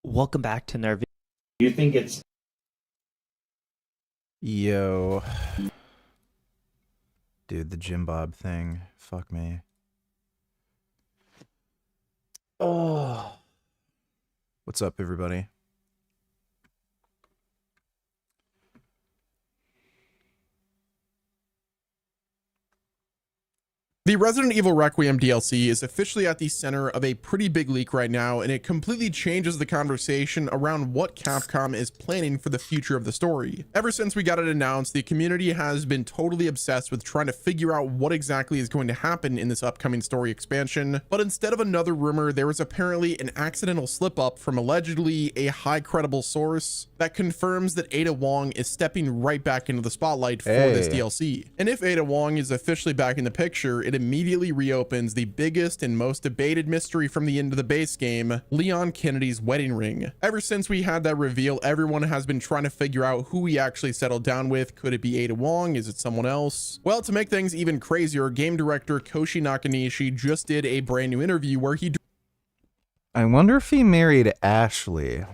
Welcome back to Nerve. Do you think it's Yo. Dude, the Jim Bob thing. Fuck me. Oh. What's up, everybody? The Resident Evil Requiem DLC is officially at the center of a pretty big leak right now, and it completely changes the conversation around what Capcom is planning for the future of the story. Ever since we got it announced, the community has been totally obsessed with trying to figure out what exactly is going to happen in this upcoming story expansion, but instead of another rumor, there was apparently an accidental slip-up from allegedly a high credible source that confirms that Ada Wong is stepping right back into the spotlight for this DLC. And if Ada Wong is officially back in the picture, it immediately reopens the biggest and most debated mystery from the end of the base game, Leon Kennedy's wedding ring. Ever since we had that reveal, everyone has been trying to figure out who he actually settled down with. Could it be Ada Wong? Is it someone else? Well, to make things even crazier, game director Koshi Nakanishi just did a brand new interview where he I wonder if he married Ashley.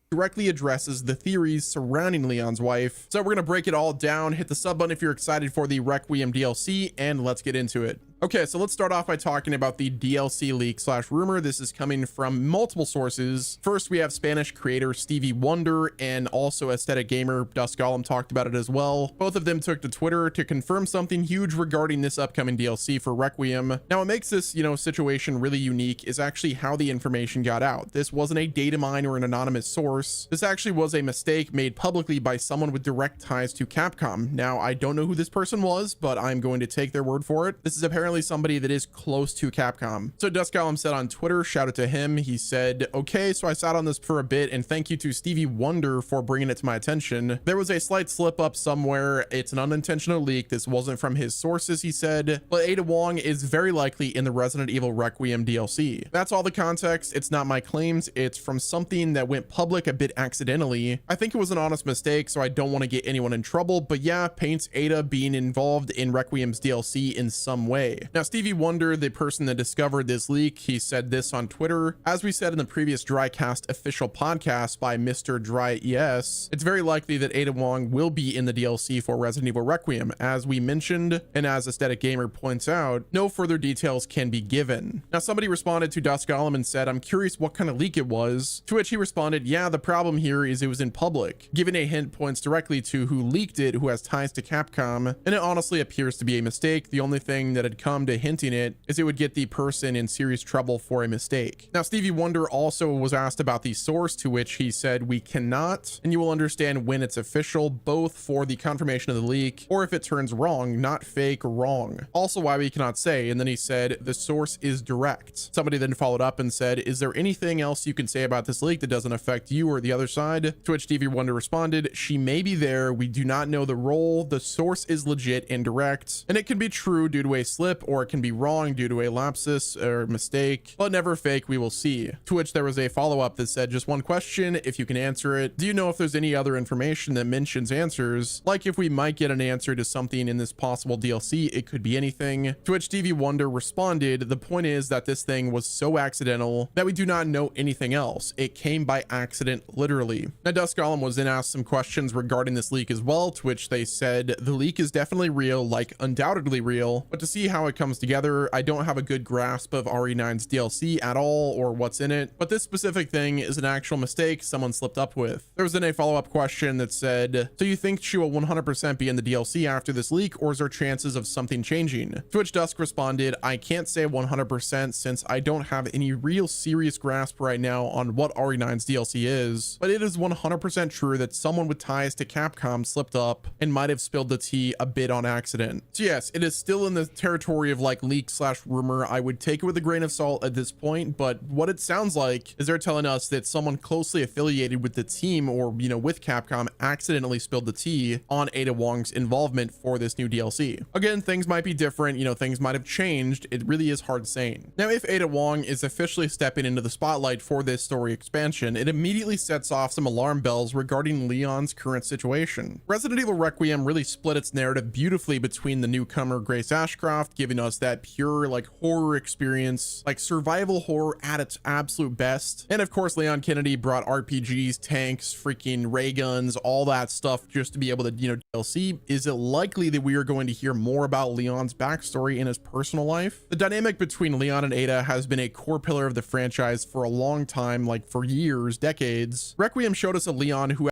directly addresses the theories surrounding Leon's wife. So we're gonna break it all down. Hit the sub button if you're excited for the Requiem DLC, and let's get into it. Okay, so let's start off by talking about the DLC leak slash rumor. This is coming from multiple sources. First, we have Spanish creator Stevie Wonder and also Aesthetic Gamer Dusk Golem talked about it as well. Both of them took to Twitter to confirm something huge regarding this upcoming DLC for Requiem. Now, what makes this, situation really unique is actually how the information got out. This wasn't a data mine or an anonymous source. This actually was a mistake made publicly by someone with direct ties to Capcom. Now, I don't know who this person was, but I'm going to take their word for it. This is apparently somebody that is close to Capcom. So Dusk Golem said on Twitter, shout out to him. He said, okay, so I sat on this for a bit and thank you to Stevie Wonder for bringing it to my attention. There was a slight slip up somewhere. It's an unintentional leak. This wasn't from his sources, he said, but Ada Wong is very likely in the Resident Evil Requiem DLC. That's all the context. It's not my claims. It's from something that went public a bit accidentally. I think it was an honest mistake, so I don't want to get anyone in trouble, but yeah, paints Ada being involved in Requiem's DLC in some way. Now, Stevie Wonder, the person that discovered this leak, he said this on Twitter. As we said in the previous Drycast official podcast by Mr. Dry ES, it's very likely that Ada Wong will be in the DLC for Resident Evil Requiem. As we mentioned, and as Aesthetic Gamer points out, no further details can be given. Now, somebody responded to Dusk Golem and said, I'm curious what kind of leak it was, to which he responded, yeah, the problem here is it was in public. Giving a hint points directly to who leaked it, who has ties to Capcom, and it honestly appears to be a mistake. The only thing that had come to hinting it is it would get the person in serious trouble for a mistake. Now, Stevie Wonder also was asked about the source, to which he said, we cannot, and you will understand when it's official, both for the confirmation of the leak or if it turns wrong, not fake, wrong. Also why we cannot say. And then he said, the source is direct. Somebody then followed up and said, is there anything else you can say about this leak that doesn't affect you or the other side? To which Stevie Wonder responded, she may be there. We do not know the role. The source is legit and direct, and it can be true due to a slip, or it can be wrong due to a lapsus or mistake, but never fake. We will see. To which there was a follow-up that said, just one question, if you can answer it. Do you know if there's any other information that mentions answers? Like if we might get an answer to something in this possible DLC, it could be anything. To which Stevie Wonder responded, the point is that this thing was so accidental that we do not know anything else. It came by accident, literally. Now, Dusk Golem was then asked some questions regarding this leak as well, to which they said, the leak is definitely real, like undoubtedly real, but to see how it comes together, I don't have a good grasp of RE9's DLC at all or what's in it, but this specific thing is an actual mistake someone slipped up with. There was then a follow-up question that said, so you think she will 100% be in the DLC after this leak, or is there chances of something changing? To which Dusk responded, I can't say 100% since I don't have any real serious grasp right now on what RE9's DLC is, but it is 100% true that someone with ties to Capcom slipped up and might have spilled the tea a bit on accident. So yes, it is still in the territory of like leak slash rumor. I would take it with a grain of salt at this point, but what it sounds like is they're telling us that someone closely affiliated with the team or, with Capcom accidentally spilled the tea on Ada Wong's involvement for this new DLC. Again, things might be different, things might have changed. It really is hard saying. Now, if Ada Wong is officially stepping into the spotlight for this story expansion, it immediately immediately sets off some alarm bells regarding Leon's current situation. Resident Evil Requiem really split its narrative beautifully between the newcomer Grace Ashcroft, giving us that pure like horror experience, like survival horror at its absolute best. And of course, Leon Kennedy brought RPGs, tanks, freaking ray guns, all that stuff just to be able to, DLC. Is it likely that we are going to hear more about Leon's backstory in his personal life? The dynamic between Leon and Ada has been a core pillar of the franchise for a long time, like for years, decades. Requiem showed us a Leon who...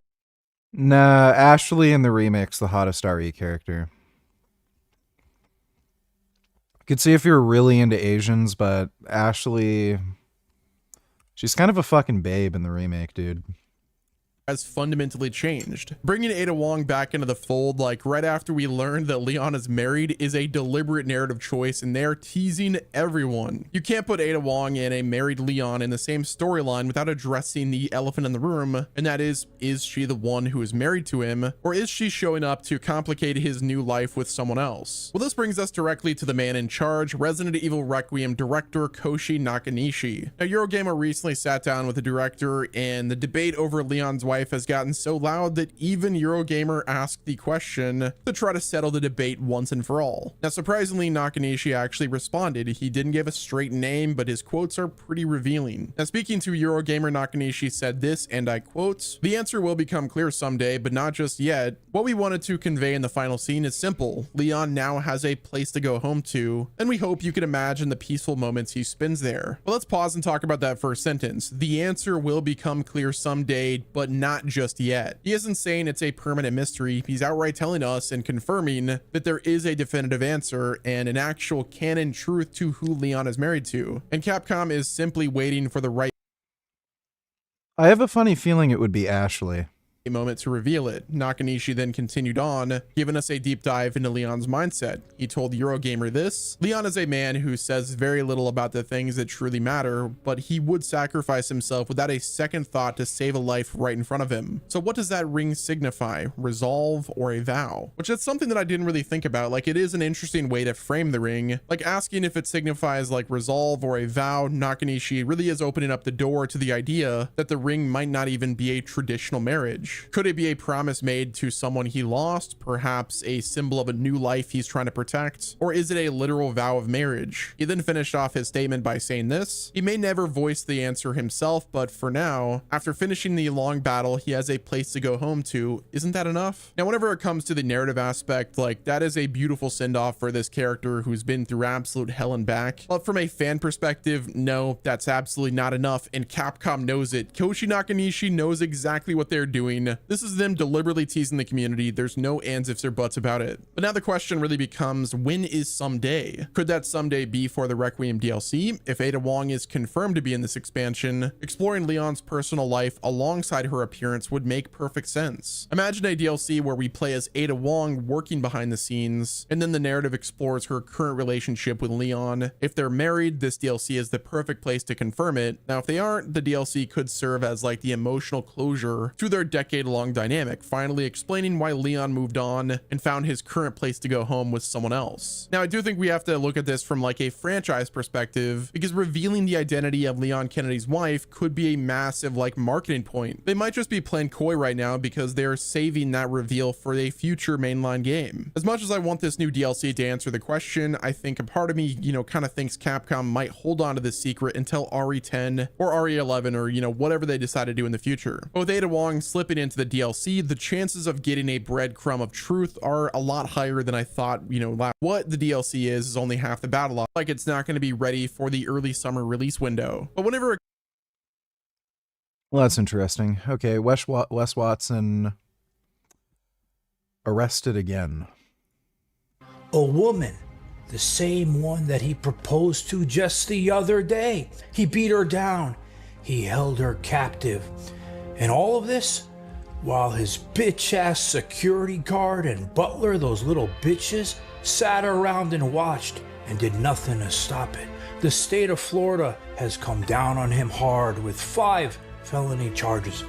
Nah, Ashley in the remix, the hottest RE character. I could see if you're really into Asians, but Ashley... she's kind of a fucking babe in the remake, dude. Has fundamentally changed. Bringing Ada Wong back into the fold, like right after we learned that Leon is married, is a deliberate narrative choice, and they're teasing everyone. You can't put Ada Wong and a married Leon in the same storyline without addressing the elephant in the room, and that is she the one who is married to him, or is she showing up to complicate his new life with someone else? Well, this brings us directly to the man in charge, Resident Evil Requiem director Koshi Nakanishi. Now, Eurogamer recently sat down with the director, and the debate over Leon's wife has gotten so loud that even Eurogamer asked the question to try to settle the debate once and for all. Now, surprisingly, Nakanishi actually responded. He didn't give a straight name, but his quotes are pretty revealing. Now, speaking to Eurogamer, Nakanishi said this, and I quote, "The answer will become clear someday, but not just yet. What we wanted to convey in the final scene is simple. Leon now has a place to go home to, and we hope you can imagine the peaceful moments he spends there." Well, let's pause and talk about that first sentence. The answer will become clear someday, but not just yet. He isn't saying it's a permanent mystery. He's outright telling us and confirming that there is a definitive answer and an actual canon truth to who Leon is married to. And Capcom is simply waiting for the right I have a funny feeling it would be Ashley. moment to reveal it. Nakanishi then continued on, giving us a deep dive into Leon's mindset. He told Eurogamer this: "Leon is a man who says very little about the things that truly matter, but he would sacrifice himself without a second thought to save a life right in front of him. So what does that ring signify? Resolve or a vow?" Which is something that I didn't really think about. Like, it is an interesting way to frame the ring. Like, asking if it signifies like resolve or a vow, Nakanishi really is opening up the door to the idea that the ring might not even be a traditional marriage. Could it be a promise made to someone he lost, perhaps a symbol of a new life he's trying to protect? Or is it a literal vow of marriage? He then finished off his statement by saying this: "He may never voice the answer himself, but for now, after finishing the long battle, he has a place to go home to. Isn't that enough?" Now, whenever it comes to the narrative aspect, like, that is a beautiful send-off for this character who's been through absolute hell and back. But from a fan perspective, no, that's absolutely not enough, and Capcom knows it. Koshi Nakanishi knows exactly what they're doing. This is them deliberately teasing the community. There's no ands, ifs, or buts about it. But now the question really becomes, when is someday? Could that someday be for the Requiem DLC? If Ada Wong is confirmed to be in this expansion, exploring Leon's personal life alongside her appearance would make perfect sense. Imagine a DLC where we play as Ada Wong working behind the scenes, and then the narrative explores her current relationship with Leon. If they're married, this DLC is the perfect place to confirm it. Now, if they aren't, the DLC could serve as like the emotional closure to their decade-long dynamic, finally explaining why Leon moved on and found his current place to go home with someone else. Now, I do think we have to look at this from like a franchise perspective, because revealing the identity of Leon Kennedy's wife could be a massive like marketing point. They might just be playing coy right now because they're saving that reveal for a future mainline game. As much as I want this new DLC to answer the question, I think a part of me, kind of thinks Capcom might hold on to this secret until RE10 or RE11 or, whatever they decide to do in the future. But with Ada Wong slipping into the DLC, the chances of getting a breadcrumb of truth are a lot higher than I thought. What the DLC is only half the battle. Like, it's not going to be ready for the early summer release window. But whenever it... Well, that's interesting. Okay, Wes Watson arrested again. A woman, the same one that he proposed to just the other day. He beat her down. He held her captive. And all of this while his bitch-ass security guard and butler, those little bitches, sat around and watched and did nothing to stop it. The state of Florida has come down on him hard with 5 felony charges.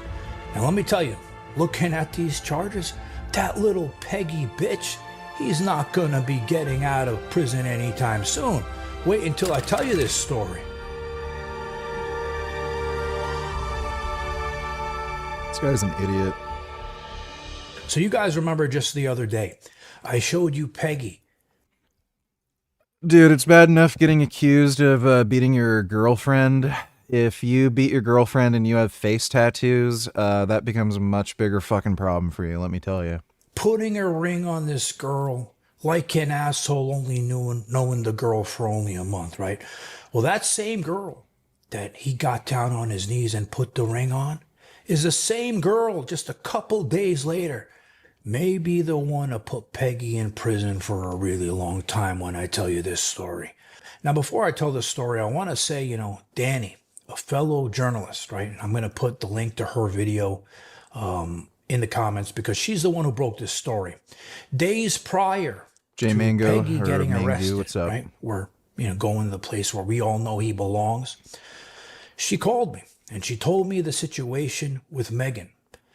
And let me tell you, looking at these charges, that little Peggy bitch, he's not gonna be getting out of prison anytime soon. Wait until I tell you this story. This guy's an idiot. So you guys remember just the other day, I showed you Peggy. Dude, it's bad enough getting accused of beating your girlfriend. If you beat your girlfriend and you have face tattoos, that becomes a much bigger fucking problem for you, let me tell you. Putting a ring on this girl like an asshole, only knowing the girl for only a month, right? Well, that same girl that he got down on his knees and put the ring on is the same girl just a couple days later may be the one to put Peggy in prison for a really long time when I tell you this story. Now, before I tell this story, I want to say, Danny, a fellow journalist, right? I'm going to put the link to her video in the comments because she's the one who broke this story. Days prior J to Mango, Peggy or getting Mangu, arrested, what's up? right? We're, going to the place where we all know he belongs. She called me and she told me the situation with Megan.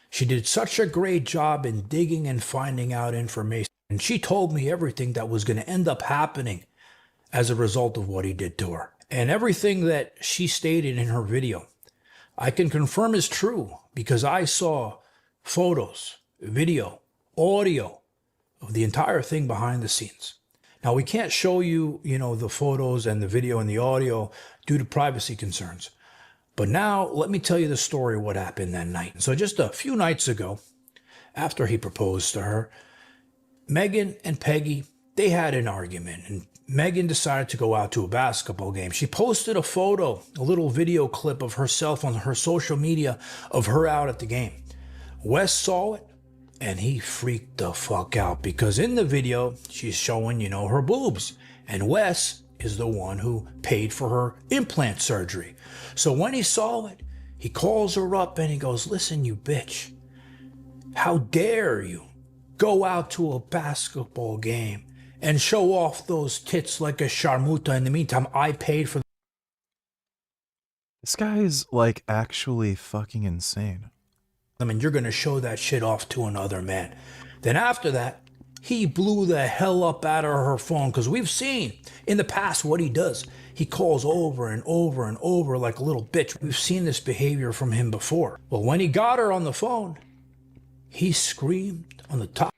She did such a great job in digging and finding out information. And she told me everything that was going to end up happening as a result of what he did to her. And everything that she stated in her video, I can confirm is true because I saw photos, video, audio of the entire thing behind the scenes. Now, we can't show you, the photos and the video and the audio due to privacy concerns. But now, let me tell you the story of what happened that night. So just a few nights ago, after he proposed to her, Megan and Peggy, they had an argument. And Megan decided to go out to a basketball game. She posted a photo, a little video clip of herself on her social media of her out at the game. Wes saw it, and he freaked the fuck out because in the video, she's showing, her boobs. And Wes is the one who paid for her implant surgery. So when he saw it, he calls her up and he goes, "Listen, you bitch, how dare you go out to a basketball game and show off those tits like a sharmuta. In the meantime, I paid for This guy's like actually fucking insane. them and you're going to show that shit off to another man." Then after that, he blew the hell up out of her phone because we've seen in the past what he does. He calls over and over and over like a little bitch. We've seen this behavior from him before. Well, when he got her on the phone, he screamed on the top.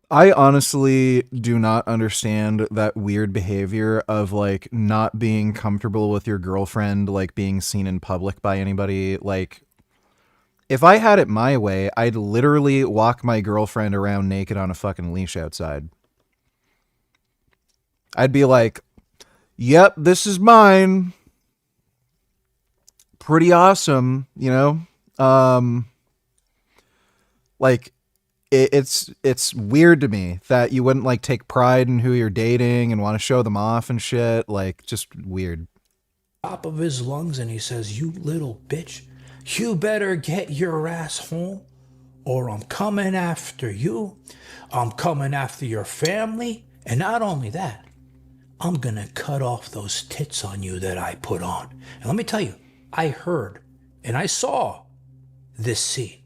I honestly do not understand that weird behavior of like not being comfortable with your girlfriend, like being seen in public by anybody. Like, if I had it my way, I'd literally walk my girlfriend around naked on a fucking leash outside. I'd be like, "Yep, this is mine. Pretty awesome, like, it's weird to me that you wouldn't like take pride in who you're dating and want to show them off and shit. Like, just weird. Top of his lungs, and he says, "You little bitch, you better get your ass home or I'm coming after you. I'm coming after your family. And not only that, I'm gonna cut off those tits on you that I put on." And let me tell you, I heard and I saw this scene,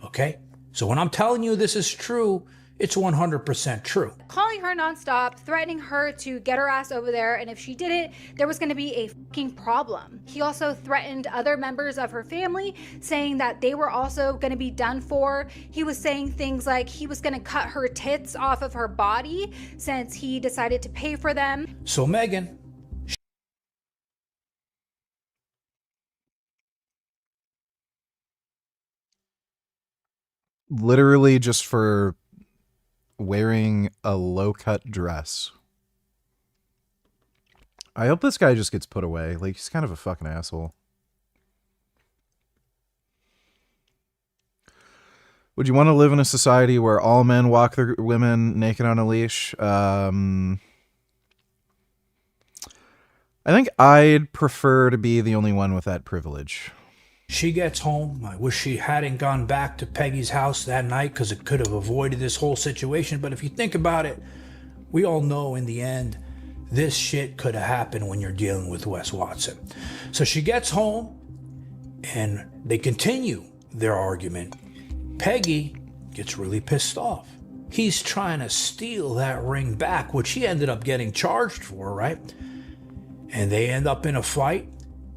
okay? So when I'm telling you this is true, it's 100% true. Calling her nonstop, threatening her to get her ass over there, and if she didn't, there was going to be a fucking problem. He also threatened other members of her family, saying that they were also going to be done for. He was saying things like he was going to cut her tits off of her body since he decided to pay for them. So Megan, Literally just for wearing a low-cut dress. I hope this guy just gets put away. Like, he's kind of a fucking asshole. Would you want to live in a society where all men walk their women naked on a leash? I think I'd prefer to be the only one with that privilege. she gets home. I wish she hadn't gone back to Peggy's house that night because it could have avoided this whole situation. But if you think about it, we all know in the end, this shit could have happened when you're dealing with Wes Watson. So she gets home and they continue their argument. Peggy gets really pissed off. He's trying to steal that ring back, which he ended up getting charged for, right? And they end up in a fight.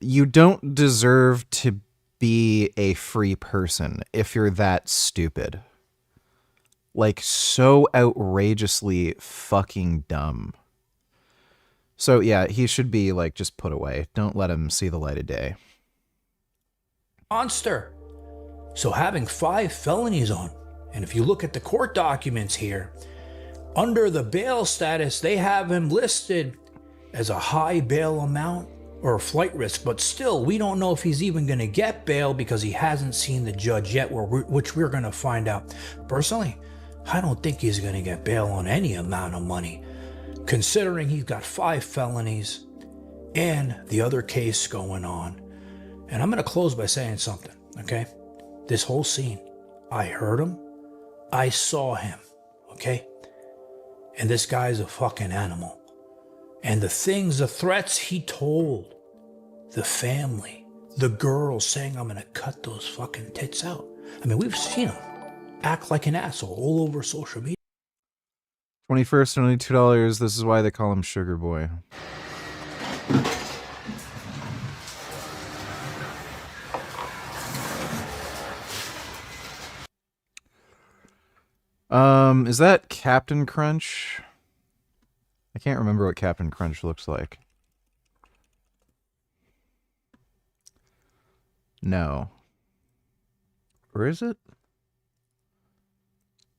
you don't deserve to be a free person if you're that stupid. Like, so outrageously fucking dumb. So yeah, he should be like just put away. Don't let him see the light of day. Monster. So having 5 felonies on. And if you look at the court documents here, under the bail status, they have him listed as a high bail amount or a flight risk. But still, we don't know if he's even going to get bail because he hasn't seen the judge yet, which we're going to find out. Personally, I don't think he's going to get bail on any amount of money, considering he's got 5 felonies and the other case going on. And I'm going to close by saying something, okay? This whole scene, I heard him, I saw him, okay? And this guy's a fucking animal. And the threats he told the family, the girl saying, I'm going to cut those fucking tits out. I mean, we've seen him act like an asshole all over social media. 21st, only $2. This is why they call him Sugar Boy. Is that Captain Crunch? I can't remember what Captain Crunch looks like. No. Or is it?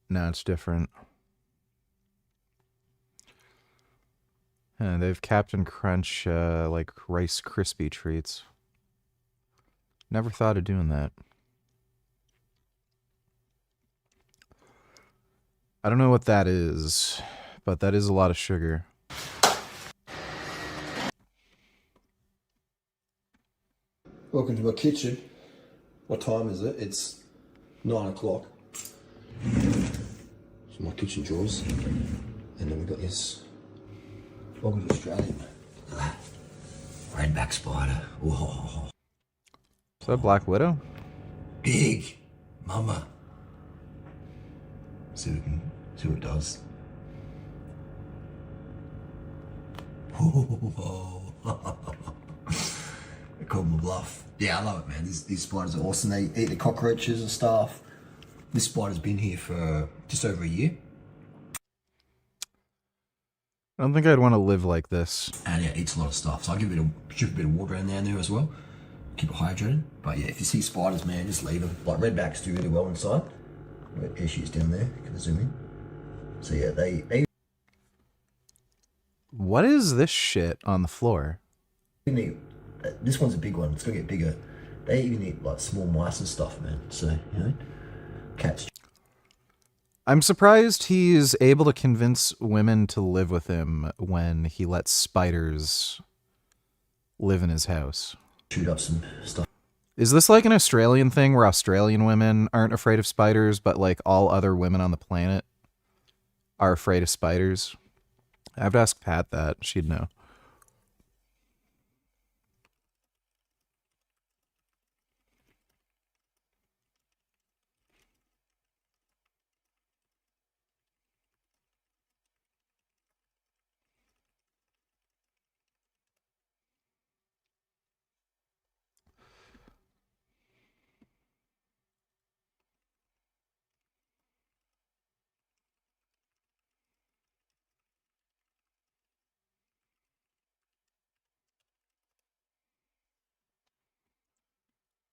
No, it's different. They have Captain Crunch, like Rice Krispie treats. Never thought of doing that. I don't know what that is, but that is a lot of sugar. Welcome to my kitchen. What time is it? It's 9 o'clock. So my kitchen drawers. And then we've got this. Welcome to Australia, mate. Look at that. Redback spider. Whoa. Is that Black Widow? Big. Mama. See what it does. They call them a bluff. Yeah, I love it, man. These spiders are awesome. They eat the cockroaches and stuff. This spider's been here for just over a year. I don't think I'd want to live like this. And yeah, it eats a lot of stuff. So I'll give it a bit of water in there as well. Keep it hydrated. But yeah, if you see spiders, man, just leave them. Like redbacks do really well inside. Here she is down there. Can I zoom in? So yeah, they What is this shit on the floor? eat, this one's a big one. It's gonna get bigger. They even eat like small mice and stuff, man. So you know, cats. I'm surprised he's able to convince women to live with him when he lets spiders live in his house. Shoot up some stuff. Is this like an Australian thing where Australian women aren't afraid of spiders, but like all other women on the planet are afraid of spiders? I have to ask Pat that. She'd know.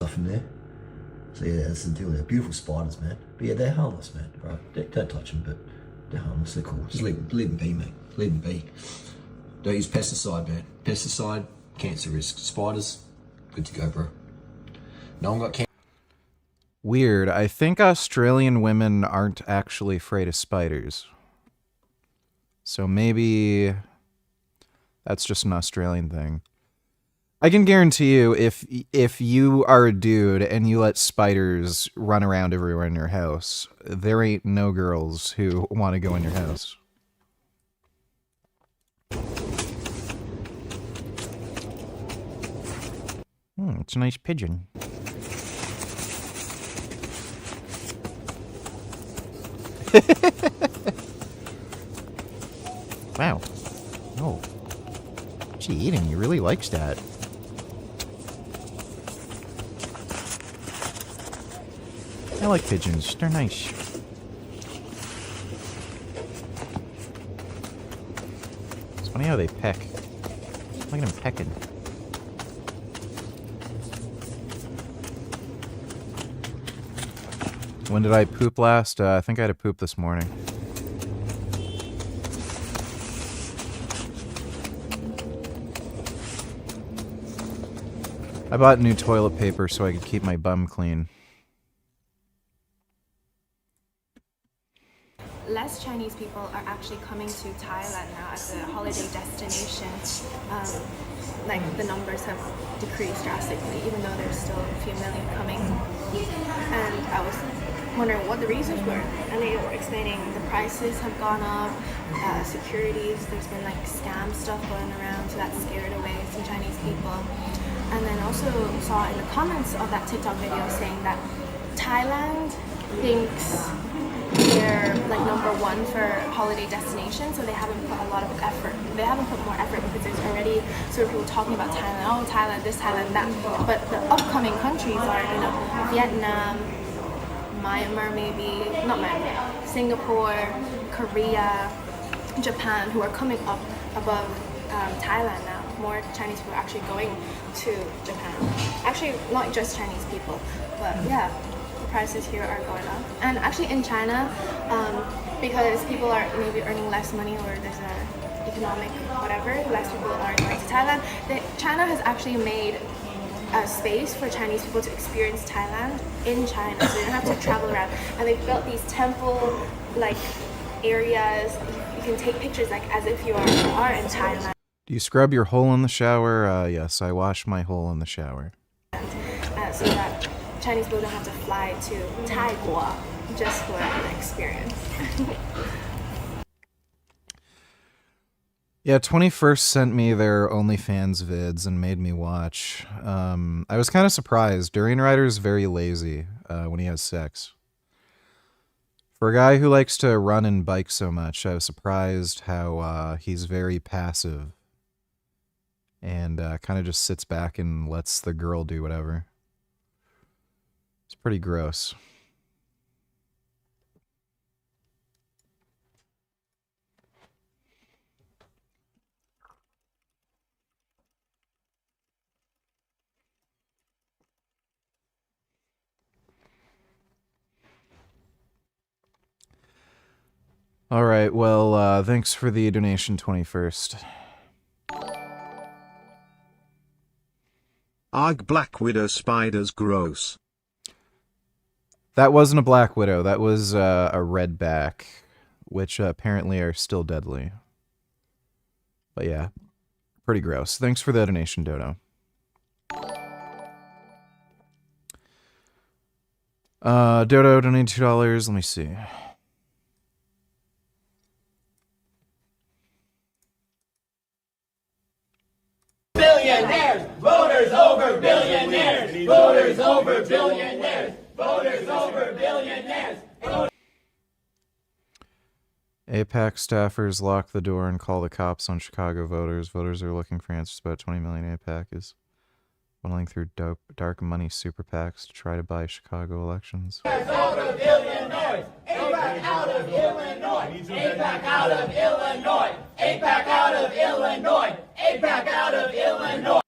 Stuff in there. So yeah, that's the deal. They're beautiful spiders, man. But yeah, they're harmless, man. Right? Don't touch them, but they're harmless. They're cool. Just leave them be, mate. Leave them be. Don't use pesticide, man. Pesticide, cancer risk. Spiders, good to go, bro. No one got cancer. Weird. I think Australian women aren't actually afraid of spiders. So maybe that's just an Australian thing. I can guarantee you, if you are a dude and you let spiders run around everywhere in your house, there ain't no girls who want to go in your house. It's a nice pigeon. Wow. Oh. She eating. He really likes that. I like pigeons. They're nice. It's funny how they peck. Look at them pecking. When did I poop last? I think I had a poop this morning. I bought new toilet paper so I could keep my bum clean. Less Chinese people are actually coming to Thailand now as a holiday destination. Like the numbers have decreased drastically, even though there's still a few million coming. And I was wondering what the reasons were. And they were explaining the prices have gone up, securities, there's been like scam stuff going around, so that scared away some Chinese people. And then also saw in the comments of that TikTok video saying that Thailand thinks they're like #1 for holiday destination, so they haven't put a lot of effort. They haven't put more effort because there's already sort of people talking about Thailand. Oh, Thailand, this, Thailand, that. But the upcoming countries are, you know, Vietnam, Myanmar, maybe not Myanmar, Singapore, Korea, Japan, who are coming up above Thailand now. More Chinese people are actually going to Japan. Actually, not just Chinese people, but yeah. Prices here are going up, and actually in China, because people are maybe earning less money or there's a economic whatever, less people are going to Thailand. China has actually made a space for Chinese people to experience Thailand in China, so they don't have to travel around. And they've built these temple like areas. You can take pictures like as if you are in Thailand. Do you scrub your hole in the shower? Yes, I wash my hole in the shower. So that Chinese people don't have to fly to Taiwan just for the experience. Yeah, 21st sent me their OnlyFans vids and made me watch. I was kind of surprised. DurianRider is very lazy when he has sex. For a guy who likes to run and bike so much, I was surprised how he's very passive and kind of just sits back and lets the girl do whatever. It's pretty gross. All right, well, thanks for the donation, 21st. Arg, Black Widow spiders gross. That wasn't a Black Widow. That was a Redback, which apparently are still deadly. But yeah, pretty gross. Thanks for the donation, Dodo. Dodo donated $2. Let me see. Billionaires, voters over billionaires, voters over billionaires, voters over billionaires. APAC staffers lock the door and call the cops on Chicago voters. Voters are looking for answers. About 20 million APAC is funneling through dark money super PACs to try to buy Chicago elections. Over billionaires, APAC out of Illinois, APAC out of Illinois, APAC out of Illinois, APAC out of Illinois.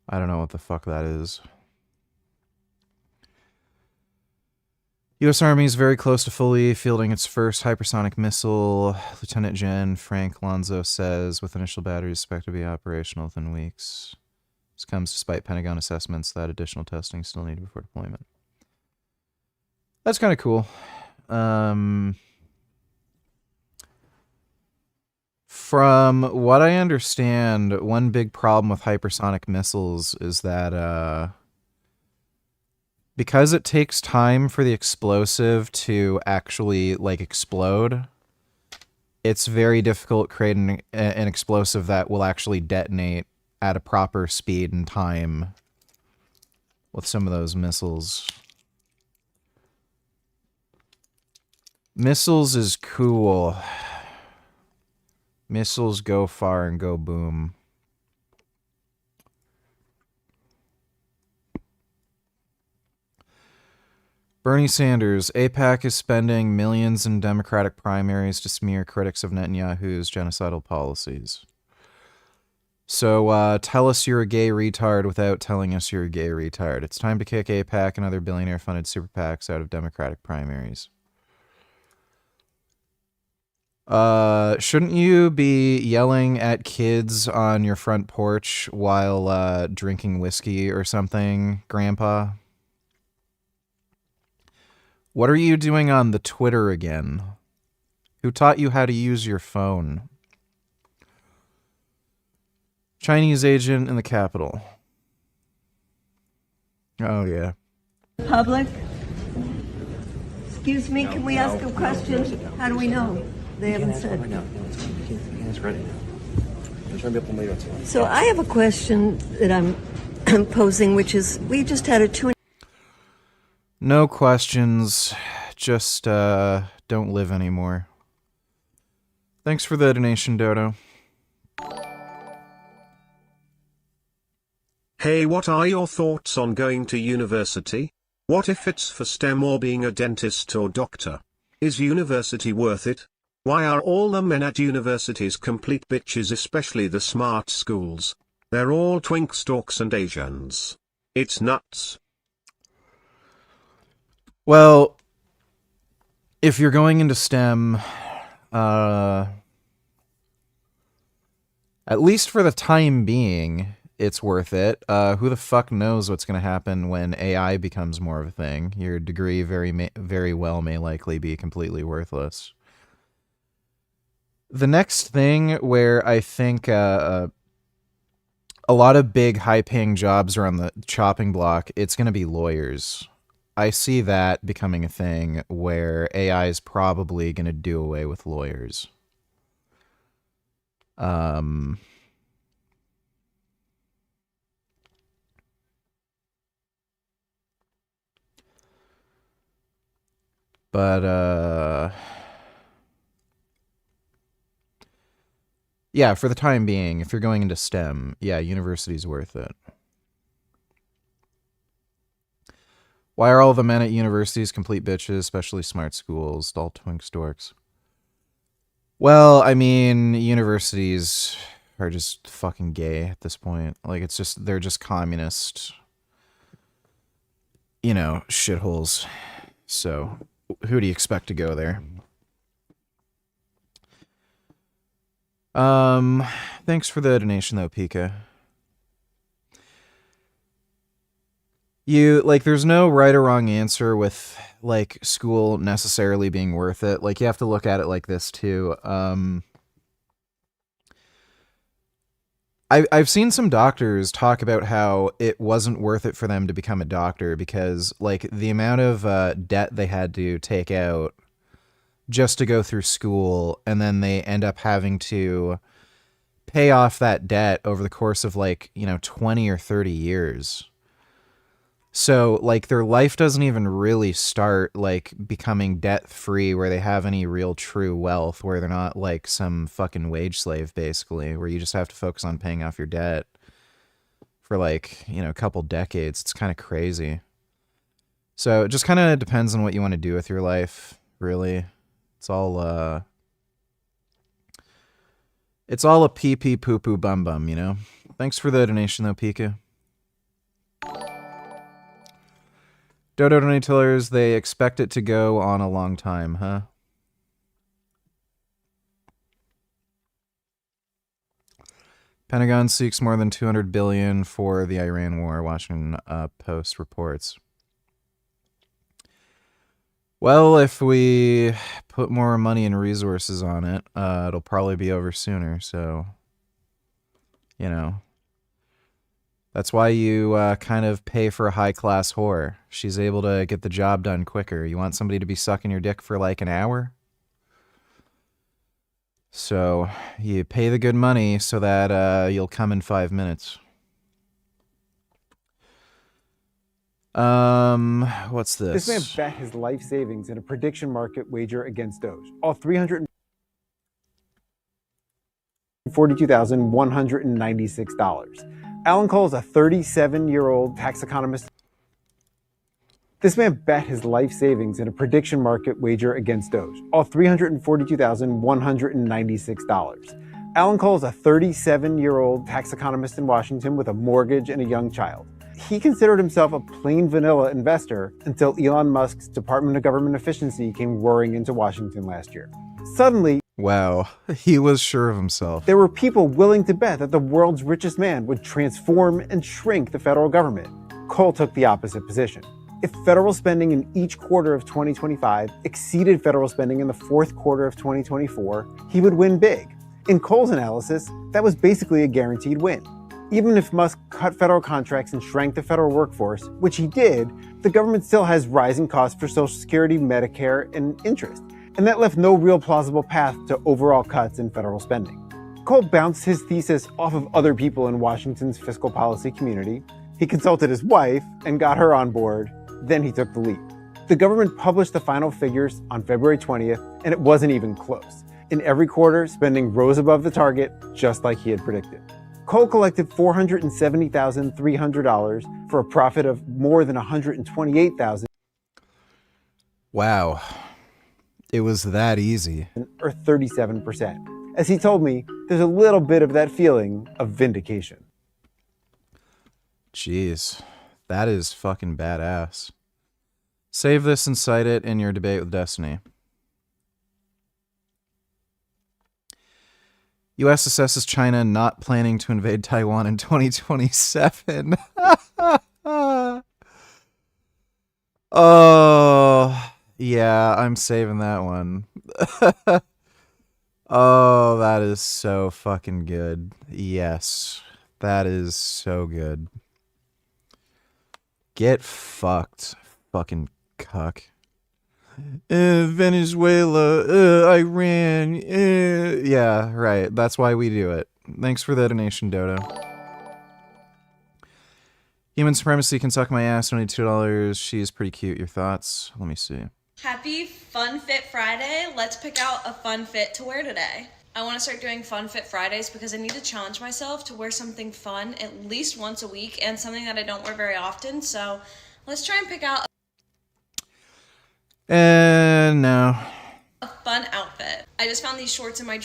I don't know what the fuck that is. U.S. Army is very close to fully fielding its first hypersonic missile. Lieutenant Gen Frank Lonzo says, with initial batteries expected to be operational within weeks. This comes despite Pentagon assessments that additional testing is still needed before deployment. That's kind of cool. From what I understand, one big problem with hypersonic missiles is that because it takes time for the explosive to actually like explode, it's very difficult creating an explosive that will actually detonate at a proper speed and time with some of those missiles. Missiles is cool. Missiles go far and go boom. Bernie Sanders, AIPAC is spending millions in Democratic primaries to smear critics of Netanyahu's genocidal policies. So tell us you're a gay retard without telling us you're a gay retard. It's time to kick AIPAC and other billionaire-funded super PACs out of Democratic primaries. Shouldn't you be yelling at kids on your front porch while drinking whiskey or something, Grandpa? What are you doing on the Twitter again? Who taught you how to use your phone? Chinese agent in the Capitol. Oh, yeah. Public? Excuse me, can we ask a question? How do we know? They haven't said. So I have a question that I'm posing, which is, we just had a 2. No questions. Just don't live anymore. Thanks for the donation, Dodo. Hey, what are your thoughts on going to university? What if it's for STEM or being a dentist or doctor? Is university worth it? Why are all the men at universities complete bitches, especially the smart schools? They're all twink stalks and Asians. It's nuts. Well, if you're going into STEM, at least for the time being, it's worth it. Who the fuck knows what's going to happen when AI becomes more of a thing? Your degree very well may likely be completely worthless. The next thing where I think a lot of big high-paying jobs are on the chopping block, it's going to be lawyers. I see that becoming a thing where AI is probably going to do away with lawyers. Yeah, for the time being, if you're going into STEM, yeah, university's worth it. Why are all the men at universities complete bitches, especially smart schools, all twink storks? Well, I mean, universities are just fucking gay at this point. Like, it's just, they're just communist, you know, shitholes. So, who do you expect to go there? Thanks for the donation, though, Pika. There's no right or wrong answer with, like, school necessarily being worth it. Like, you have to look at it like this, too. I've seen some doctors talk about how it wasn't worth it for them to become a doctor because, like, the amount of debt they had to take out just to go through school, and then they end up having to pay off that debt over the course of, like, 20 or 30 years. So, like, their life doesn't even really start, like, becoming debt-free where they have any real true wealth, where they're not, like, some fucking wage slave, basically, where you just have to focus on paying off your debt for, like, a couple decades. It's kind of crazy. So, it just kind of depends on what you want to do with your life, really. It's all a pee-pee poo-poo bum-bum, Thanks for the donation, though, Pika. Dodo donators, they expect it to go on a long time, huh? Pentagon seeks more than $200 billion for the Iran war, Washington Post reports. Well, if we put more money and resources on it, it'll probably be over sooner, so, That's why you kind of pay for a high-class whore. She's able to get the job done quicker. You want somebody to be sucking your dick for like an hour? So you pay the good money so that you'll come in 5 minutes. What's this? This man bet his life savings in a prediction market wager against Doge. All $342,196. Alan Cole is a 37-year-old tax economist. This man bet his life savings in a prediction market wager against Doge. All $342,196. Alan Cole is a 37-year-old tax economist in Washington with a mortgage and a young child. He considered himself a plain vanilla investor until Elon Musk's Department of Government Efficiency came roaring into Washington last year. Suddenly, wow, he was sure of himself. There were people willing to bet that the world's richest man would transform and shrink the federal government. Cole took the opposite position. If federal spending in each quarter of 2025 exceeded federal spending in the fourth quarter of 2024, he would win big. In Cole's analysis, that was basically a guaranteed win. Even if Musk cut federal contracts and shrank the federal workforce, which he did, the government still has rising costs for Social Security, Medicare, and interest. And that left no real plausible path to overall cuts in federal spending. Cole bounced his thesis off of other people in Washington's fiscal policy community. He consulted his wife and got her on board. Then he took the lead. The government published the final figures on February 20th, and it wasn't even close. In every quarter, spending rose above the target, just like he had predicted. Cole collected $470,300 for a profit of more than $128,000. Wow. It was that easy. Or 37%. As he told me, there's a little bit of that feeling of vindication. Jeez, that is fucking badass. Save this and cite it in your debate with Destiny. U.S. assesses China not planning to invade Taiwan in 2027. Oh, yeah, I'm saving that one. Oh, that is so fucking good. Yes, that is so good. Get fucked, fucking cuck. Venezuela, Iran, yeah, right. That's why we do it. Thanks for the donation, Dodo. Human supremacy can suck my ass. Only $2. She's pretty cute. Your thoughts? Let me see. Happy Fun Fit Friday. Let's pick out a fun fit to wear today. I want to start doing Fun Fit Fridays because I need to challenge myself to wear something fun at least once a week and something that I don't wear very often. So let's try and pick out No. a fun outfit. I just found these shorts in my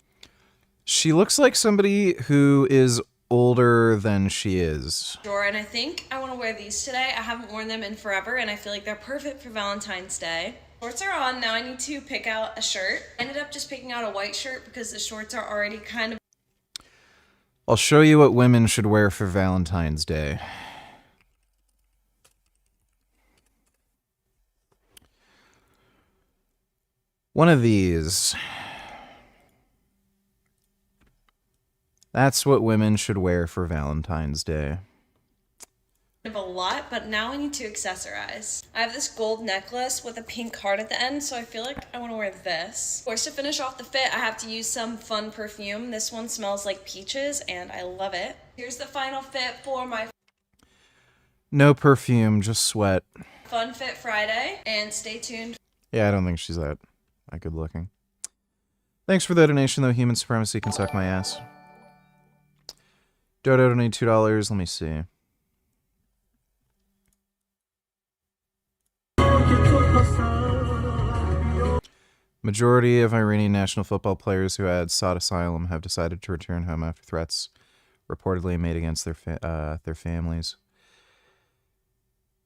She looks like somebody who is older than she is. drawer, and I think I want to wear these today. I haven't worn them in forever, and I feel like they're perfect for Valentine's Day. Shorts are on. Now I need to pick out a shirt. I ended up just picking out a white shirt because the shorts are already kind of... I'll show you what women should wear for Valentine's Day. One of these. That's what women should wear for Valentine's Day. Of a lot, but now I need to accessorize. I have this gold necklace with a pink heart at the end, so I feel like I want to wear this. Of course, to finish off the fit, I have to use some fun perfume. This one smells like peaches, and I love it. Here's the final fit for my No perfume, just sweat. Fun Fit Friday, and stay tuned. Yeah, I don't think she's that good looking. Thanks for the donation, though. Human supremacy can suck my ass. Dodo donated $2. Let me see. Majority of Iranian national football players who had sought asylum have decided to return home after threats reportedly made against their families.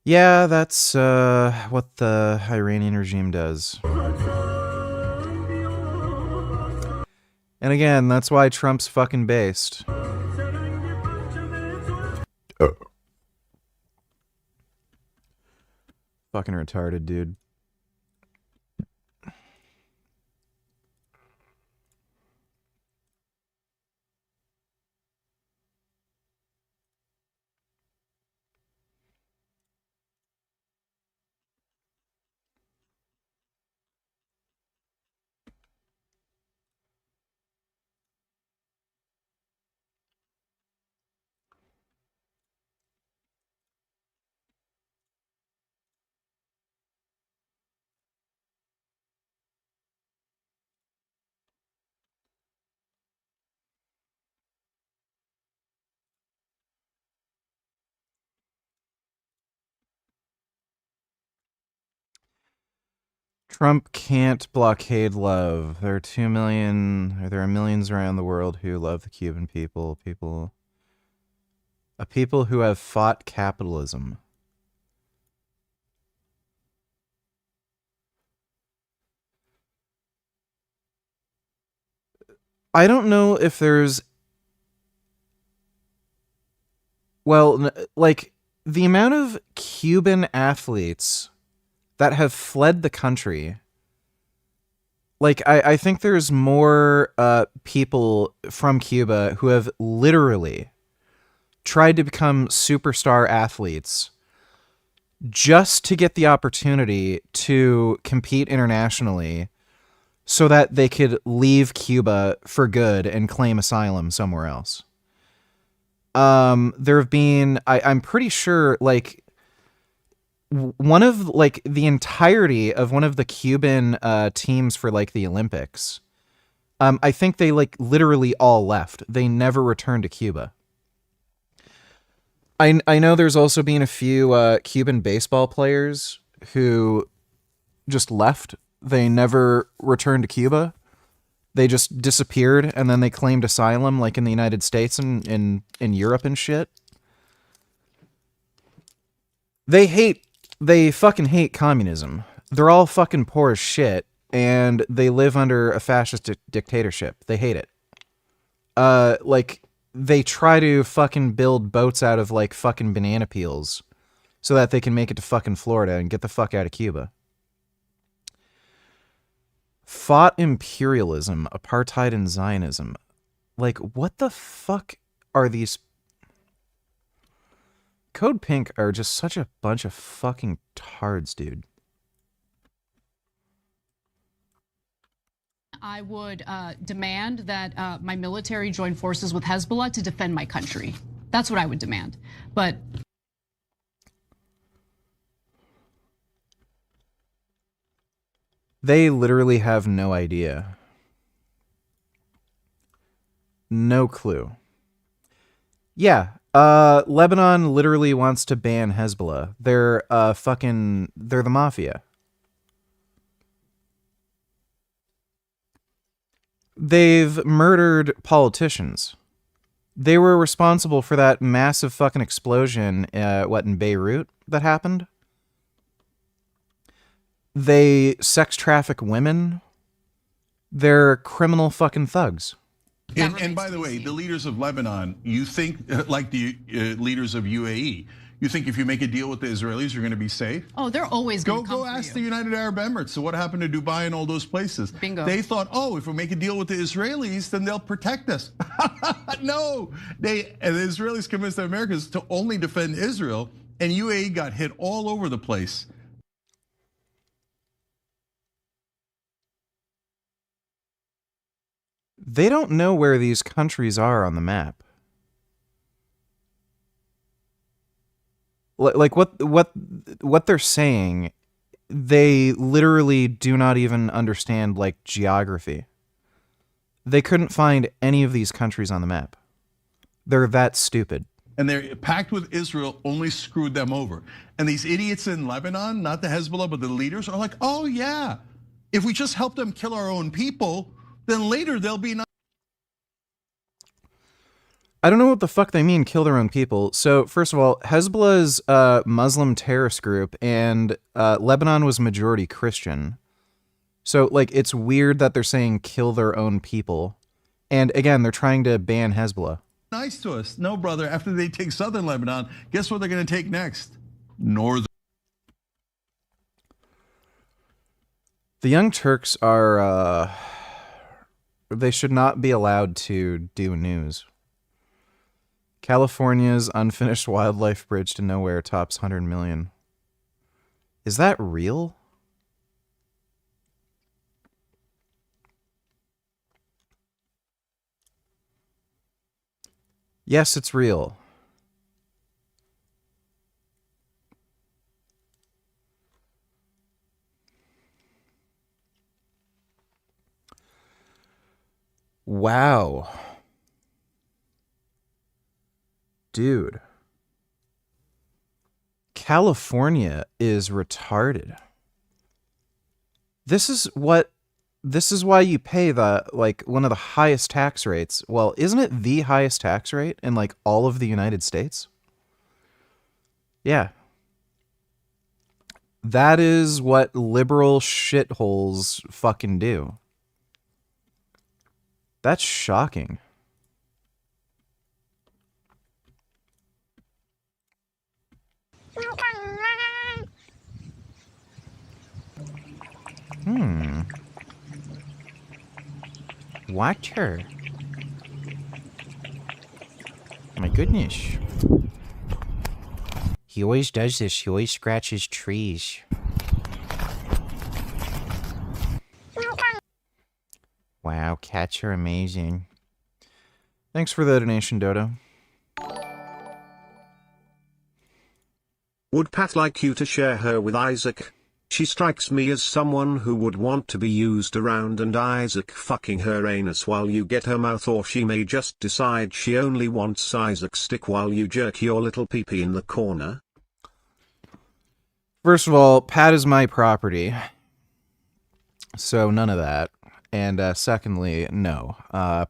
Yeah, that's what the Iranian regime does. And again, that's why Trump's fucking based. Fucking retarded, dude. Trump can't blockade love. There are millions around the world who love the Cuban people. A people who have fought capitalism. I don't know if there's... Well, like, the amount of Cuban athletes that have fled the country... Like, I think there's more people from Cuba who have literally tried to become superstar athletes just to get the opportunity to compete internationally so that they could leave Cuba for good and claim asylum somewhere else. There have been, I'm pretty sure, like, one of, like, the entirety of one of the Cuban teams for, like, the Olympics, I think they, like, literally all left. They never returned to Cuba. I know there's also been a few Cuban baseball players who just left. They never returned to Cuba. They just disappeared, and then they claimed asylum, like in the United States and in Europe and shit. They fucking hate communism. They're all fucking poor as shit, and they live under a fascist dictatorship. They hate it. Like, they try to fucking build boats out of, like, fucking banana peels so that they can make it to fucking Florida and get the fuck out of Cuba. Fought imperialism, apartheid, and Zionism. Like, what the fuck are these... Code Pink are just such a bunch of fucking tards, dude. I would demand that my military join forces with Hezbollah to defend my country. That's what I would demand. But they literally have no idea. No clue. Yeah, Lebanon literally wants to ban Hezbollah. They're the mafia. They've murdered politicians. They were responsible for that massive fucking explosion, in Beirut that happened? They sex traffic women. They're criminal fucking thugs. And by the way, the leaders of Lebanon, you think, like the leaders of UAE, you think if you make a deal with the Israelis, you're going to be safe? oh, they're always going to come Go for ask you. the United Arab Emirates. So what happened to Dubai and all those places? Bingo. They thought, oh, if we make a deal with the Israelis, then they'll protect us. No, the Israelis convinced the Americans to only defend Israel, and UAE got hit all over the place. They don't know where these countries are on the map. Like what they're saying, they literally do not even understand, like, geography. They couldn't find any of these countries on the map. They're that stupid. And their pact with Israel only screwed them over. And these idiots in Lebanon, not the Hezbollah, but the leaders, are like, oh yeah, if we just help them kill our own people, then later they'll be not. I don't know what the fuck they mean, kill their own people. So, first of all, Hezbollah's a Muslim terrorist group, and Lebanon was majority Christian. So, like, it's weird that they're saying kill their own people. And again, they're trying to ban Hezbollah. Nice to us. No, brother, after they take southern Lebanon, guess what they're going to take next? Northern. The Young Turks are, they should not be allowed to do news. California's unfinished wildlife bridge to nowhere tops 100 million. Is that real? Yes, it's real. Wow. Dude. California is retarded. This is why you pay one of the highest tax rates. Well, isn't it the highest tax rate in like all of the United States? Yeah. That is what liberal shitholes fucking do. That's shocking. Water. My goodness. He always does this. He always scratches trees. Wow, cats are amazing. Thanks for the donation, Dodo. Would Pat like you to share her with Isaac? She strikes me as someone who would want to be used around and Isaac fucking her anus while you get her mouth, or she may just decide she only wants Isaac's stick while you jerk your little pee-pee in the corner. First of all, Pat is my property. So none of that. And secondly, no.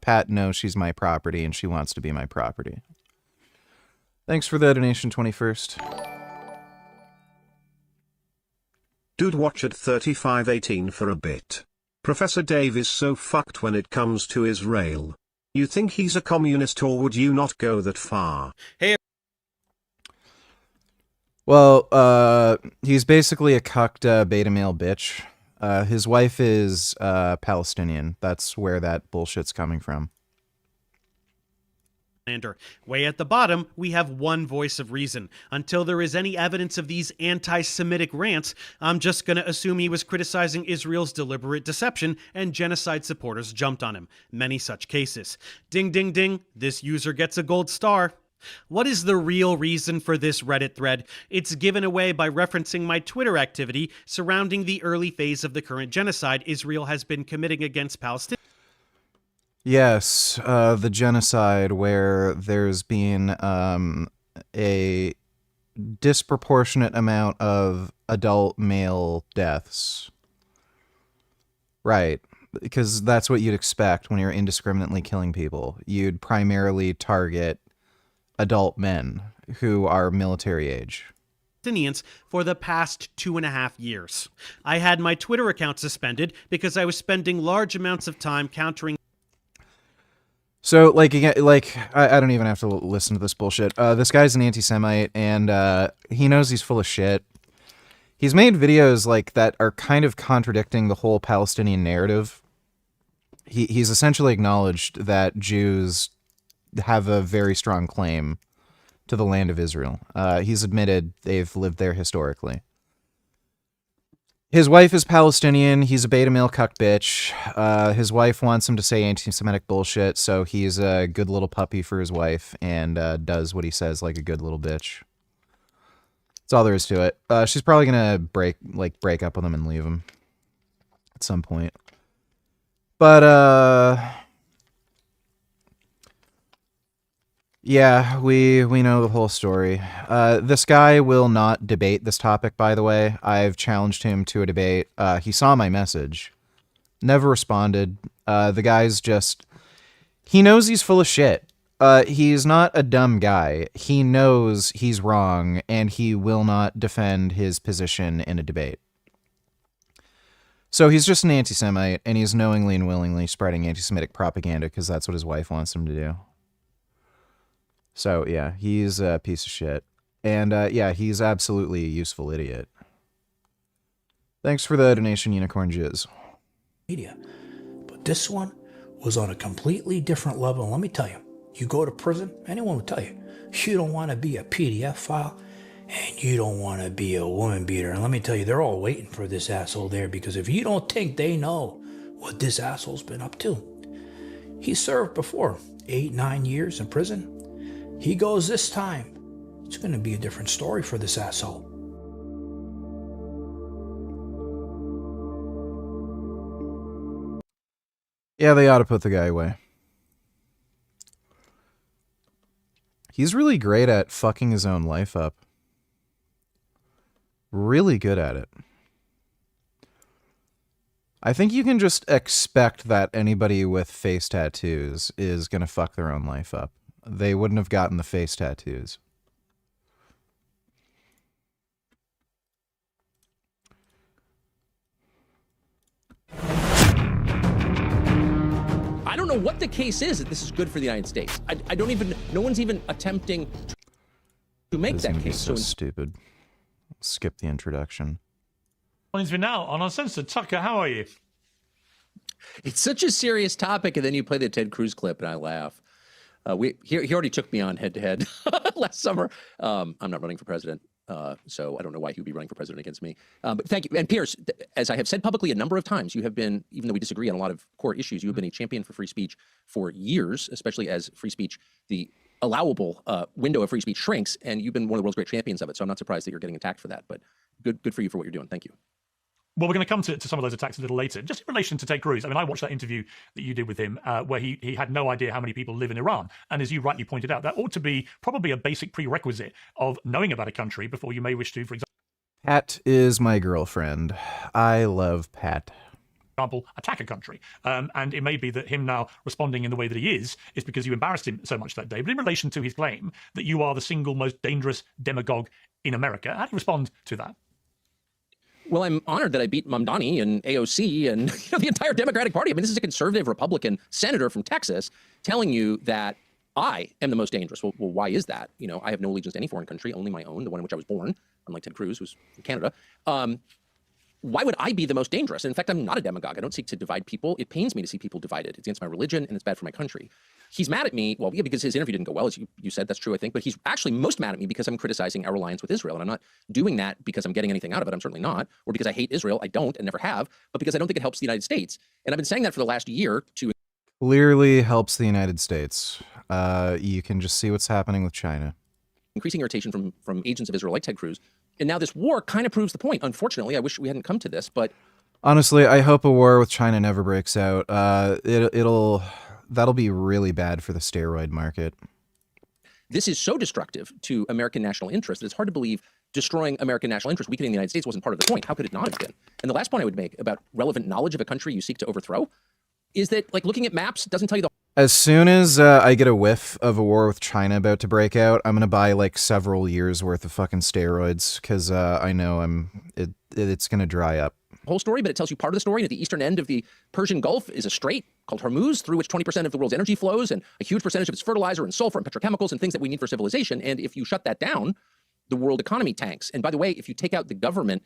Pat knows she's my property and she wants to be my property. Thanks for the donation, 21st. Dude, watch at 3518 for a bit. Professor Dave is so fucked when it comes to Israel. You think he's a communist, or would you not go that far? Hey. Well, he's basically a cucked beta male bitch. His wife is Palestinian. That's where that bullshit's coming from. Way at the bottom, we have one voice of reason. Until there is any evidence of these anti-Semitic rants, I'm just going to assume he was criticizing Israel's deliberate deception and genocide supporters jumped on him. Many such cases. Ding, ding, ding. This user gets a gold star. What is the real reason for this Reddit thread? It's given away by referencing my Twitter activity surrounding the early phase of the current genocide Israel has been committing against Palestinians. Yes, the genocide where there's been a disproportionate amount of adult male deaths. Right, because that's what you'd expect when you're indiscriminately killing people. You'd primarily target adult men who are military age. For the past 2.5 years. I had my Twitter account suspended because I was spending large amounts of time countering. So, I don't even have to listen to this bullshit. This guy's an anti-Semite, and he knows he's full of shit. He's made videos that are kind of contradicting the whole Palestinian narrative. He's essentially acknowledged that Jews have a very strong claim to the land of Israel. He's admitted they've lived there historically. His wife is Palestinian. He's a beta male cuck bitch. His wife wants him to say anti-Semitic bullshit, so he's a good little puppy for his wife and does what he says like a good little bitch. That's all there is to it. She's probably gonna break up with him and leave him at some point. But yeah, we know the whole story. This guy will not debate this topic, by the way. I've challenged him to a debate. He saw my message. Never responded. The guy's he knows he's full of shit. He's not a dumb guy. He knows he's wrong, and he will not defend his position in a debate. So he's just an anti-Semite, and he's knowingly and willingly spreading anti-Semitic propaganda because that's what his wife wants him to do. So, yeah, he's a piece of shit. And, yeah, he's absolutely a useful idiot. Thanks for the donation, Unicorn Jizz. Media. But this one was on a completely different level. And let me tell you, you go to prison, anyone will tell you, you don't want to be a PDF file, and you don't want to be a woman beater. And let me tell you, they're all waiting for this asshole there, because if you don't think they know what this asshole's been up to, he served before 8-9 years in prison. He goes this time. It's going to be a different story for this asshole. Yeah, they ought to put the guy away. He's really great at fucking his own life up. Really good at it. I think you can just expect that anybody with face tattoos is going to fuck their own life up. They wouldn't have gotten the face tattoos. I don't know what the case is that this is good for the United States. I don't even, no one's even attempting to make that case. So stupid. Skip the introduction. Joins me now on Uncensored. Tucker, how are you? It's such a serious topic, and then you play the Ted Cruz clip, and I laugh. He already took me on head-to-head last summer. I'm not running for president, so I don't know why he would be running for president against me. But thank you. And Piers, as I have said publicly a number of times, you have been, even though we disagree on a lot of core issues, you have been a champion for free speech for years, especially as free speech, the allowable window of free speech shrinks, and you've been one of the world's great champions of it. So I'm not surprised that you're getting attacked for that. But good for you for what you're doing. Thank you. Well, we're going to come to some of those attacks a little later. Just in relation to Ted Cruz, I mean, I watched that interview that you did with him where he had no idea how many people live in Iran. And as you rightly pointed out, that ought to be probably a basic prerequisite of knowing about a country before you may wish to, for Pat is my girlfriend. I love Pat. example, attack a country. And it may be that him now responding in the way that he is because you embarrassed him so much that day. But in relation to his claim that you are the single most dangerous demagogue in America, how do you respond to that? Well, I'm honored that I beat Mamdani and AOC and the entire Democratic Party. I mean, this is a conservative Republican senator from Texas telling you that I am the most dangerous. Well, why is that? I have no allegiance to any foreign country, only my own, the one in which I was born, unlike Ted Cruz, who's from Canada. Why would I be the most dangerous? In fact, I'm not a demagogue. I don't seek to divide people. It pains me to see people divided. It's against my religion, and it's bad for my country. He's mad at me, well, yeah, because his interview didn't go well, as you said. That's true, I think. But he's actually most mad at me because I'm criticizing our alliance with Israel. And I'm not doing that because I'm getting anything out of it. I'm certainly not. Or because I hate Israel. I don't and never have. But because I don't think it helps the United States. And I've been saying that for the last year to... Clearly helps the United States. You can just see what's happening with China. Increasing irritation from agents of Israel like Ted Cruz. And now this war kind of proves the point. Unfortunately, I wish we hadn't come to this, but... Honestly, I hope a war with China never breaks out. That'll be really bad for the steroid market. This is so destructive to American national interest that it's hard to believe destroying American national interest, weakening the United States, wasn't part of the point. How could it not have been? And the last point I would make about relevant knowledge of a country you seek to overthrow is that, like, looking at maps doesn't tell you the... As soon as I get a whiff of a war with China about to break out, I'm going to buy, like, several years worth of fucking steroids, because I know it's going to dry up. Whole story, but it tells you part of the story. At the eastern end of the Persian Gulf is a strait called Hormuz, through which 20% of the world's energy flows, and a huge percentage of its fertilizer and sulfur and petrochemicals and things that we need for civilization. And if you shut that down, the world economy tanks. And by the way, if you take out the government...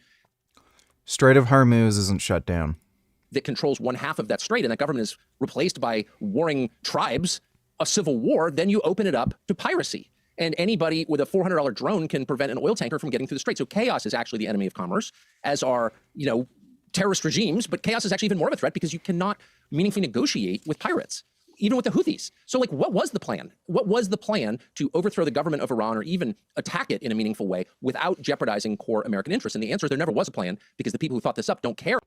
Strait of Hormuz isn't shut down. ...that controls one half of that strait, and that government is replaced by warring tribes, a civil war, then you open it up to piracy. And anybody with a $400 drone can prevent an oil tanker from getting through the strait. So chaos is actually the enemy of commerce, as are, terrorist regimes, but chaos is actually even more of a threat because you cannot meaningfully negotiate with pirates, even with the Houthis. So, like, what was the plan? What was the plan to overthrow the government of Iran or even attack it in a meaningful way without jeopardizing core American interests? And the answer is there never was a plan because the people who thought this up don't care.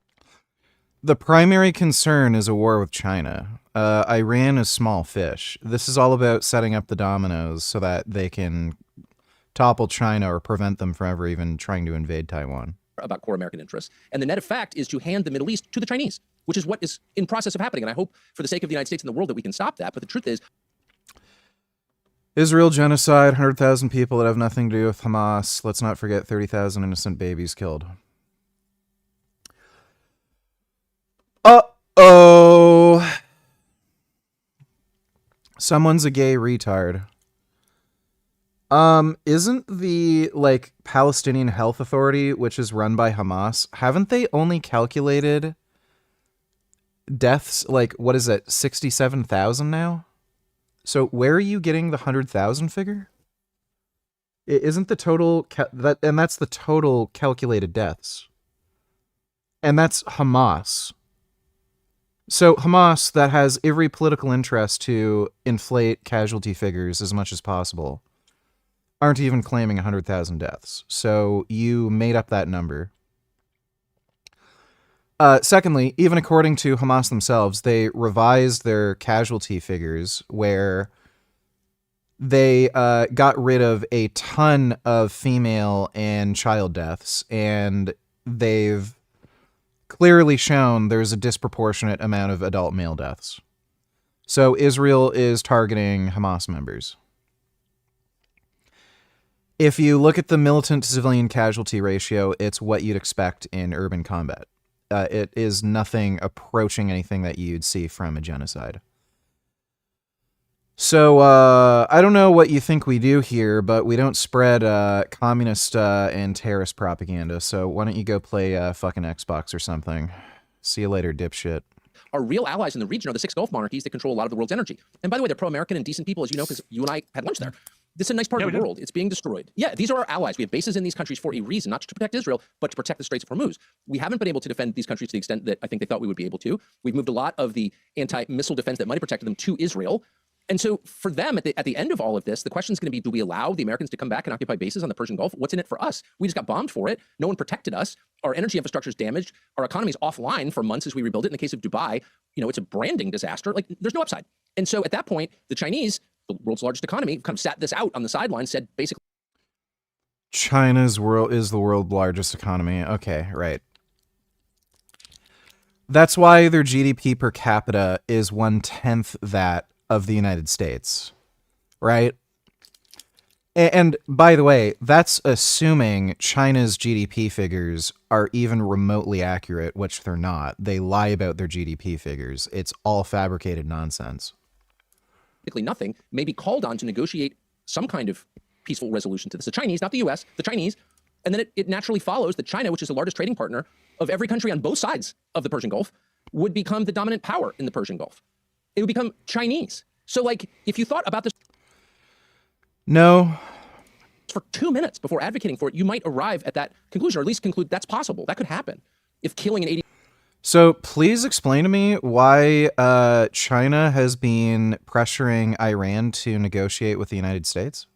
The primary concern is a war with China. Iran is small fish. This is all about setting up the dominoes so that they can topple China or prevent them from ever even trying to invade Taiwan. About core American interests. And the net effect is to hand the Middle East to the Chinese, which is what is in process of happening. And I hope for the sake of the United States and the world that we can stop that. But the truth is... Israel genocide, 100,000 people that have nothing to do with Hamas. Let's not forget 30,000 innocent babies killed. Uh-oh. Someone's a gay retard. Isn't the, Palestinian Health Authority, which is run by Hamas, haven't they only calculated deaths, 67,000 now? So where are you getting the 100,000 figure? Isn't the total, and that's the total calculated deaths. And that's Hamas. So Hamas, that has every political interest to inflate casualty figures as much as possible, aren't even claiming 100,000 deaths. So you made up that number. Secondly, even according to Hamas themselves, they revised their casualty figures where they got rid of a ton of female and child deaths, and they've clearly shown there's a disproportionate amount of adult male deaths. So Israel is targeting Hamas members. If you look at the militant to civilian casualty ratio, it's what you'd expect in urban combat. It is nothing approaching anything that you'd see from a genocide. So, I don't know what you think we do here, but we don't spread communist and terrorist propaganda, so why don't you go play fucking Xbox or something. See you later, dipshit. Our real allies in the region are the 6 Gulf monarchies that control a lot of the world's energy. And by the way, they're pro-American and decent people, as you know, because you and I had lunch there. This is a nice part of the world. It's being destroyed. Yeah, these are our allies. We have bases in these countries for a reason, not just to protect Israel, but to protect the Straits of Hormuz. We haven't been able to defend these countries to the extent that I think they thought we would be able to. We've moved a lot of the anti-missile defense that might have protected them to Israel. And so for them, at the end of all of this, the question is going to be, do we allow the Americans to come back and occupy bases on the Persian Gulf? What's in it for us? We just got bombed for it. No one protected us. Our energy infrastructure is damaged. Our economy is offline for months as we rebuild it. In the case of Dubai, it's a branding disaster. Like, there's no upside. And so at that point, the Chinese, the world's largest economy, kind of sat this out on the sidelines, said basically, China's world is the world's largest economy. Okay, right. That's why their GDP per capita is 1/10 that of the United States, right? And by the way, that's assuming China's GDP figures are even remotely accurate, which they're not. They lie about their GDP figures. It's all fabricated nonsense. nothing, may be called on to negotiate some kind of peaceful resolution to this. The Chinese, not the US, the Chinese. And then it naturally follows that China, which is the largest trading partner of every country on both sides of the Persian Gulf, would become the dominant power in the Persian Gulf. It would become Chinese. So, like, if you thought about this for 2 minutes before advocating for it, you might arrive at that conclusion, or at least conclude that's possible. That could happen. If killing an 80... So please explain to me why China has been pressuring Iran to negotiate with the United States?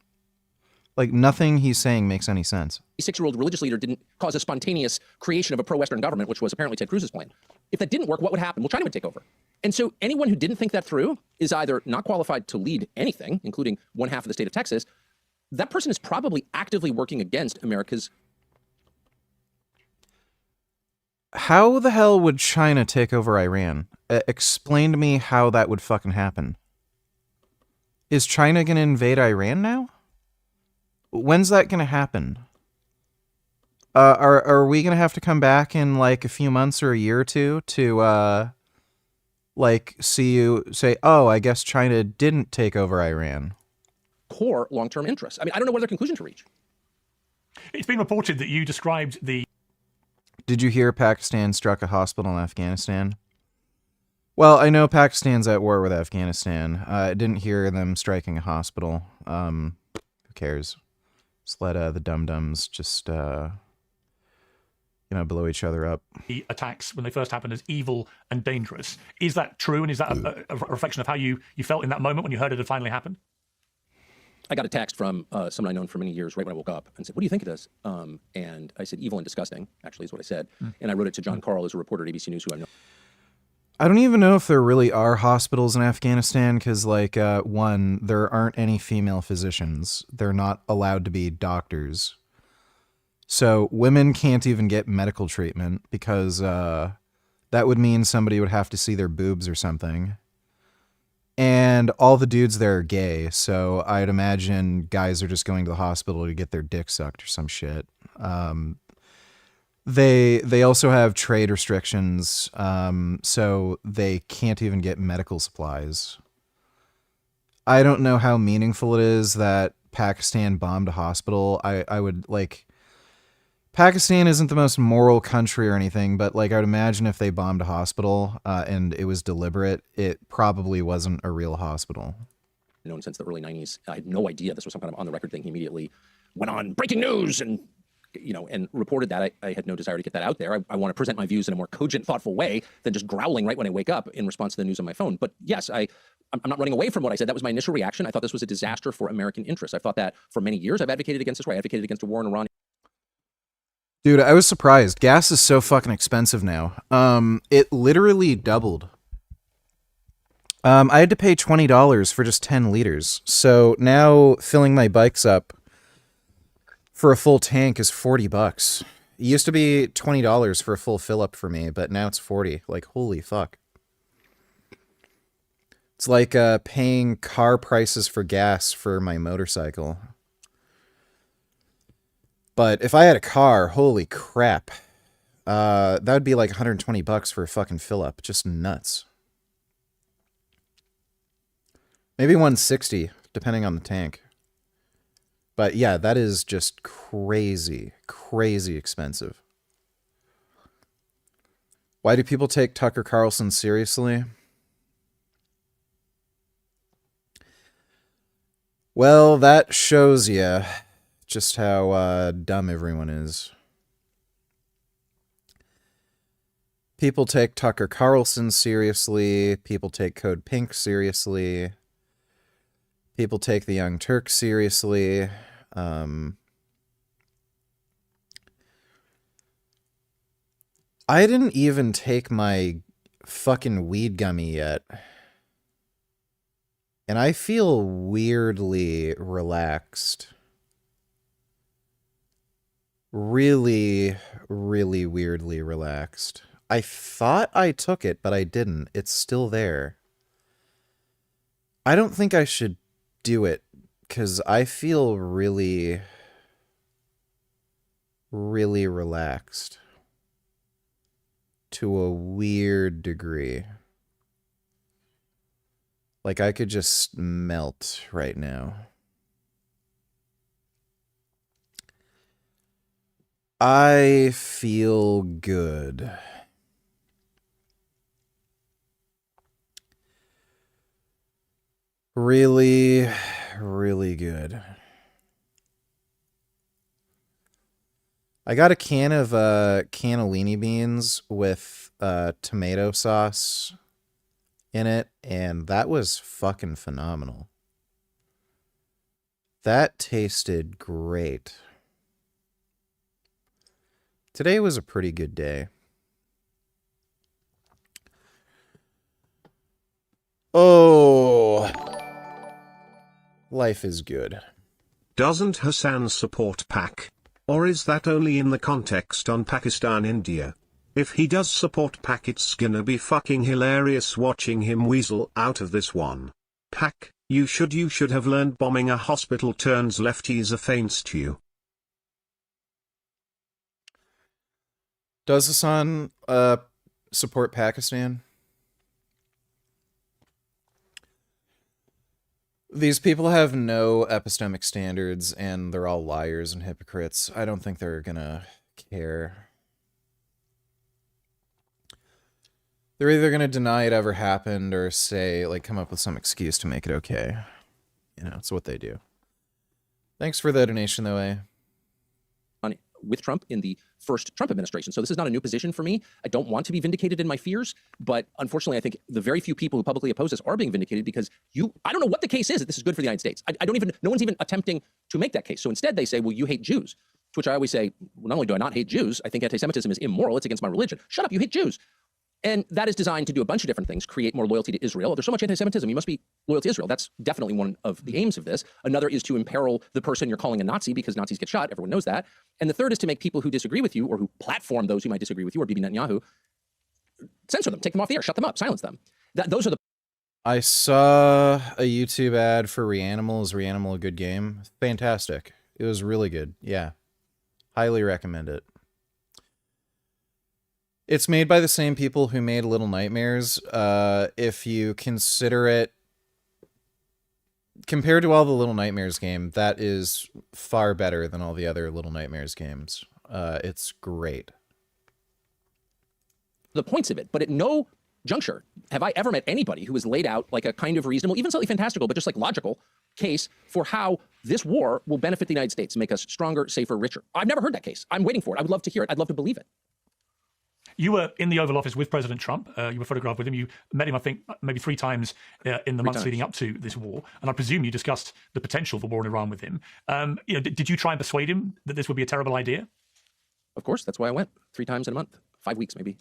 Like, nothing he's saying makes any sense. 6-year-old religious leader didn't cause a spontaneous creation of a pro-Western government, which was apparently Ted Cruz's plan. If that didn't work, what would happen? Well, China would take over. And so anyone who didn't think that through is either not qualified to lead anything, including one half of the state of Texas. That person is probably actively working against America's... How the hell would China take over Iran? Explain to me how that would fucking happen. Is China going to invade Iran now? When's that going to happen? Are we going to have to come back in like a few months or a year or two to like see you say, oh, I guess China didn't take over Iran? Core long-term interests. I mean, I don't know what other conclusion to reach. It's been reported that you described the... Did you hear Pakistan struck a hospital in Afghanistan? Well, I know Pakistan's at war with Afghanistan. I didn't hear them striking a hospital. Who cares? Just let the dum-dums just, blow each other up. The attacks, when they first happened, as evil and dangerous. Is that true? And is that a reflection of how you felt in that moment when you heard it had finally happened? I got a text from someone I've known for many years right when I woke up and said, what do you think of this? And I said, evil and disgusting, actually, is what I said. And I wrote it to John Carl, who's a reporter at ABC News, who I know. I don't even know if there really are hospitals in Afghanistan because, like, one, there aren't any female physicians. They're not allowed to be doctors. So women can't even get medical treatment because that would mean somebody would have to see their boobs or something. And all the dudes there are gay, so I'd imagine guys are just going to the hospital to get their dick sucked or some shit. They also have trade restrictions, so they can't even get medical supplies. I don't know how meaningful it is that Pakistan bombed a hospital. I would, like... Pakistan isn't the most moral country or anything, but like I would imagine if they bombed a hospital and it was deliberate, it probably wasn't a real hospital. Known since the early 90s. I had no idea this was some kind of on-the-record thing. He immediately went on breaking news and reported that. I had no desire to get that out there. I want to present my views in a more cogent, thoughtful way than just growling right when I wake up in response to the news on my phone. But yes, I'm not running away from what I said. That was my initial reaction. I thought this was a disaster for American interests. I thought that for many years I've advocated against this way. I advocated against a war in Iran. Dude, I was surprised. Gas is so fucking expensive now. It literally doubled. I had to pay $20 for just 10 liters. So now filling my bikes up for a full tank is $40. It used to be $20 for a full fill up for me, but now it's 40. Like, holy fuck. It's like paying car prices for gas for my motorcycle. But if I had a car, holy crap. That would be like $120 for a fucking fill up. Just nuts. Maybe 160, depending on the tank. But yeah, that is just crazy, crazy expensive. Why do people take Tucker Carlson seriously? Well, that shows you just how dumb everyone is. People take Tucker Carlson seriously. People take Code Pink seriously. People take the Young Turks seriously. I didn't even take my fucking weed gummy yet. And I feel weirdly relaxed. Really, really weirdly relaxed. I thought I took it, but I didn't. It's still there. I don't think I should do it, because I feel really, really relaxed. To a weird degree. Like I could just melt right now. I feel good. Really, really good. I got a can of cannellini beans with tomato sauce in it, and that was fucking phenomenal. That tasted great. Today was a pretty good day. Oh, life is good. Doesn't Hassan support Pak? Or is that only in the context on Pakistan-India? If he does support Pak, it's gonna be fucking hilarious watching him weasel out of this one. Pak, you should have learned bombing a hospital turns lefties against you. Does Hassan support Pakistan? These people have no epistemic standards, and they're all liars and hypocrites. I don't think they're gonna care. They're either gonna deny it ever happened or say, like, come up with some excuse to make it okay. You know, it's what they do. Thanks for the donation, though, eh? With Trump in the first Trump administration. So this is not a new position for me. I don't want to be vindicated in my fears, but unfortunately, I think the very few people who publicly oppose this are being vindicated because I don't know what the case is that this is good for the United States. No one's even attempting to make that case. So instead they say, well, you hate Jews, to which I always say, well, not only do I not hate Jews, I think anti-Semitism is immoral. It's against my religion. Shut up, you hate Jews. And that is designed to do a bunch of different things, create more loyalty to Israel. There's so much anti-Semitism, you must be loyal to Israel. That's definitely one of the aims of this. Another is to imperil the person you're calling a Nazi because Nazis get shot. Everyone knows that. And the third is to make people who disagree with you or who platform those who might disagree with you or Bibi Netanyahu, censor them, take them off the air, shut them up, silence them. Those are the... I saw a YouTube ad for Reanimal. Is Reanimal a good game? Fantastic. It was really good. Yeah. Highly recommend it. It's made by the same people who made Little Nightmares. If you consider it, compared to all the Little Nightmares game, that is far better than all the other Little Nightmares games. It's great. The points of it, but at no juncture have I ever met anybody who has laid out like a kind of reasonable, even slightly fantastical, but just like logical case for how this war will benefit the United States, make us stronger, safer, richer. I've never heard that case. I'm waiting for it. I would love to hear it. I'd love to believe it. You were in the Oval Office with President Trump. You were photographed with him. You met him, I think, maybe 3 times in the months leading up to this war. And I presume you discussed the potential for war in Iran with him. Did you try and persuade him that this would be a terrible idea? Of course. That's why I went 3 times in a month, 5 weeks maybe.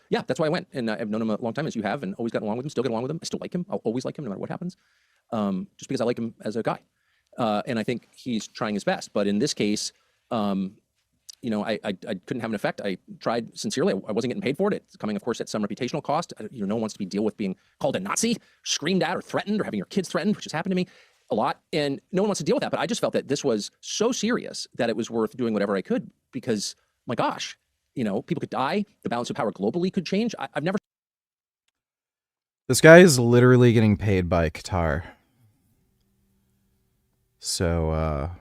Yeah, that's why I went. And I've known him a long time, as you have, and always gotten along with him, still get along with him. I still like him. I'll always like him no matter what happens, just because I like him as a guy. And I think he's trying his best. But in this case, I couldn't have an effect. I tried sincerely. I wasn't getting paid for it. It's coming, of course, at some reputational cost. No one wants to deal with being called a Nazi, screamed at or threatened, or having your kids threatened, which has happened to me a lot. And no one wants to deal with that. But I just felt that this was so serious that it was worth doing whatever I could because, my gosh, people could die. The balance of power globally could change. I've never. This guy is literally getting paid by Qatar. So,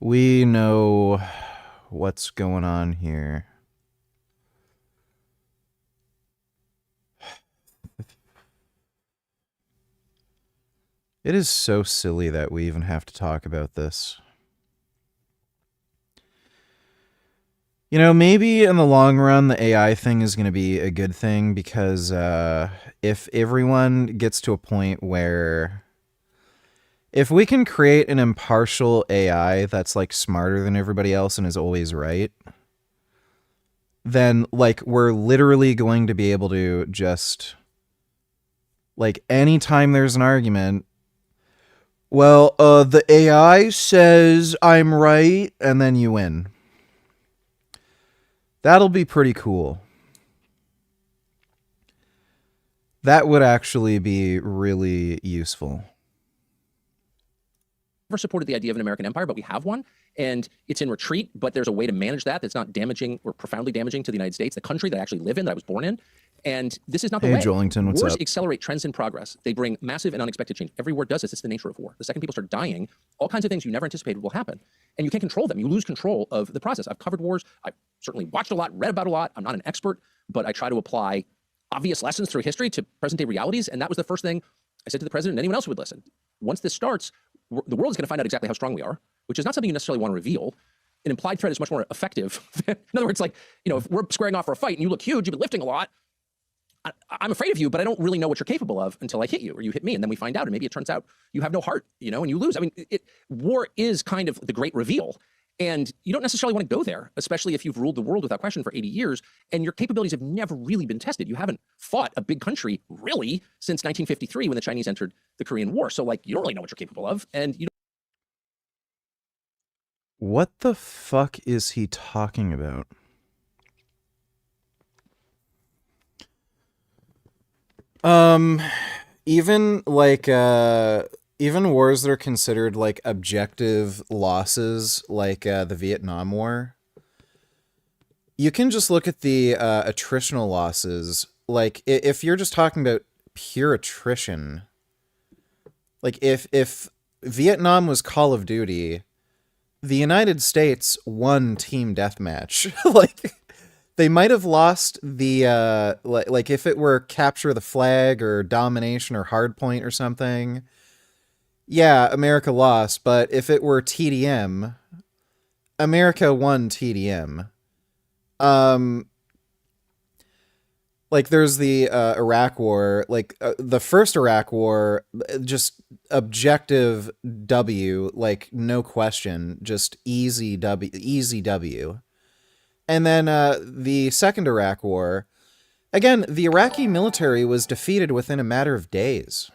we know what's going on here. It is so silly that we even have to talk about this. Maybe in the long run, the AI thing is going to be a good thing because if everyone gets to a point where if we can create an impartial AI that's like smarter than everybody else and is always right, then like we're literally going to be able to just like anytime there's an argument, well, the AI says I'm right, and then you win. That'll be pretty cool. That would actually be really useful. Never supported the idea of an American empire, but we have one, and it's in retreat, but there's a way to manage that that's not damaging or profoundly damaging to the United States, the country that I actually live in, that I was born in. And this is not the way. Hey, Joelington, what's Wars up? accelerate trends in progress. They bring massive and unexpected change. Every war does this. It's the nature of war. The second people start dying, all kinds of things you never anticipated will happen. And you can't control them. You lose control of the process. I've covered wars. I've certainly watched a lot, read about a lot. I'm not an expert, but I try to apply obvious lessons through history to present-day realities. And that was the first thing I said to the president and anyone else who would listen. Once this starts, the world is going to find out exactly how strong we are, which is not something you necessarily want to reveal. An implied threat is much more effective. In other words, like, if we're squaring off for a fight and you look huge, you've been lifting a lot, I'm afraid of you, but I don't really know what you're capable of until I hit you or you hit me. And then we find out, and maybe it turns out you have no heart, and you lose. I mean, war is kind of the great reveal. And you don't necessarily want to go there, especially if you've ruled the world without question for 80 years and your capabilities have never really been tested. You haven't fought a big country really since 1953 when the Chinese entered the Korean War. So like, you don't really know what you're capable of. And you don't. What the fuck is he talking about? Even like, even wars that are considered like objective losses, like the Vietnam War, you can just look at the attritional losses. Like if you're just talking about pure attrition, like if Vietnam was Call of Duty, the United States won team deathmatch. Like they might have lost the like if it were capture the flag or domination or hardpoint or something. Yeah, America lost, but if it were TDM, America won TDM. Like there's the Iraq War, like the first Iraq War, just objective W, like no question, just easy W. And then the second Iraq War, again, the Iraqi military was defeated within a matter of days.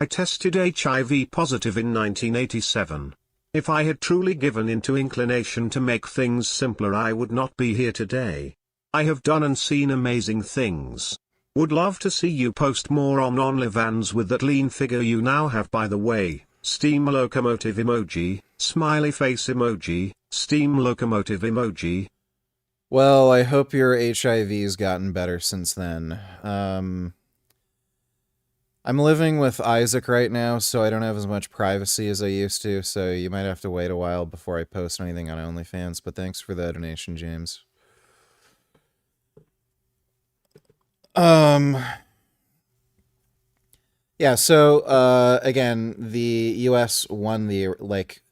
I tested HIV positive in 1987. If I had truly given into inclination to make things simpler, I would not be here today. I have done and seen amazing things. Would love to see you post more on OnlyFans with that lean figure you now have, by the way. Steam locomotive emoji, smiley face emoji, steam locomotive emoji. Well, I hope your HIV's gotten better since then. I'm living with Isaac right now, so I don't have as much privacy as I used to, so you might have to wait a while before I post anything on OnlyFans, but thanks for the donation, James. Yeah, so, again, the US won the, like,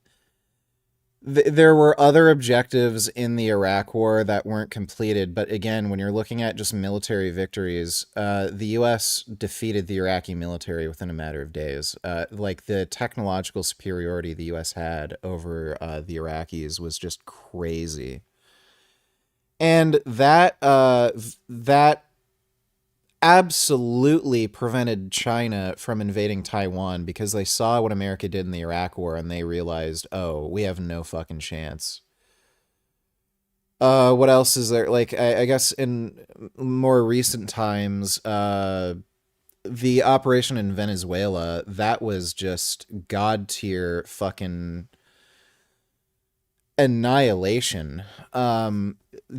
there were other objectives in the Iraq War that weren't completed, but again, when you're looking at just military victories, the US defeated the Iraqi military within a matter of days. Like, the technological superiority the US had over the Iraqis was just crazy. And that absolutely prevented China from invading Taiwan because they saw what America did in the Iraq War and they realized, oh, we have no fucking chance. What else is there? Like, I guess in more recent times, the operation in Venezuela, that was just god tier fucking annihilation.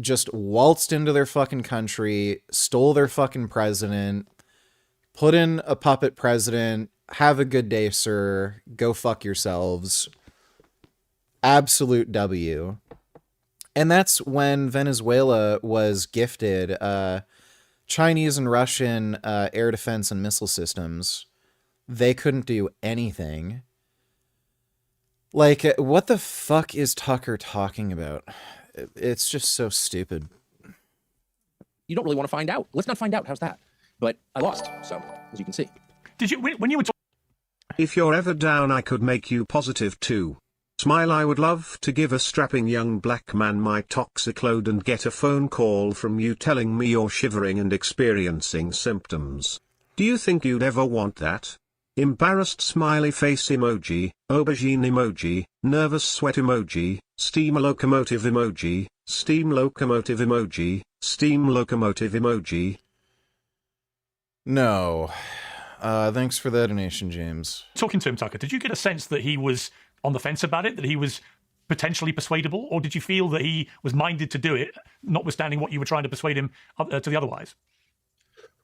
Just waltzed into their fucking country, stole their fucking president, put in a puppet president. Have a good day, sir. Go fuck yourselves. Absolute W. And that's when Venezuela was gifted Chinese and Russian air defense and missile systems. They couldn't do anything. Like, what the fuck is Tucker talking about? It's just so stupid. You don't really want to find out. Let's not find out. How's that? But I lost, so, as you can see. Did you, when you were If you're ever down, I could make you positive too. Smile, I would love to give a strapping young black man my toxic load and get a phone call from you telling me you're shivering and experiencing symptoms. Do you think you'd ever want that? Embarrassed smiley face emoji, aubergine emoji, nervous sweat emoji, steam locomotive emoji, steam locomotive emoji, steam locomotive emoji. No. Thanks for the donation, James. talking to him, Tucker, did you get a sense that he was on the fence about it, that he was potentially persuadable, or did you feel that he was minded to do it, notwithstanding what you were trying to persuade him to the otherwise?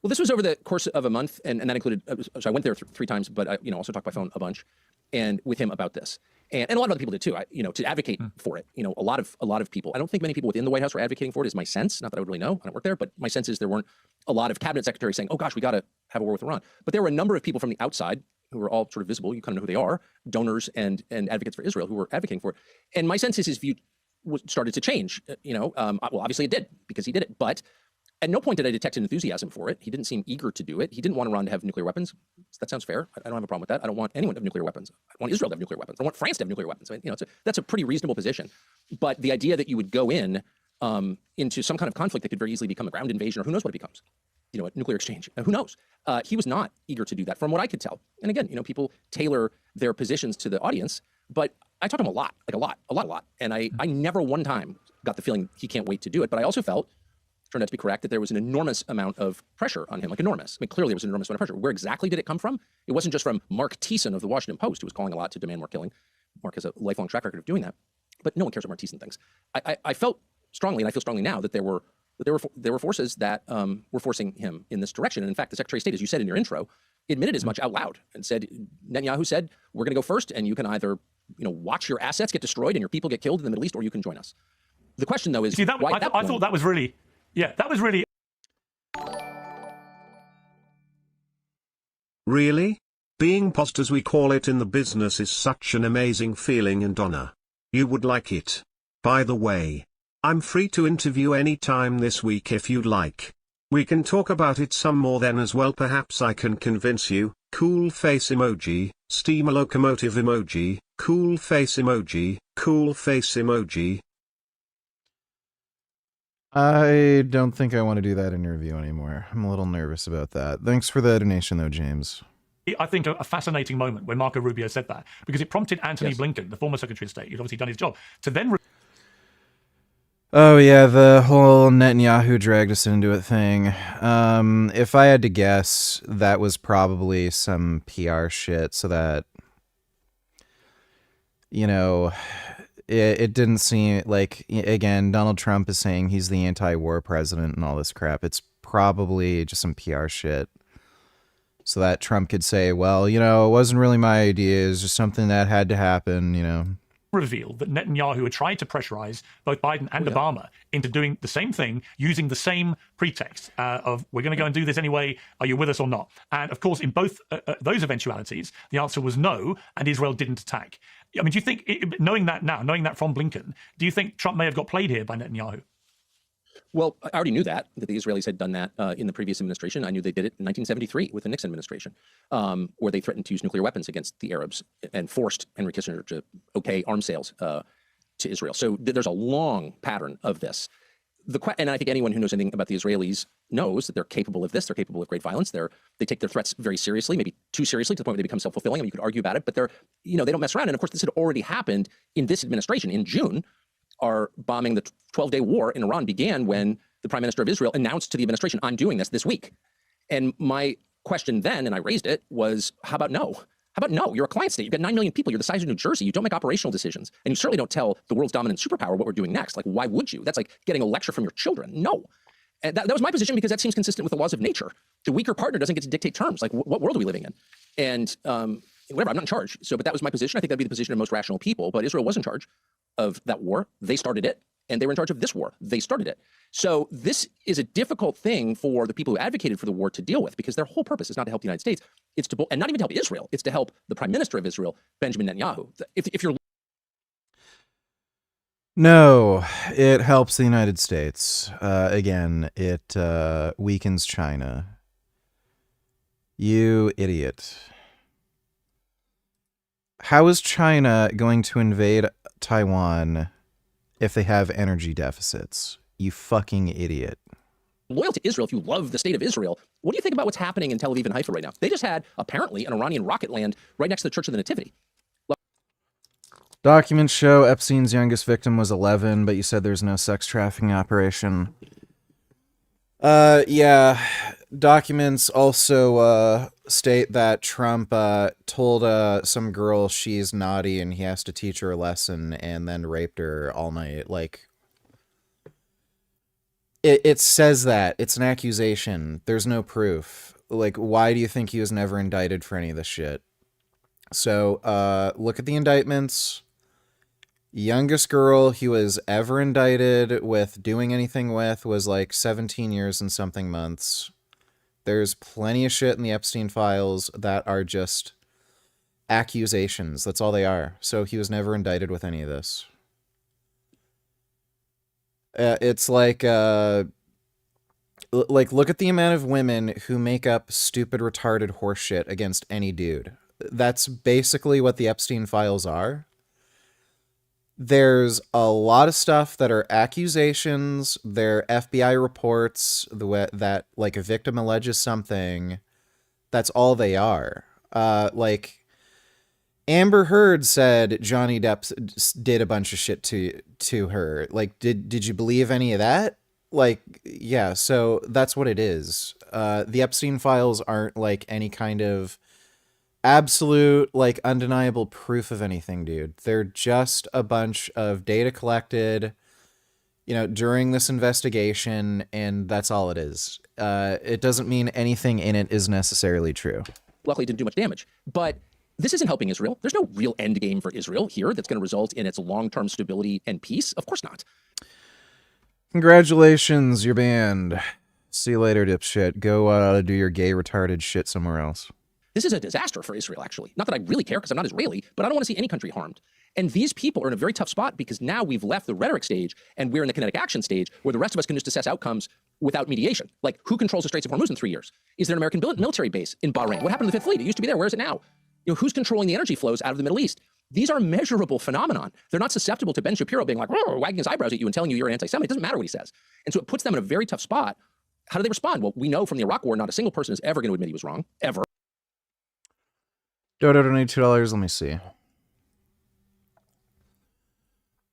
Well, this was over the course of a month, and that included, so I went there 3 times, but I also talked by phone a bunch, and with him about this. And a lot of other people did too, to advocate for it. A lot of people, I don't think many people within the White House were advocating for it, is my sense. Not that I would really know, I don't work there, but my sense is there weren't a lot of cabinet secretaries saying, oh gosh, we got to have a war with Iran. But there were a number of people from the outside who were all sort of visible, you kind of know who they are, donors and advocates for Israel who were advocating for it. And my sense is his view started to change, well, obviously it did, because he did it, but at no point did I detect an enthusiasm for it. He didn't seem eager to do it. He didn't want Iran to have nuclear weapons. That sounds fair. I don't have a problem with that. I don't want anyone to have nuclear weapons. I want Israel to have nuclear weapons. I want France to have nuclear weapons. I mean, that's a pretty reasonable position. But the idea that you would go in into some kind of conflict that could very easily become a ground invasion, or who knows what it becomes, a nuclear exchange, who knows? He was not eager to do that from what I could tell. And again, people tailor their positions to the audience, but I talked to him a lot. And I never one time got the feeling he can't wait to do it. But I also felt, turned out to be correct, that there was an enormous amount of pressure on him, like enormous. I mean, clearly there was an enormous amount of pressure. Where exactly did it come from? It wasn't just from Mark Thiessen of the Washington Post, who was calling a lot to demand more killing. Mark has a lifelong track record of doing that. But no one cares what Mark Thiessen thinks. I felt strongly, and I feel strongly now, that there were forces that were forcing him in this direction. And in fact, the Secretary of State, as you said in your intro, admitted as much out loud and said, Netanyahu said, we're going to go first, and you can either watch your assets get destroyed and your people get killed in the Middle East, or you can join us. The question, though, is I thought that was really, that was really. Really? Being post, as we call it in the business, is such an amazing feeling and honor. You would like it. By the way, I'm free to interview any time this week if you'd like. We can talk about it some more then as well. Perhaps I can convince you. Cool face emoji, steamer locomotive emoji, cool face emoji, cool face emoji. I don't think I want to do that interview anymore. I'm a little nervous about that. Thanks for the donation, though, James. I think a fascinating moment when Marco Rubio said that, because it prompted Antony Blinken, the former Secretary of State, who'd obviously done his job, to then... Oh, yeah, the whole Netanyahu dragged us into it thing. If I had to guess, that was probably some PR shit so that, it didn't seem like, again, Donald Trump is saying he's the anti-war president and all this crap. It's probably just some PR shit. So that Trump could say, well, it wasn't really my idea. It's just something that had to happen, revealed that Netanyahu had tried to pressurize both Biden and Obama into doing the same thing, using the same pretext of, we're going to go and do this anyway, are you with us or not? And of course, in both those eventualities, the answer was no, and Israel didn't attack. I mean, do you think, knowing that now, knowing that from Blinken, do you think Trump may have got played here by Netanyahu? Well, I already knew that the Israelis had done that in the previous administration. I knew they did it in 1973 with the Nixon administration, where they threatened to use nuclear weapons against the Arabs and forced Henry Kissinger to okay arms sales to Israel. So there's a long pattern of this. and I think anyone who knows anything about the Israelis knows that they're capable of this. They're capable of great violence. They take their threats very seriously, maybe too seriously to the point where they become self-fulfilling. I mean, you could argue about it, but they don't mess around. And of course, this had already happened in this administration. In June, our bombing, the 12-day war in Iran began when the Prime Minister of Israel announced to the administration, I'm doing this week. And my question then, and I raised it, was how about no? How about no? You're a client state. You've got 9 million people. You're the size of New Jersey. You don't make operational decisions. And you certainly don't tell the world's dominant superpower what we're doing next. Like, why would you? That's like getting a lecture from your children. No. And that was my position because that seems consistent with the laws of nature. The weaker partner doesn't get to dictate terms. Like, what world are we living in? And whatever, I'm not in charge. But that was my position. I think that'd be the position of most rational people. But Israel was in charge of that war. They started it. And they were in charge of this war. They started it. So this is a difficult thing for the people who advocated for the war to deal with, because their whole purpose is not to help the United States. It's to, and not even to help Israel. It's to help the Prime Minister of Israel, Benjamin Netanyahu. If you're No, it helps the United States. Again, it weakens China. You idiot. How is China going to invade Taiwan if they have energy deficits? You fucking idiot. loyal to Israel, if you love the state of Israel, what do you think about what's happening in Tel Aviv and Haifa right now? They just had, apparently, an Iranian rocket land right next to the Church of the Nativity. Documents show Epstein's youngest victim was 11, but you said there's no sex trafficking operation. Yeah. Documents also state that Trump told some girl she's naughty and he has to teach her a lesson and then raped her all night. Like, it says that. It's an accusation. There's no proof. Like, why do you think he was never indicted for any of this shit? So, look at the indictments. Youngest girl he was ever indicted with doing anything with was like 17 years and something months. There's plenty of shit in the Epstein files that are just accusations. That's all they are. So he was never indicted with any of this. It's like look at the amount of women who make up stupid, retarded horseshit against any dude. That's basically what the Epstein files are. There's a lot of stuff that are accusations. They're FBI reports that like a victim alleges something. That's all they are. Like Amber Heard said Johnny Depp did a bunch of shit to her. Like, did you believe any of that? Like, yeah. So that's what it is. The Epstein files aren't like any kind of absolute, like, undeniable proof of anything, dude. They're just a bunch of data collected, during this investigation, and that's all it is. It doesn't mean anything in it is necessarily true. Luckily, it didn't do much damage. But this isn't helping Israel. There's no real end game for Israel here that's going to result in its long-term stability and peace. Of course not. Congratulations, you're banned. See you later, dipshit. Go do your gay retarded shit somewhere else. This is a disaster for Israel, actually. Not that I really care because I'm not Israeli, but I don't want to see any country harmed. And these people are in a very tough spot because now we've left the rhetoric stage and we're in the kinetic action stage where the rest of us can just assess outcomes without mediation. Like, who controls the Straits of Hormuz in 3 years? Is there an American military base in Bahrain? What happened to the Fifth Fleet? It used to be there. Where is it now? Who's controlling the energy flows out of the Middle East? These are measurable phenomenon. They're not susceptible to Ben Shapiro being like, wagging his eyebrows at you and telling you you're an anti-Semite. It doesn't matter what he says. And so it puts them in a very tough spot. How do they respond? Well, we know from the Iraq War, not a single person is ever going to admit he was wrong, ever. Dodo donated $2. Let me see.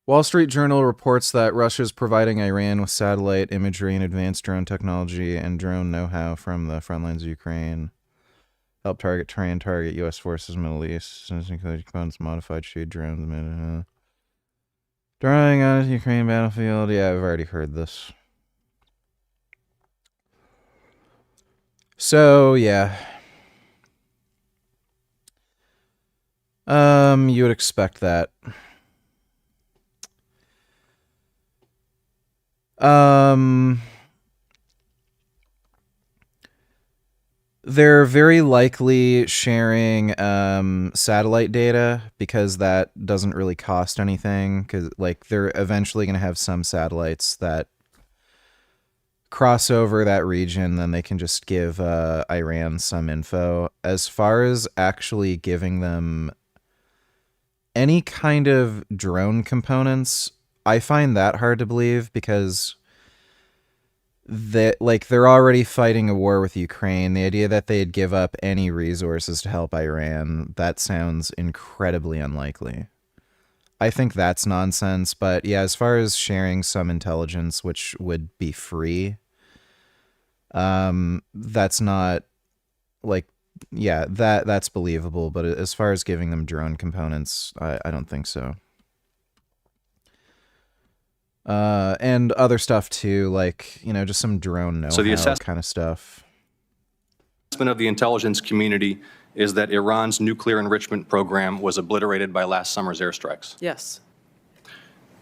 Wall Street Journal reports that Russia is providing Iran with satellite imagery and advanced drone technology and drone know-how from the front lines of Ukraine. Help try and target U.S. forces in the Middle East. Components, modified shoot drones. Drawing on the Ukraine battlefield. Yeah, I've already heard this. So, yeah. You would expect that. They're very likely sharing satellite data because that doesn't really cost anything, because like they're eventually going to have some satellites that cross over that region, then they can just give Iran some info. As far as actually giving them any kind of drone components, I find that hard to believe because that like they're already fighting a war with Ukraine. The idea that they'd give up any resources to help Iran, that sounds incredibly unlikely. I think that's nonsense, but yeah, as far as sharing some intelligence which would be free, that's not like, yeah, that's believable, but as far as giving them drone components, I don't think so. And other stuff too, like, you know, just some drone know-how kind of stuff. Assessment of the intelligence community is that Iran's nuclear enrichment program was obliterated by last summer's airstrikes. Yes.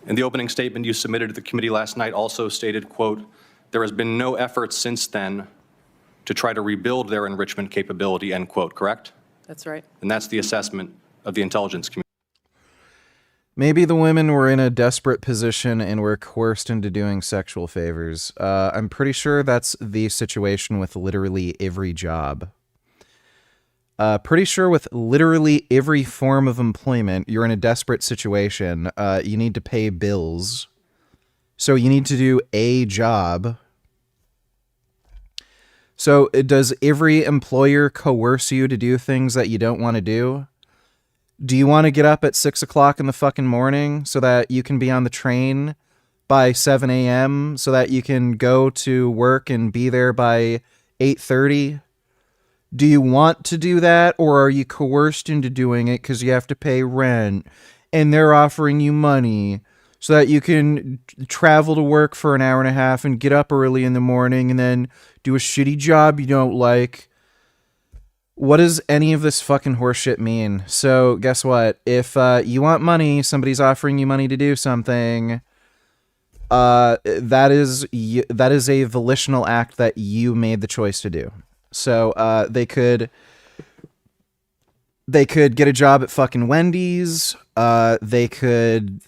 In the opening statement you submitted to the committee last night also stated, quote, there has been no effort since then to try to rebuild their enrichment capability, end quote, correct? That's right. And that's the assessment of the intelligence community. Maybe the women were in a desperate position and were coerced into doing sexual favors. I'm pretty sure that's the situation with literally every job. Pretty sure with literally every form of employment, you're in a desperate situation. You need to pay bills. So you need to do a job. So does every employer coerce you to do things that you don't want to do? Do you want to get up at 6 o'clock in the fucking morning so that you can be on the train by 7 a.m. so that you can go to work and be there by 8:30? Do you want to do that, or are you coerced into doing it because you have to pay rent and they're offering you money so that you can travel to work for an hour and a half and get up early in the morning and then do a shitty job you don't like? What does any of this fucking horseshit mean? So guess what? If you want money, somebody's offering you money to do something, that is a volitional act that you made the choice to do. So they could get a job at fucking Wendy's. They could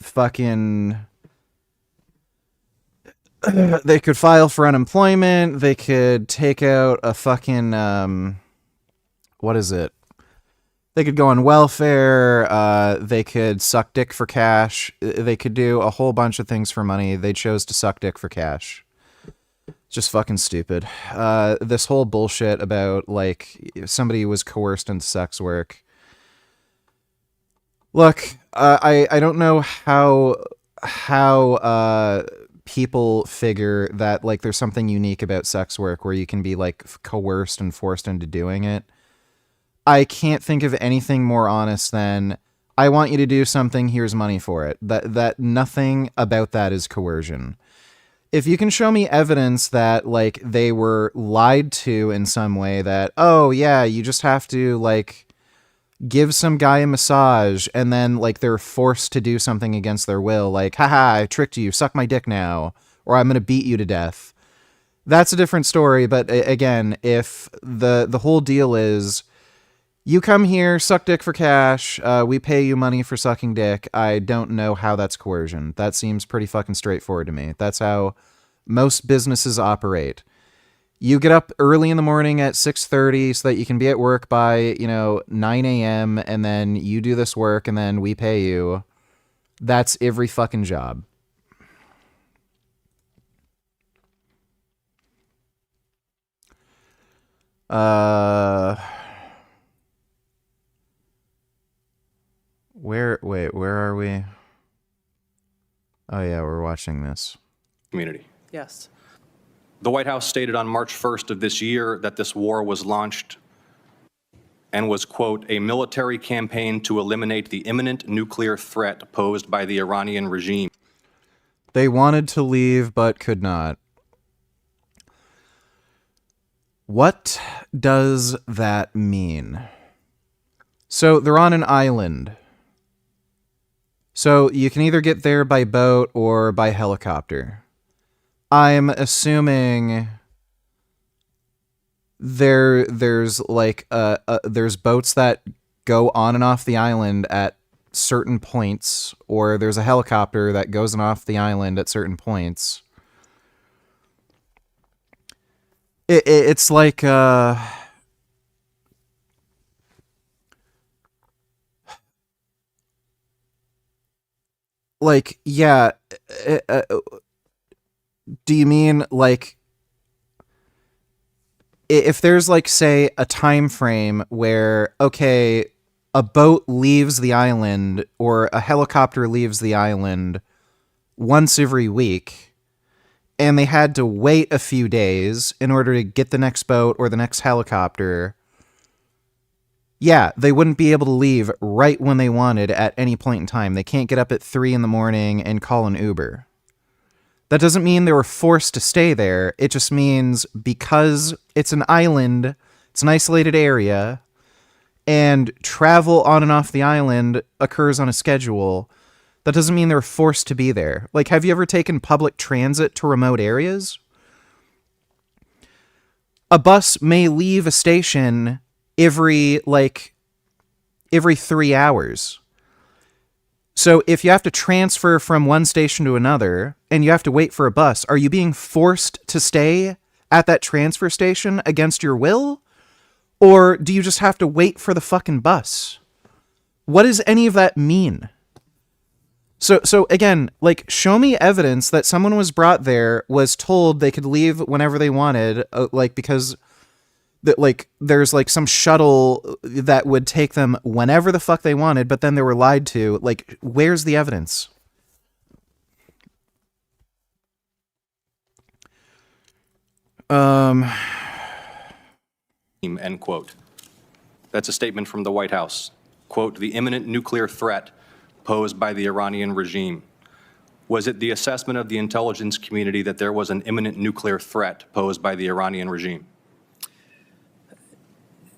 file for unemployment. They could take out a fucking what is it? They could go on welfare. They could suck dick for cash. They could do a whole bunch of things for money. They chose to suck dick for cash. Just fucking stupid. This whole bullshit about like somebody was coerced into sex work. Look, I don't know how people figure that like there's something unique about sex work where you can be like coerced and forced into doing it. I can't think of anything more honest than I want you to do something, here's money for it. That nothing about that is coercion. If you can show me evidence that like they were lied to in some way, that, oh yeah, you just have to like give some guy a massage and then like they're forced to do something against their will, like, haha, I tricked you, suck my dick now, or I'm gonna beat you to death. That's a different story. But again, if the whole deal is you come here, suck dick for cash, we pay you money for sucking dick, I don't know how that's coercion. That seems pretty fucking straightforward to me. That's how most businesses operate. You get up early in the morning at 6:30 so that you can be at work by, 9 a.m. and then you do this work and then we pay you. That's every fucking job. Where are we? Oh yeah, we're watching this. Community. Yes. The White House stated on March 1st of this year that this war was launched and was, quote, a military campaign to eliminate the imminent nuclear threat posed by the Iranian regime. They wanted to leave but could not. What does that mean? So they're on an island. So you can either get there by boat or by helicopter. I'm assuming there's like there's boats that go on and off the island at certain points, or there's a helicopter that goes on off the island at certain points. It's like yeah, do you mean like if there's like, say, a time frame where, okay, a boat leaves the island or a helicopter leaves the island once every week, and they had to wait a few days in order to get the next boat or the next helicopter, yeah, they wouldn't be able to leave right when they wanted at any point in time. They can't get up at 3 in the morning and call an Uber. That doesn't mean they were forced to stay there. It just means because it's an island, it's an isolated area, and travel on and off the island occurs on a schedule, that doesn't mean they're forced to be there. Like, have you ever taken public transit to remote areas? A bus may leave a station every 3 hours. So if you have to transfer from one station to another and you have to wait for a bus, are you being forced to stay at that transfer station against your will? Or do you just have to wait for the fucking bus? What does any of that mean? So again, like, show me evidence that someone was brought there, was told they could leave whenever they wanted, because that, like, there's like some shuttle that would take them whenever the fuck they wanted, but then they were lied to. Like, where's the evidence? End quote. That's a statement from the White House. Quote, the imminent nuclear threat posed by the Iranian regime. Was it the assessment of the intelligence community that there was an imminent nuclear threat posed by the Iranian regime?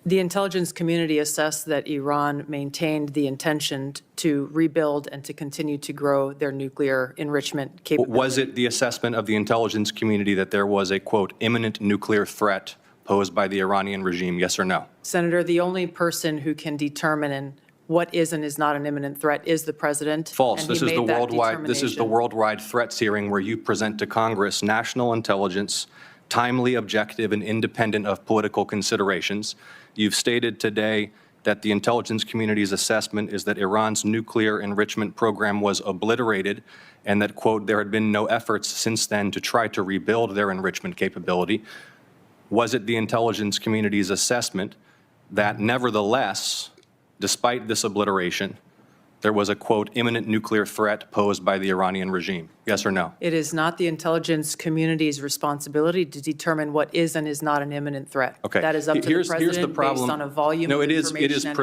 The intelligence community assessed that Iran maintained the intention to rebuild and to continue to grow their nuclear enrichment capability. Was it the assessment of the intelligence community that there was a, quote, imminent nuclear threat posed by the Iranian regime, yes or no? Senator, the only person who can determine what is and is not an imminent threat is the president. False. This is the worldwide threats hearing where you present to Congress national intelligence, timely, objective, and independent of political considerations. You've stated today that the intelligence community's assessment is that Iran's nuclear enrichment program was obliterated and that, quote, there had been no efforts since then to try to rebuild their enrichment capability. Was it the intelligence community's assessment that nevertheless, despite this obliteration, there was a, quote, imminent nuclear threat posed by the Iranian regime? Yes or no? It is not the intelligence community's responsibility to determine what is and is not an imminent threat. Okay. That is up to the president based on a volume of information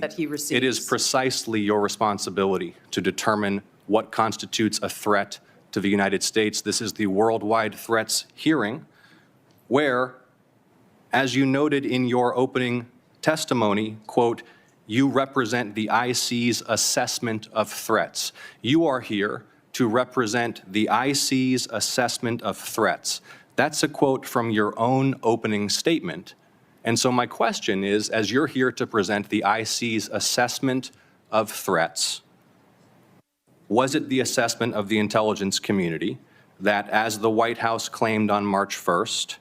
that he receives. It is precisely your responsibility to determine what constitutes a threat to the United States. This is the worldwide threats hearing where, as you noted in your opening testimony, quote, you represent the IC's assessment of threats. You are here to represent the IC's assessment of threats. That's a quote from your own opening statement. And so my question is, as you're here to present the IC's assessment of threats, was it the assessment of the intelligence community that, as the White House claimed on March 1st,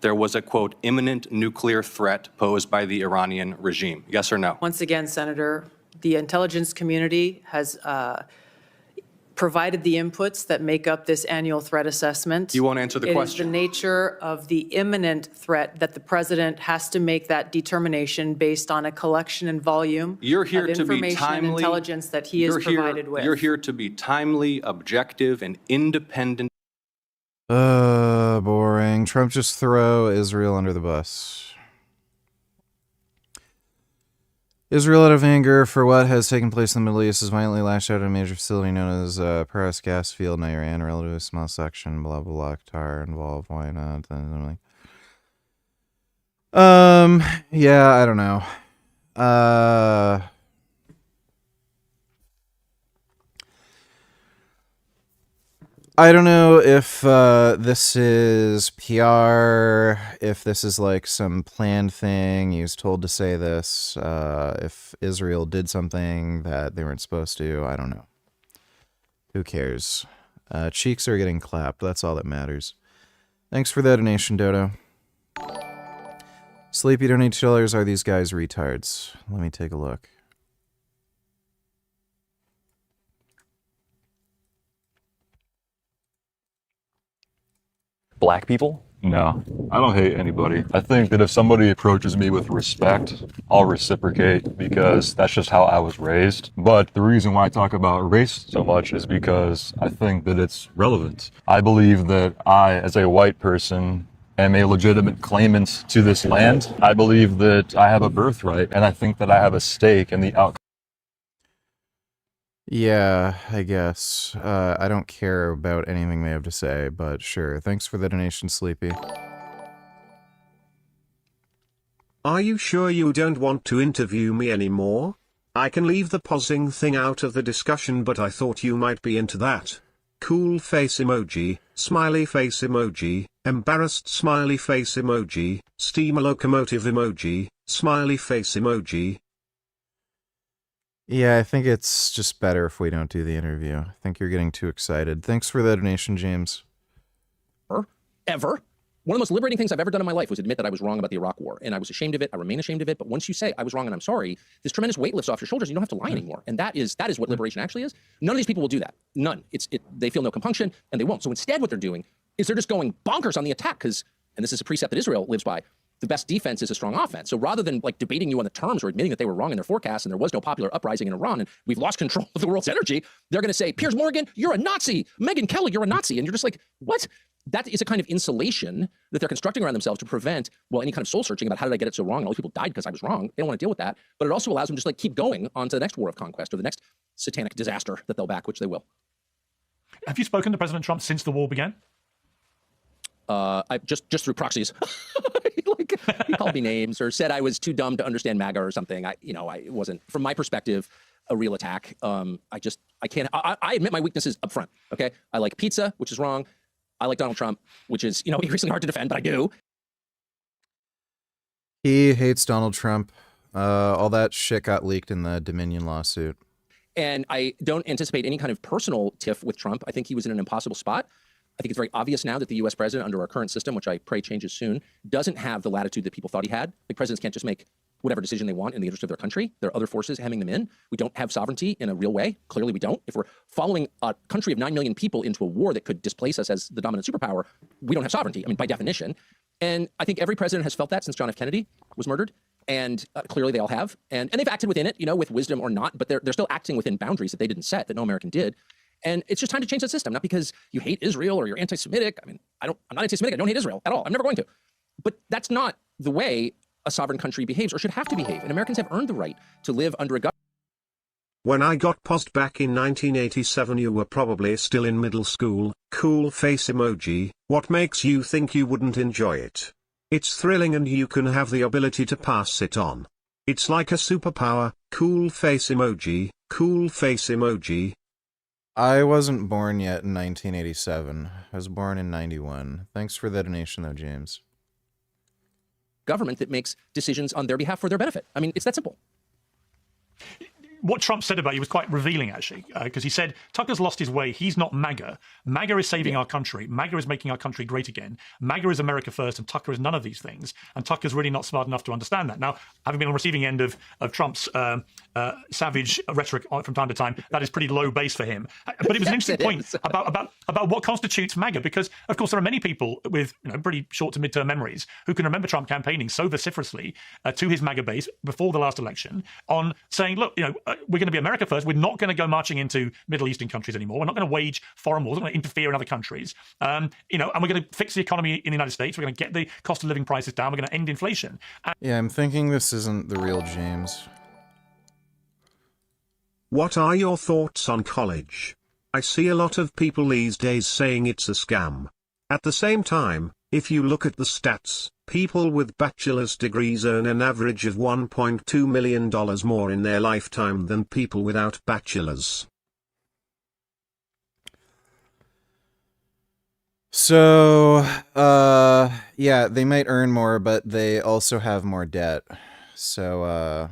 there was a, quote, imminent nuclear threat posed by the Iranian regime? Yes or no? Once again, Senator, the intelligence community has provided the inputs that make up this annual threat assessment. You won't answer the question. It is the nature of the imminent threat that the president has to make that determination based on a collection and volume of information and intelligence that he is provided with. You're here to be timely, objective, and independent. Boring. Trump just throw Israel under the bus. Israel, out of anger for what has taken place in the Middle East, has violently lashed out at a major facility known as Paras gas field in Iran, a relatively small section, blah, blah, blah, Qatar involved, why not? Yeah, I don't know. I don't know if this is PR, if this is like some planned thing. He was told to say this. If Israel did something that they weren't supposed to, I don't know. Who cares? Cheeks are getting clapped. That's all that matters. Thanks for the donation, Dodo. Sleepy donate $2. Are these guys retards? Let me take a look. Black people No, I don't hate anybody. I think that if somebody approaches me with respect, I'll reciprocate because that's just how I was raised. But the reason why I talk about race so much is because I think that it's relevant. I believe that I, as a white person, am a legitimate claimant to this land. I believe that I have a birthright, and I think that I have a stake in the outcome. Yeah, I guess. I don't care about anything they have to say, but sure. Thanks for the donation, Sleepy. Are you sure you don't want to interview me anymore? I can leave the pausing thing out of the discussion, but I thought you might be into that. Cool face emoji, smiley face emoji, embarrassed smiley face emoji, steamer locomotive emoji, smiley face emoji. Yeah, I think it's just better if we don't do the interview. I think you're getting too excited. Thanks for the donation, James. Ever. One of the most liberating things I've ever done in my life was admit that I was wrong about the Iraq War. And I was ashamed of it. I remain ashamed of it. But once you say I was wrong and I'm sorry, this tremendous weight lifts off your shoulders. You don't have to lie anymore. And that is what liberation actually is. None of these people will do that. None. They feel no compunction and they won't. So instead what they're doing is they're just going bonkers on the attack because, and this is a precept that Israel lives by, the best defense is a strong offense. So rather than like debating you on the terms or admitting that they were wrong in their forecast and there was no popular uprising in Iran and we've lost control of the world's energy, they're going to say, Piers Morgan, you're a Nazi. Megyn Kelly, you're a Nazi. And you're just like, what? That is a kind of insulation that they're constructing around themselves to prevent, well, any kind of soul searching about how did I get it so wrong? And all these people died because I was wrong. They don't want to deal with that. But it also allows them to just like keep going on to the next war of conquest or the next satanic disaster that they'll back, which they will. Have you spoken to President Trump since the war began? I just through proxies. He called me names or said I was too dumb to understand MAGA or something. It wasn't, from my perspective, a real attack. I can't, I admit my weaknesses up front, okay? I like pizza, which is wrong. I like Donald Trump, which is, increasingly hard to defend, but I do. He hates Donald Trump. All that shit got leaked in the Dominion lawsuit. And I don't anticipate any kind of personal tiff with Trump. I think he was in an impossible spot. I think it's very obvious now that the U.S. president, under our current system, which I pray changes soon, doesn't have the latitude that people thought he had. Like, presidents can't just make whatever decision they want in the interest of their country. There are other forces hemming them in. We don't have sovereignty in a real way. Clearly, we don't. If we're following a country of 9 million people into a war that could displace us as the dominant superpower, we don't have sovereignty, by definition. And I think every president has felt that since John F. Kennedy was murdered. And clearly they all have. And they've acted within it, with wisdom or not, but they're still acting within boundaries that they didn't set, that no American did. And it's just time to change that system, not because you hate Israel or you're anti-Semitic. I'm not anti-Semitic. I don't hate Israel at all. I'm never going to. But that's not the way a sovereign country behaves or should have to behave. And Americans have earned the right to live under a government. When I got paused back in 1987, you were probably still in middle school. Cool face emoji. What makes you think you wouldn't enjoy it? It's thrilling and you can have the ability to pass it on. It's like a superpower. Cool face emoji. Cool face emoji. I wasn't born yet in 1987. I was born in 91. Thanks for the donation, though, James. Government that makes decisions on their behalf for their benefit. It's that simple. What Trump said about you was quite revealing, actually, because he said, Tucker's lost his way. He's not MAGA. MAGA is saving our country. MAGA is making our country great again. MAGA is America first, and Tucker is none of these things. And Tucker's really not smart enough to understand that. Now, having been on the receiving end of Trump's savage rhetoric from time to time, that is pretty low base for him. But it was an interesting point about what constitutes MAGA, because, of course, there are many people with pretty short to mid-term memories who can remember Trump campaigning so vociferously to his MAGA base before the last election on saying, look, we're going to be America first. We're not going to go marching into Middle Eastern countries anymore. We're not going to wage foreign wars. We're not going to interfere in other countries. And we're going to fix the economy in the United States. We're going to get the cost of living prices down. We're going to end inflation. Yeah, I'm thinking this isn't the real James. What are your thoughts on college? I see a lot of people these days saying it's a scam. At the same time, if you look at the stats, people with bachelor's degrees earn an average of $1.2 million more in their lifetime than people without bachelors. So, yeah, they might earn more, but they also have more debt. So,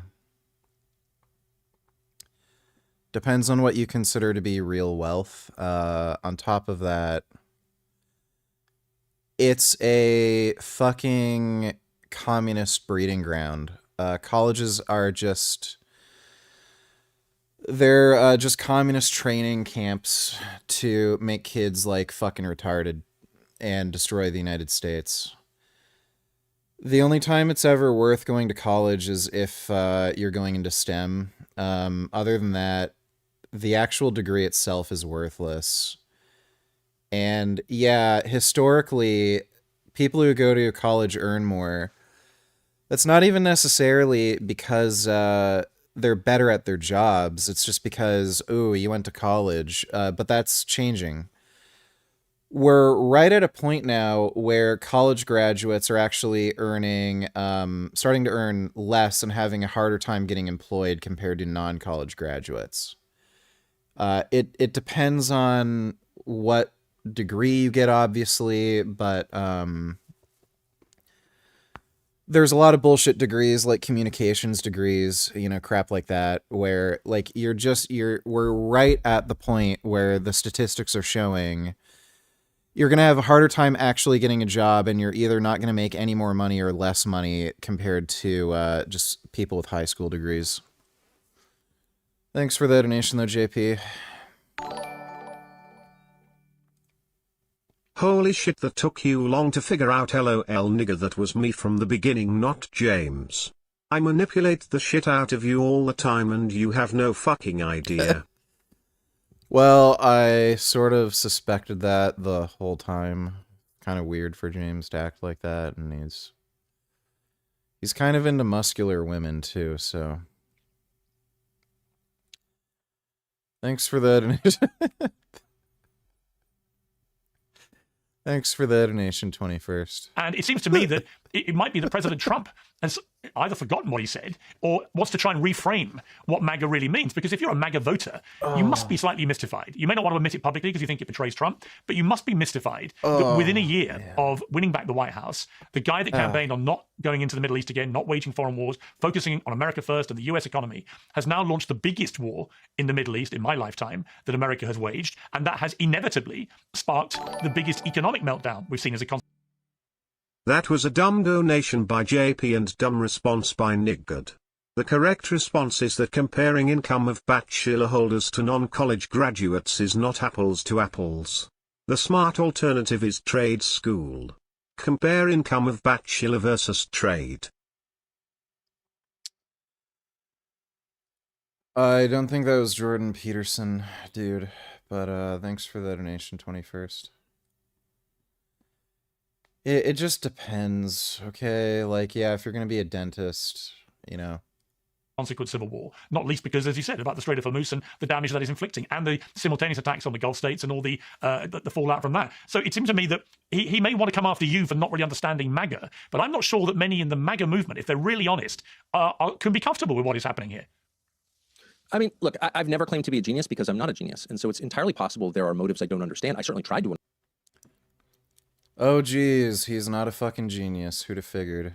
depends on what you consider to be real wealth. On top of that, it's a fucking communist breeding ground. Colleges are they're just communist training camps to make kids like fucking retarded. and destroy the United States. The only time it's ever worth going to college is if you're going into STEM. Other than that, the actual degree itself is worthless. And yeah, historically, people who go to college earn more. That's not even necessarily because they're better at their jobs. It's just because, oh, you went to college. But that's changing. We're right at a point now where college graduates are actually earning, starting to earn less and having a harder time getting employed compared to non-college graduates. It depends on what degree you get, obviously, but there's a lot of bullshit degrees like communications degrees, crap like that, where like we're right at the point where the statistics are showing you're going to have a harder time actually getting a job, and you're either not going to make any more money or less money compared to just people with high school degrees. Thanks for the donation though, JP. Holy shit, that took you long to figure out. LOL nigga, that was me from the beginning, not James. I manipulate the shit out of you all the time and you have no fucking idea. Well, I sort of suspected that the whole time. Kind of weird for James to act like that, and he's kind of into muscular women too, so. Thanks for the donation. Thanks for the donation, 21st. And it seems to me that it might be that President Trump has either forgotten what he said or wants to try and reframe what MAGA really means. Because if you're a MAGA voter, you must be slightly mystified. You may not want to admit it publicly because you think it betrays Trump, but you must be mystified that within a year of winning back the White House, the guy that campaigned on not going into the Middle East again, not waging foreign wars, focusing on America first and the US economy, has now launched the biggest war in the Middle East in my lifetime that America has waged. And that has inevitably sparked the biggest economic meltdown we've seen as a consequence. That was a dumb donation by JP and dumb response by Niggard. The correct response is that comparing income of bachelor holders to non-college graduates is not apples to apples. The smart alternative is trade school. Compare income of bachelor versus trade. I don't think that was Jordan Peterson, dude, but thanks for the donation, 21st. It just depends, okay? Like, yeah, if you're going to be a dentist, Consequent civil war, not least because, as you said, about the Strait of Hormuz and the damage that is inflicting, and the simultaneous attacks on the Gulf states and all the fallout from that. So it seems to me that he may want to come after you for not really understanding MAGA, but I'm not sure that many in the MAGA movement, if they're really honest, can be comfortable with what is happening here. I mean, look, I've never claimed to be a genius because I'm not a genius. And so it's entirely possible there are motives I don't understand. I certainly tried to. Oh, geez, he's not a fucking genius. Who'd have figured?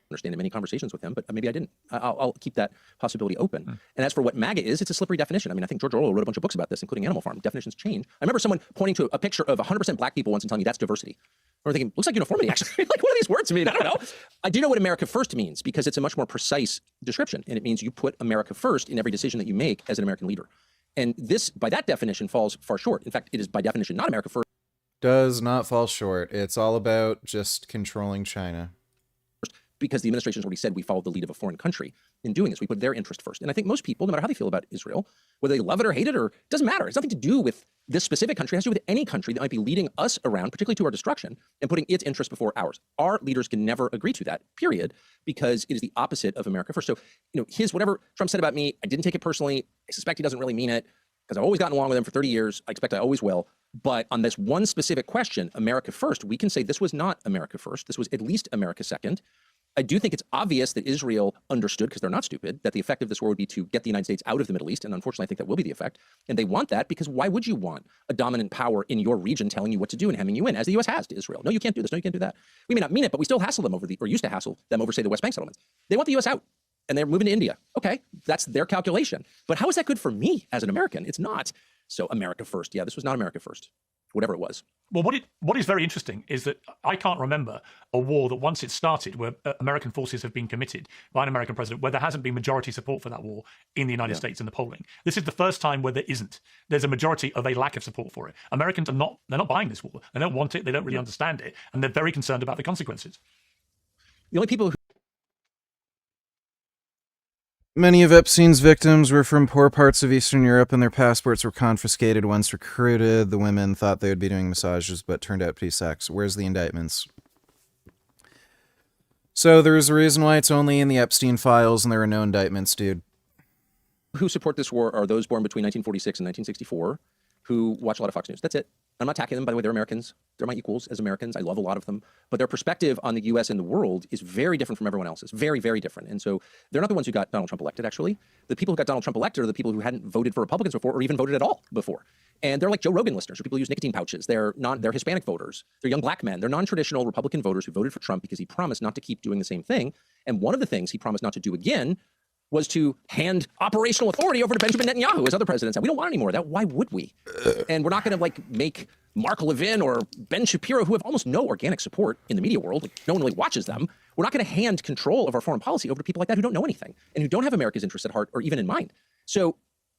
Understand in many conversations with him, but maybe I didn't. I'll keep that possibility open. And as for what MAGA is, it's a slippery definition. I mean, I think George Orwell wrote a bunch of books about this, including Animal Farm. Definitions change. I remember someone pointing to a picture of 100% black people once and telling me that's diversity. Or thinking, looks like uniformity, actually. Like, what do these words mean? I don't know. I do know what America First means because it's a much more precise description. And it means you put America first in every decision that you make as an American leader. And this, by that definition, falls far short. In fact, it is by definition not America First. Does not fall short. It's all about just controlling China. Because the administration has already said we follow the lead of a foreign country in doing this. We put their interest first. And I think most people, no matter how they feel about Israel, whether they love it or hate it, or it doesn't matter. It's nothing to do with this specific country. It has to do with any country that might be leading us around, particularly to our destruction, and putting its interest before ours. Our leaders can never agree to that, period, because it is the opposite of America first. So, whatever Trump said about me, I didn't take it personally. I suspect he doesn't really mean it because I've always gotten along with him for 30 years. I expect I always will. But on this one specific question, America first, we can say this was not America first. This was at least America second. I do think it's obvious that Israel understood, because they're not stupid, that the effect of this war would be to get the United States out of the Middle East. And unfortunately, I think that will be the effect. And they want that because why would you want a dominant power in your region telling you what to do and hemming you in, as the U.S. has to Israel? No, you can't do this. No, you can't do that. We may not mean it, but we still hassle them or used to hassle them over, say, the West Bank settlements. They want the U.S. out. And they're moving to India. Okay, that's their calculation. But how is that good for me as an American? It's not. So America first. Yeah, this was not America first. whatever it was. Well, what is very interesting is that I can't remember a war that once it started where American forces have been committed by an American president where there hasn't been majority support for that war in the United States in the polling. This is the first time where there isn't. There's a majority of a lack of support for it. Americans they're not buying this war. They don't want it. They don't really understand it. And they're very concerned about the consequences. The only people who Many of Epstein's victims were from poor parts of Eastern Europe, and their passports were confiscated once recruited. The women thought they would be doing massages, but turned out to be sex. Where's the indictments? So there's a reason why it's only in the Epstein files, and there are no indictments, dude. who support this war are those born between 1946 and 1964 who watch a lot of Fox News. That's it. I'm not attacking them. By the way, they're Americans. They're my equals as Americans. I love a lot of them. But their perspective on the U.S. and the world is very different from everyone else's. Very, very different. And so they're not the ones who got Donald Trump elected, actually. The people who got Donald Trump elected are the people who hadn't voted for Republicans before or even voted at all before. And they're like Joe Rogan listeners, who people use nicotine pouches. They're Hispanic voters. They're young black men. They're non-traditional Republican voters who voted for Trump because he promised not to keep doing the same thing. And one of the things he promised not to do again was to hand operational authority over to Benjamin Netanyahu, as other presidents said. We don't want any more of that. Why would we? And we're not going to make Mark Levin or Ben Shapiro, who have almost no organic support in the media world. Like, no one really watches them. We're not going to hand control of our foreign policy over to people like that who don't know anything and who don't have America's interests at heart or even in mind. So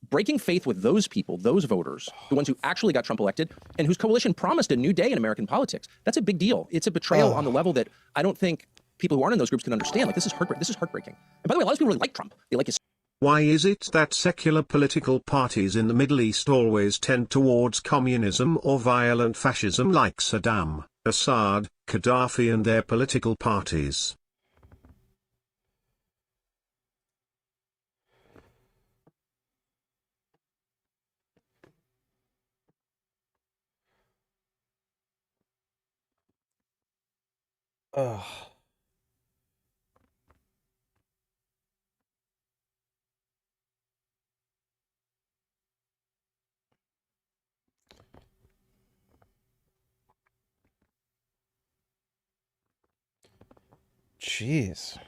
breaking faith with those people, those voters, the ones who actually got Trump elected and whose coalition promised a new day in American politics, that's a big deal. It's a betrayal on the level that I don't think people who aren't in those groups can understand. Like, this is heartbreaking. And by the way, a lot of people really like Trump. They like his. Why is it that secular political parties in the Middle East always tend towards communism or violent fascism like Saddam, Assad, Gaddafi and their political parties? Ugh. Jeez.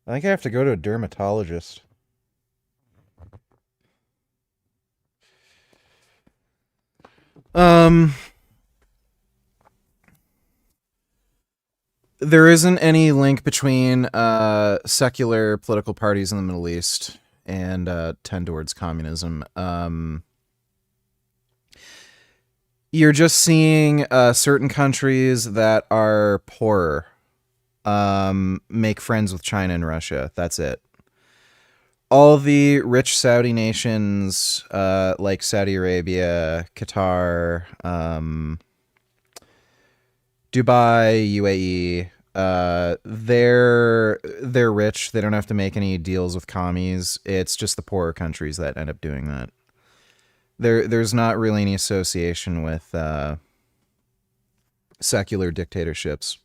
I think I have to go to a dermatologist. There isn't any link between secular political parties in the Middle East and tend towards communism. You're just seeing certain countries that are poorer make friends with China and Russia. That's it. All the rich Saudi nations, like Saudi Arabia, Qatar, Dubai, UAE, they're rich. They don't have to make any deals with commies. It's just the poorer countries that end up doing that. There's not really any association with secular dictatorships.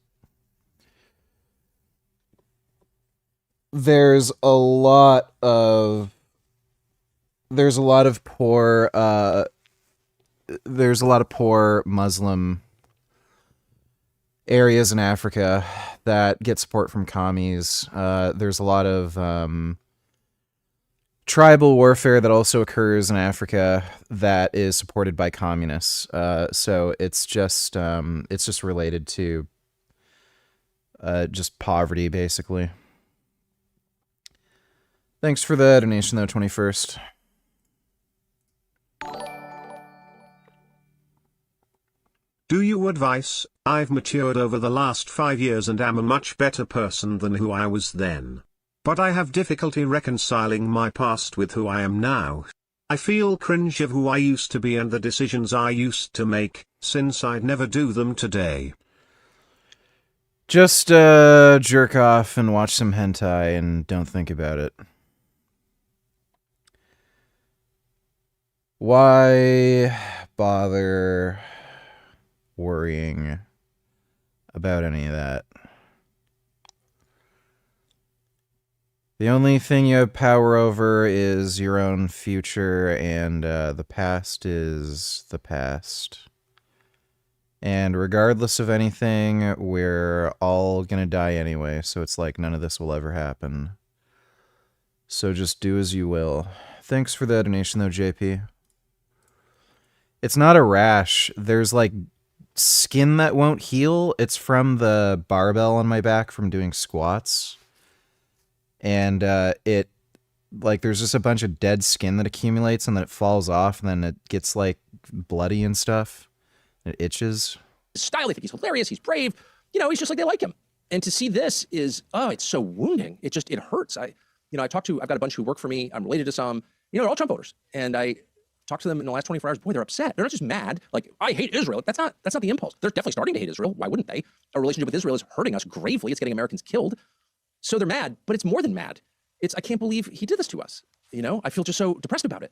There's a lot of poor Muslim areas in Africa that get support from commies. There's a lot of tribal warfare that also occurs in Africa that is supported by communists. So it's just related to just poverty, basically. Thanks for the donation, though, 21st. Do you advise? I've matured over the last 5 years and am a much better person than who I was then. But I have difficulty reconciling my past with who I am now. I feel cringe of who I used to be and the decisions I used to make, since I'd never do them today. Just jerk off and watch some hentai and don't think about it. Why bother worrying about any of that? The only thing you have power over is your own future, and the past is the past. And regardless of anything, we're all gonna die anyway, so it's like none of this will ever happen. So just do as you will. Thanks for the donation, though, JP. It's not a rash. There's like skin that won't heal. It's from the barbell on my back from doing squats. And it, like, there's just a bunch of dead skin that accumulates and then it falls off and then it gets like bloody and stuff. It itches. Style, I think he's hilarious. He's brave. You know, he's just like they like him. And to see this is, oh, it's so wounding. It hurts. I've got a bunch who work for me. I'm related to some, they're all Trump voters. And I talked to them in the last 24 hours. Boy, they're upset. They're not just mad. Like, I hate Israel. That's not the impulse. They're definitely starting to hate Israel. Why wouldn't they? Our relationship with Israel is hurting us gravely. It's getting Americans killed. So they're mad, but it's more than mad. I can't believe he did this to us. I feel just so depressed about it.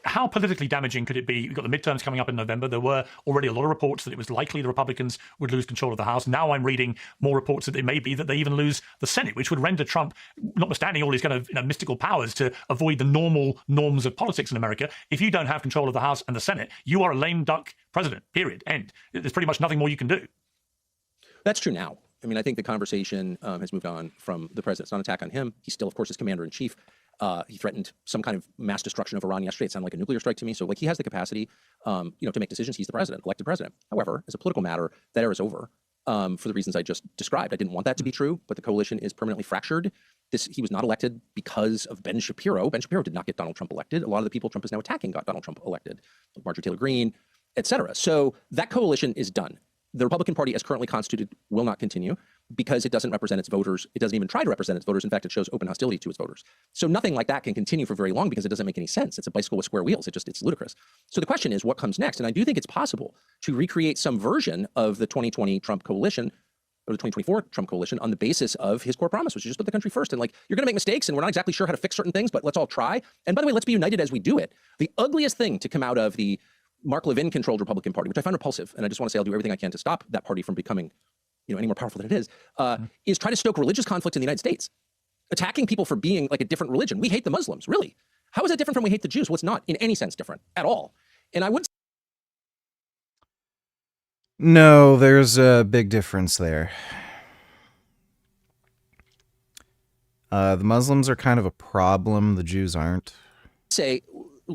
How politically damaging could it be? We've got the midterms coming up in November. There were already a lot of reports that it was likely the Republicans would lose control of the House. Now I'm reading more reports that it may be that they even lose the Senate, which would render Trump, notwithstanding all his kind of mystical powers to avoid the normal norms of politics in America. If you don't have control of the House and the Senate, you are a lame duck president, period, end. There's pretty much nothing more you can do. That's true now. I think the conversation has moved on from the president. It's not an attack on him. He still, of course, is commander-in-chief. He threatened some kind of mass destruction of Iran yesterday. It sounded like a nuclear strike to me. So, he has the capacity, to make decisions. He's the president, elected president. However, as a political matter, that era is over for the reasons I just described. I didn't want that to be true, but the coalition is permanently fractured. He was not elected because of Ben Shapiro. Ben Shapiro did not get Donald Trump elected. A lot of the people Trump is now attacking got Donald Trump elected, like Marjorie Taylor Greene, et cetera. So that coalition is done. The Republican Party, as currently constituted, will not continue because it doesn't represent its voters. It doesn't even try to represent its voters. In fact, it shows open hostility to its voters. So nothing like that can continue for very long because it doesn't make any sense. It's a bicycle with square wheels. It's ludicrous. So the question is, what comes next? And I do think it's possible to recreate some version of the 2020 Trump coalition or the 2024 Trump coalition on the basis of his core promise, which is just put the country first. And you're going to make mistakes and we're not exactly sure how to fix certain things, but let's all try. And by the way, let's be united as we do it. The ugliest thing to come out of the Mark Levin-controlled Republican Party, which I find repulsive, and I just want to say I'll do everything I can to stop that party from becoming, any more powerful than it is try to stoke religious conflict in the United States, attacking people for being like a different religion. We hate the Muslims, really. How is that different from we hate the Jews? Well, it's not in any sense different at all. And I would. No, there's a big difference there. The Muslims are kind of a problem. The Jews aren't. Say,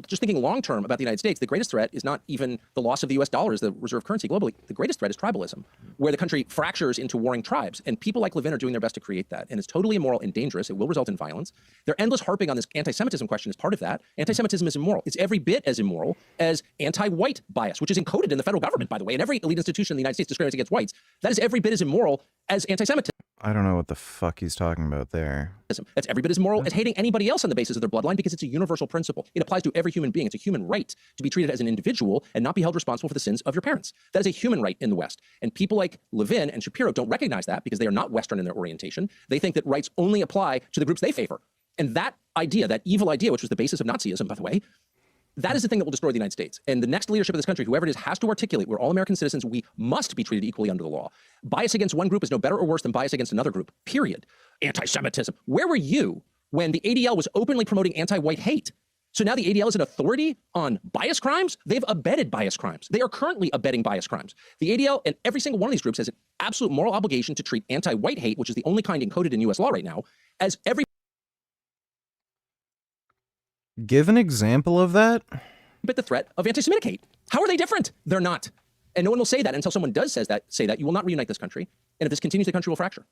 just thinking long-term about the United States, the greatest threat is not even the loss of the U.S. dollar as the reserve currency globally. The greatest threat is tribalism, where the country fractures into warring tribes. And people like Levin are doing their best to create that. And it's totally immoral and dangerous. It will result in violence. Their endless harping on this anti-Semitism question is part of that. Anti-Semitism is immoral. It's every bit as immoral as anti-white bias, which is encoded in the federal government, by the way, and every elite institution in the United States discriminates against whites. That is every bit as immoral as anti-Semitism. I don't know what the fuck he's talking about there. That's every bit as moral as hating anybody else on the basis of their bloodline because it's a universal principle. It applies to every human being. It's a human right to be treated as an individual and not be held responsible for the sins of your parents. That is a human right in the West. And people like Levin and Shapiro don't recognize that because they are not Western in their orientation. They think that rights only apply to the groups they favor. And that idea, that evil idea, which was the basis of Nazism, by the way, that is the thing that will destroy the United States. And the next leadership of this country, whoever it is, has to articulate we're all American citizens. We must be treated equally under the law. Bias against one group is no better or worse than bias against another group, period. Anti-Semitism. Where were you when the ADL was openly promoting anti-white hate? So now the ADL is an authority on bias crimes? They've abetted bias crimes. They are currently abetting bias crimes. The ADL and every single one of these groups has an absolute moral obligation to treat anti-white hate, which is the only kind encoded in U.S. law right now, as every... Give an example of that. But the threat of anti-Semitic hate. How are they different? They're not. And no one will say that until someone does say that. You will not reunite this country. And if this continues, the country will fracture.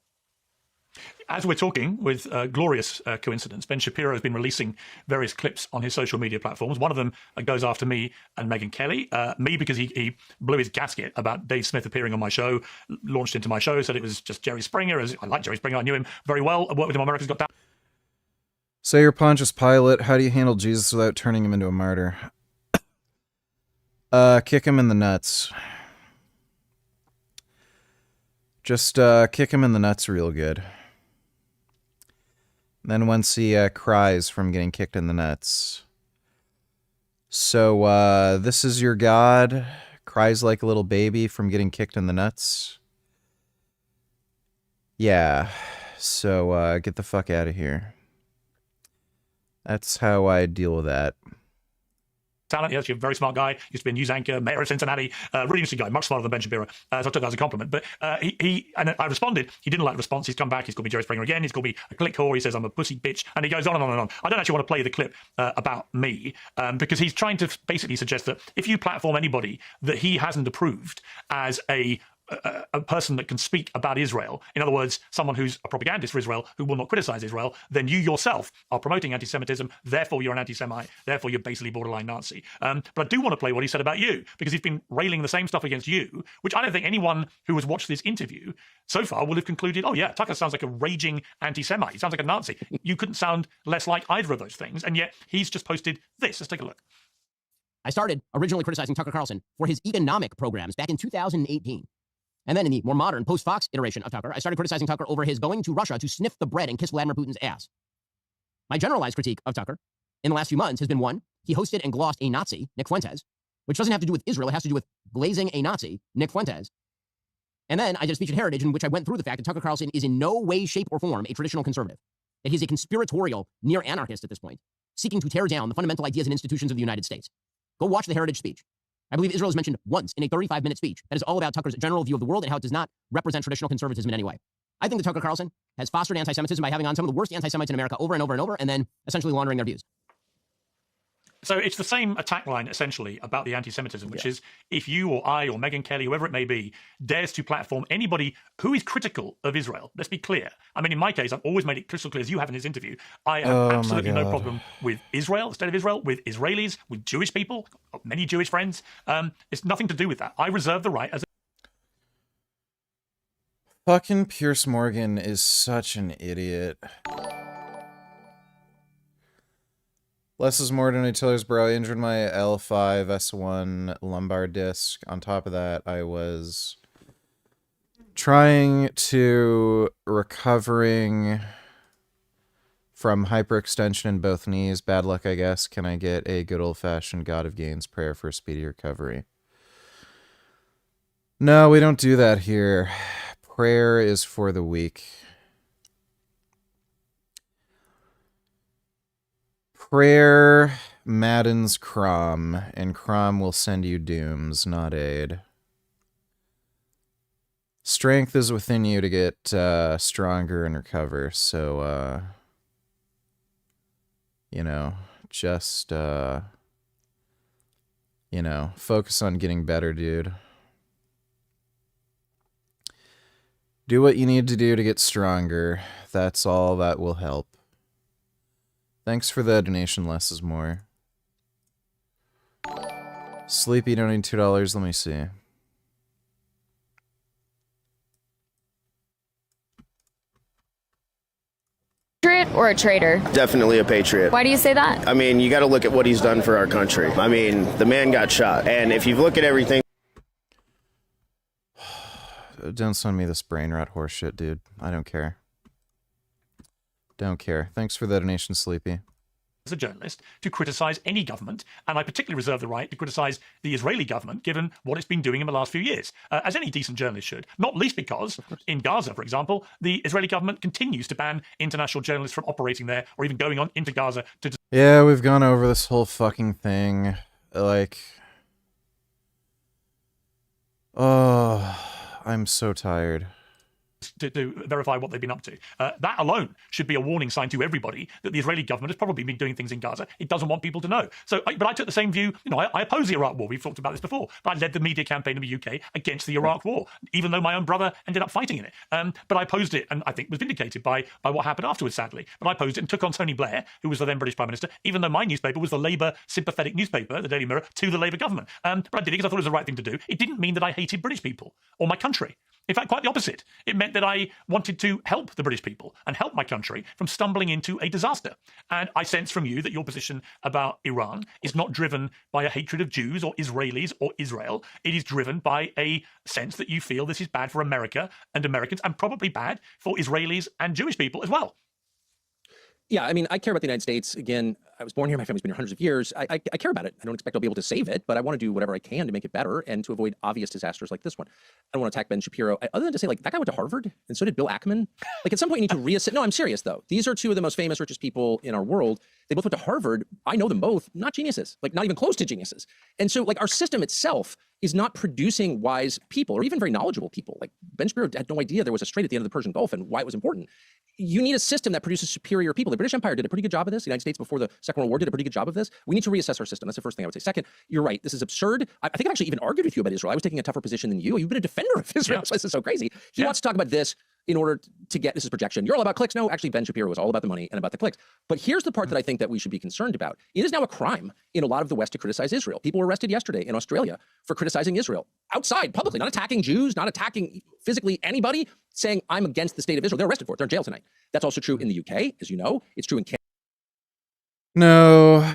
As we're talking, with glorious coincidence, Ben Shapiro has been releasing various clips on his social media platforms. One of them goes after me and Megyn Kelly. Me because he blew his gasket about Dave Smith appearing on my show, launched into my show, said it was just Jerry Springer. I like Jerry Springer. I knew him very well. I worked with him on America's Got Talent. Say you're Pontius Pilate. How do you handle Jesus without turning him into a martyr? Kick him in the nuts. Just kick him in the nuts real good. Then once he cries from getting kicked in the nuts. So this is your God, cries like a little baby from getting kicked in the nuts. Yeah, so get the fuck out of here. That's how I deal with that. talent. He's actually a very smart guy. Used to be a news anchor, mayor of Cincinnati. Really interesting guy, much smarter than Ben Shapiro. So I took that as a compliment. But and I responded. He didn't like the response. He's come back. He's called me Jerry Springer again. He's called me a click whore. He says I'm a pussy bitch. And he goes on and on and on. I don't actually want to play the clip about me because he's trying to basically suggest that if you platform anybody that he hasn't approved as a person that can speak about Israel, in other words, someone who's a propagandist for Israel, who will not criticize Israel, then you yourself are promoting anti-Semitism, therefore you're an anti-Semite, therefore you're basically borderline Nazi. But I do want to play what he said about you, because he's been railing the same stuff against you, which I don't think anyone who has watched this interview so far will have concluded, oh yeah, Tucker sounds like a raging anti-Semite, he sounds like a Nazi. You couldn't sound less like either of those things, and yet he's just posted this. Let's take a look. I started originally criticizing Tucker Carlson for his economic programs back in 2018. And then in the more modern post-Fox iteration of Tucker, I started criticizing Tucker over his going to Russia to sniff the bread and kiss Vladimir Putin's ass. My generalized critique of Tucker in the last few months has been, one, he hosted and glossed a Nazi, Nick Fuentes, which doesn't have to do with Israel. It has to do with glazing a Nazi, Nick Fuentes. And then I did a speech at Heritage in which I went through the fact that Tucker Carlson is in no way, shape, or form a traditional conservative. That he's a conspiratorial near-anarchist at this point, seeking to tear down the fundamental ideas and institutions of the United States. Go watch the Heritage speech. I believe Israel is mentioned once in a 35-minute speech that is all about Tucker's general view of the world and how it does not represent traditional conservatism in any way. I think that Tucker Carlson has fostered anti-Semitism by having on some of the worst anti-Semites in America over and over and over, and then essentially laundering their views. So it's the same attack line, essentially, about the anti-Semitism, which is if you or I or Megyn Kelly, whoever it may be, dares to platform anybody who is critical of Israel, let's be clear. I mean, in my case, I've always made it crystal clear, as you have in this interview, I have absolutely no problem with Israel, the state of Israel, with Israelis, with Jewish people, many Jewish friends. It's nothing to do with that. I reserve the right as a... Fucking Pierce Morgan is such an idiot. Less is more than Taylor's bro. I injured my L5 S1 lumbar disc. On top of that, I was trying to recovering from hyperextension in both knees. Bad luck, I guess. Can I get a good old-fashioned God of Gains prayer for a speedy recovery? No, we don't do that here. Prayer is for the weak. Prayer maddens Crom, and Crom will send you dooms, not aid. Strength is within you to get stronger and recover, so, you know, just, you know, focus on getting better, dude. Do what you need to do to get stronger. That's all that will help. Thanks for the donation, less is more. Sleepy donating $2, let me see. Patriot or a traitor? Definitely a patriot. Why do you say that? I mean, you got to look at what he's done for our country. I mean, the man got shot. And if you look at everything... Don't send me this brain rot horse shit, dude. I don't care. Don't care. Thanks for the donation, Sleepy. As a journalist, to criticize any government, and I particularly reserve the right to criticize the Israeli government, given what it's been doing in the last few years, as any decent journalist should, not least because in Gaza, for example, the Israeli government continues to ban international journalists from operating there or even going on into Gaza to... Yeah, we've gone over this whole fucking thing. Like... Oh, I'm so tired. To verify what they've been up to. That alone should be a warning sign to everybody that the Israeli government has probably been doing things in Gaza it doesn't want people to know. So, but I took the same view. You know, I oppose the Iraq war. We've talked about this before. But I led the media campaign in the UK against the Iraq war, even though my own brother ended up fighting in it. But I opposed it, and I think was vindicated by what happened afterwards, sadly. But I opposed it and took on Tony Blair, who was the then British Prime Minister, even though my newspaper was the Labour sympathetic newspaper, the Daily Mirror, to the Labour government. But I did it because I thought it was the right thing to do. It didn't mean that I hated British people or my country. In fact, quite the opposite. It meant that I wanted to help the British people and help my country from stumbling into a disaster. And I sense from you that your position about Iran is not driven by a hatred of Jews or Israelis or Israel. It is driven by a sense that you feel this is bad for America and Americans and probably bad for Israelis and Jewish people as well. Yeah, I mean, I care about the United States. Again, I was born here. My family's been here hundreds of years. I care about it. I don't expect I'll be able to save it, but I want to do whatever I can to make it better and to avoid obvious disasters like this one. I don't want to attack Ben Shapiro. Other than to say, like, that guy went to Harvard, and so did Bill Ackman. Like, at some point, you need to reassess. No, I'm serious, though. These are two of the most famous, richest people in our world. They both went to Harvard. I know them both. Not geniuses. Like, not even close to geniuses. And so, like, our system itself is not producing wise people or even very knowledgeable people. Like, Ben Shapiro had no idea there was a strait at the end of the Persian Gulf and why it was important. You need a system that produces superior people. The British Empire did a pretty good job of this. The United States before the Second World War did a pretty good job of this. We need to reassess our system. That's the first thing I would say. Second, you're right. This is absurd. I think I've actually even argued with you about Israel. I was taking a tougher position than you. You've been a defender of Israel. Yeah. So this is so crazy. He wants to talk about this in order to get, this is projection. You're all about clicks. No, actually, Ben Shapiro was all about the money and about the clicks. But here's the part that I think that we should be concerned about. It is now a crime in a lot of the West to criticize Israel. People were arrested yesterday in Australia for criticizing Israel outside, publicly, not attacking Jews, not attacking physically anybody, saying, I'm against the state of Israel. They're arrested for it. They're in jail tonight. That's also true in the UK, as you know. It's true in Canada. No,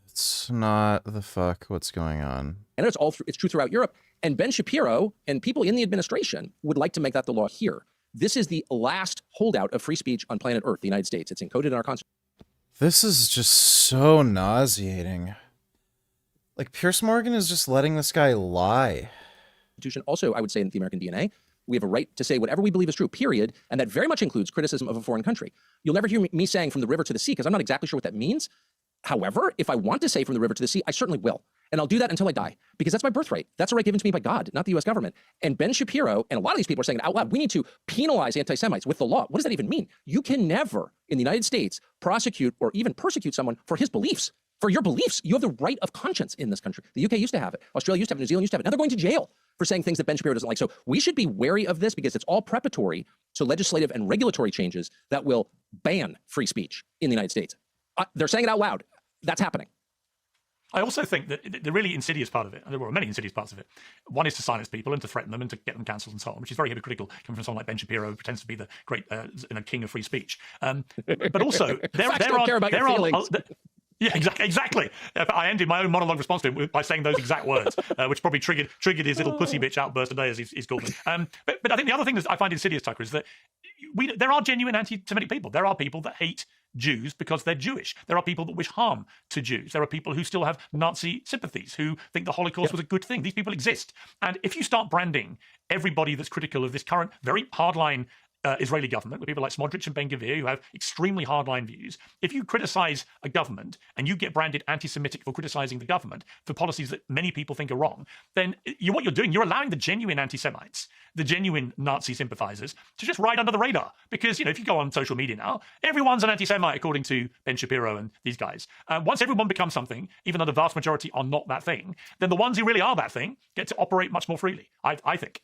it's not the fuck what's going on. And it's true throughout Europe. And Ben Shapiro and people in the administration would like to make that the law here. This is the last holdout of free speech on planet Earth, the United States. It's encoded in our Constitution. This is just so nauseating. Like, Piers Morgan is just letting this guy lie. Also, I would say in the American DNA, we have a right to say whatever we believe is true, period. And that very much includes criticism of a foreign country. You'll never hear me saying from the river to the sea, because I'm not exactly sure what that means. However, if I want to say from the river to the sea, I certainly will. And I'll do that until I die, because that's my birthright. That's a right given to me by God, not the US government. And Ben Shapiro and a lot of these people are saying it out loud. We need to penalize anti-Semites with the law. What does that even mean? You can never, in the United States, prosecute or even persecute someone for his beliefs. For your beliefs, you have the right of conscience in this country. The UK used to have it. Australia used to have it. New Zealand used to have it. Now they're going to jail for saying things that Ben Shapiro doesn't like. So we should be wary of this, because it's all preparatory to legislative and regulatory changes that will ban free speech in the United States. They're saying it out loud. That's happening. I also think that the really insidious part of it, and there were many insidious parts of it, one is to silence people and to threaten them and to get them cancelled and so on, which is very hypocritical coming from someone like Ben Shapiro, who pretends to be the great king of free speech. But also, there are yeah, exactly. I ended my own monologue response to him by saying those exact words, which probably triggered his little pussy bitch outburst today, as he's called me. But I think the other thing that I find insidious, Tucker, is that there are genuine anti-Semitic people. There are people that hate Jews because they're Jewish. There are people that wish harm to Jews. There are people who still have Nazi sympathies, who think the Holocaust was a good thing. These people exist. And if you start branding everybody that's critical of this current very hardline Israeli government, with people like Smotrich and Ben-Gvir, who have extremely hardline views, if you criticize a government and you get branded anti-Semitic for criticizing the government for policies that many people think are wrong, then what you're doing, you're allowing the genuine anti-Semites, the genuine Nazi sympathizers, to just ride under the radar. Because, if you go on social media now, everyone's an anti-Semite, according to Ben Shapiro and these guys. Once everyone becomes something, even though the vast majority are not that thing, then the ones who really are that thing get to operate much more freely, I think.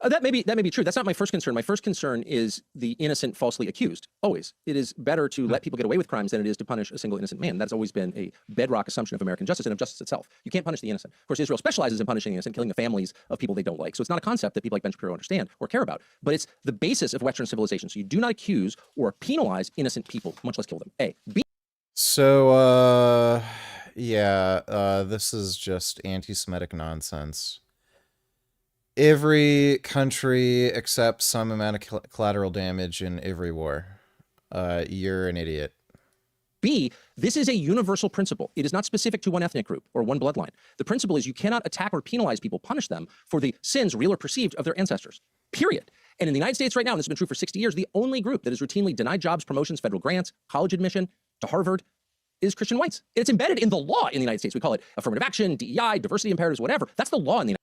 That may be true. That's not my first concern. My first concern is the innocent falsely accused. Always. It is better to let people get away with crimes than it is to punish a single innocent man. That's always been a bedrock assumption of American justice and of justice itself. You can't punish the innocent. Of course, Israel specializes in punishing the innocent, killing the families of people they don't like. So it's not a concept that people like Ben Shapiro understand or care about. But it's the basis of Western civilization. So you do not accuse or penalize innocent people, much less kill them. A. B. So, this is just anti-Semitic nonsense. Every country accepts some amount of collateral damage in every war. You're an idiot. B, this is a universal principle. It is not specific to one ethnic group or one bloodline. The principle is you cannot attack or penalize people, punish them for the sins, real or perceived, of their ancestors. Period. And in the United States right now, and this has been true for 60 years, the only group that is routinely denied jobs, promotions, federal grants, college admission to Harvard is Christian whites. And it's embedded in the law in the United States. We call it affirmative action, DEI, diversity imperatives, whatever. That's the law in the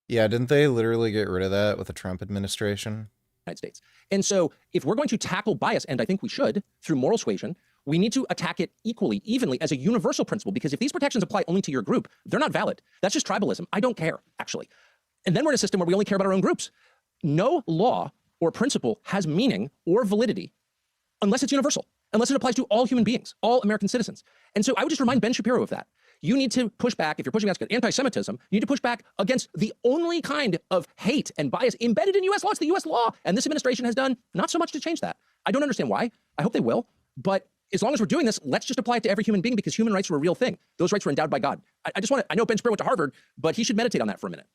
Yeah, didn't they literally get rid of that with the Trump administration? United States. And so if we're going to tackle bias, and I think we should, through moral suasion, we need to attack it equally, evenly, as a universal principle, because if these protections apply only to your group, they're not valid. That's just tribalism. I don't care, actually. And then we're in a system where we only care about our own groups. No law or principle has meaning or validity unless it's universal, unless it applies to all human beings, all American citizens. And so I would just remind Ben Shapiro of that. You need to push back, if you're pushing back against anti-Semitism, you need to push back against the only kind of hate and bias embedded in U.S. law. It's the U.S. law. And this administration has done not so much to change that. I don't understand why. I hope they will. But as long as we're doing this, let's just apply it to every human being, because human rights are a real thing. Those rights were endowed by God. I know Ben Shapiro went to Harvard, but he should meditate on that for a minute.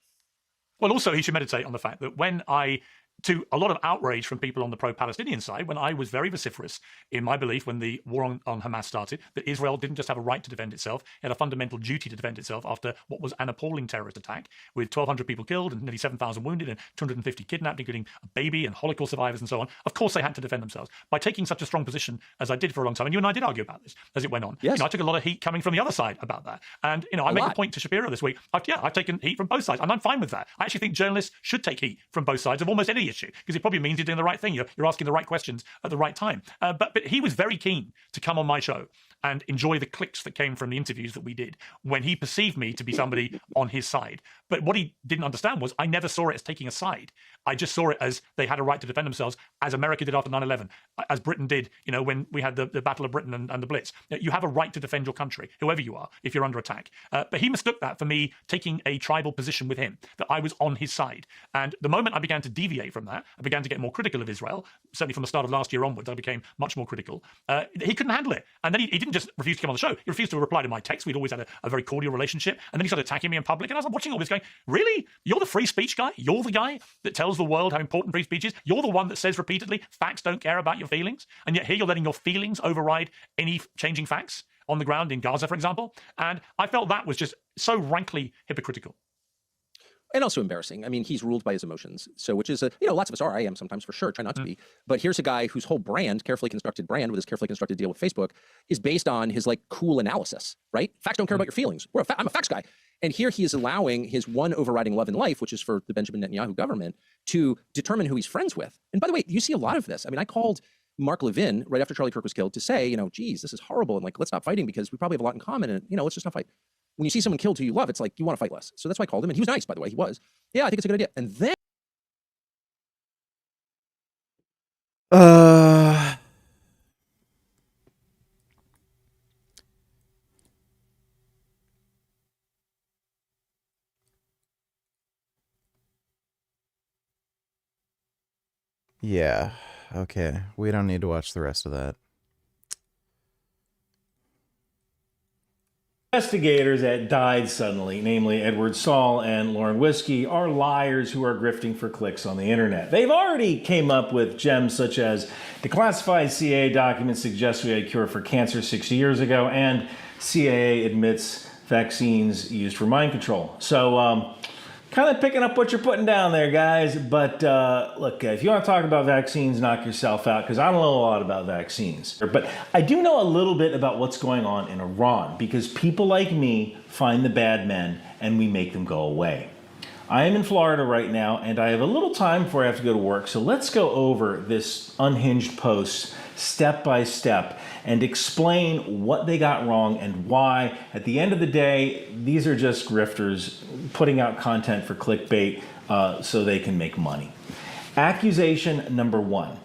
Well, also, he should meditate on the fact that when I to a lot of outrage from people on the pro-Palestinian side when I was very vociferous in my belief when the war on Hamas started that Israel didn't just have a right to defend itself, it had a fundamental duty to defend itself after what was an appalling terrorist attack with 1,200 people killed and nearly 7,000 wounded and 250 kidnapped, including a baby and Holocaust survivors and so on. Of course they had to defend themselves. By taking such a strong position as I did for a long time, and you and I did argue about this as it went on, Yes. I took a lot of heat coming from the other side about that. And I made the point to Shapiro this week, I've taken heat from both sides, and I'm fine with that. I actually think journalists should take heat from both sides of almost any issue, because it probably means you're doing the right thing. You're asking the right questions at the right time. But he was very keen to come on my show and enjoy the clicks that came from the interviews that we did when he perceived me to be somebody on his side. But what he didn't understand was I never saw it as taking a side. I just saw it as they had a right to defend themselves, as America did after 9/11, as Britain did, when we had the Battle of Britain and the Blitz. You have a right to defend your country, whoever you are, if you're under attack. But he mistook that for me taking a tribal position with him, that I was on his side. And the moment I began to deviate from that, I began to get more critical of Israel. Certainly from the start of last year onwards, I became much more critical. He couldn't handle it. And then he didn't just refuse to come on the show. He refused to reply to my texts. We'd always had a very cordial relationship. And then he started attacking me in public. And I was watching all this going, really? You're the free speech guy? You're the guy that tells the world how important free speech is? You're the one that says repeatedly, facts don't care about your feelings? And yet here you're letting your feelings override any changing facts on the ground in Gaza, for example. And I felt that was just so rankly hypocritical. And also embarrassing. I mean, he's ruled by his emotions. So, which is, lots of us are. I am sometimes, for sure. Try not to be. But here's a guy whose whole brand, carefully constructed brand with his carefully constructed deal with Facebook, is based on his cool analysis, right? Facts don't care about your feelings. I'm a facts guy. And here he is allowing his one overriding love in life, which is for the Benjamin Netanyahu government, to determine who he's friends with. And by the way, you see a lot of this. I mean, I called Mark Levin right after Charlie Kirk was killed to say, geez, this is horrible. And let's stop fighting because we probably have a lot in common. And, let's just not fight. When you see someone killed who you love, it's like you want to fight less. So that's why I called him. And he was nice, by the way. He was. Yeah, I think it's a good idea. And then. Yeah. Okay. We don't need to watch the rest of that. Investigators that died suddenly, namely Edward Saul and Lauren Whiskey, are liars who are grifting for clicks on the internet. They've already came up with gems such as declassified CIA documents suggest we had a cure for cancer 60 years ago, and CIA admits vaccines used for mind control. So, kind of picking up what you're putting down there, guys. But look, if you want to talk about vaccines, knock yourself out, because I don't know a lot about vaccines. But I do know a little bit about what's going on in Iran, because people like me find the bad men and we make them go away. I am in Florida right now, and I have a little time before I have to go to work. So let's go over this unhinged post step by step and explain what they got wrong and why. At the end of the day, these are just grifters putting out content for clickbait so they can make money. Accusation number one.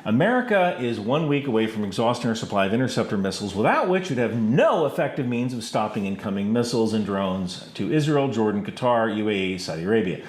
America is 1 week away from exhausting our supply of interceptor missiles, without which we'd have no effective means of stopping incoming missiles and drones to Israel, Jordan, Qatar, UAE, Saudi Arabia.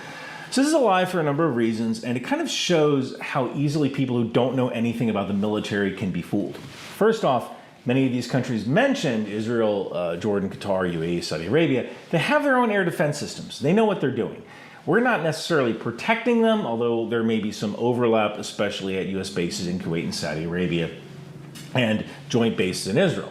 So this is a lie for a number of reasons, and it kind of shows how easily people who don't know anything about the military can be fooled. First off, many of these countries mentioned, Israel, Jordan, Qatar, UAE, Saudi Arabia, they have their own air defense systems. They know what they're doing. We're not necessarily protecting them, although there may be some overlap, especially at U.S. bases in Kuwait and Saudi Arabia and joint bases in Israel.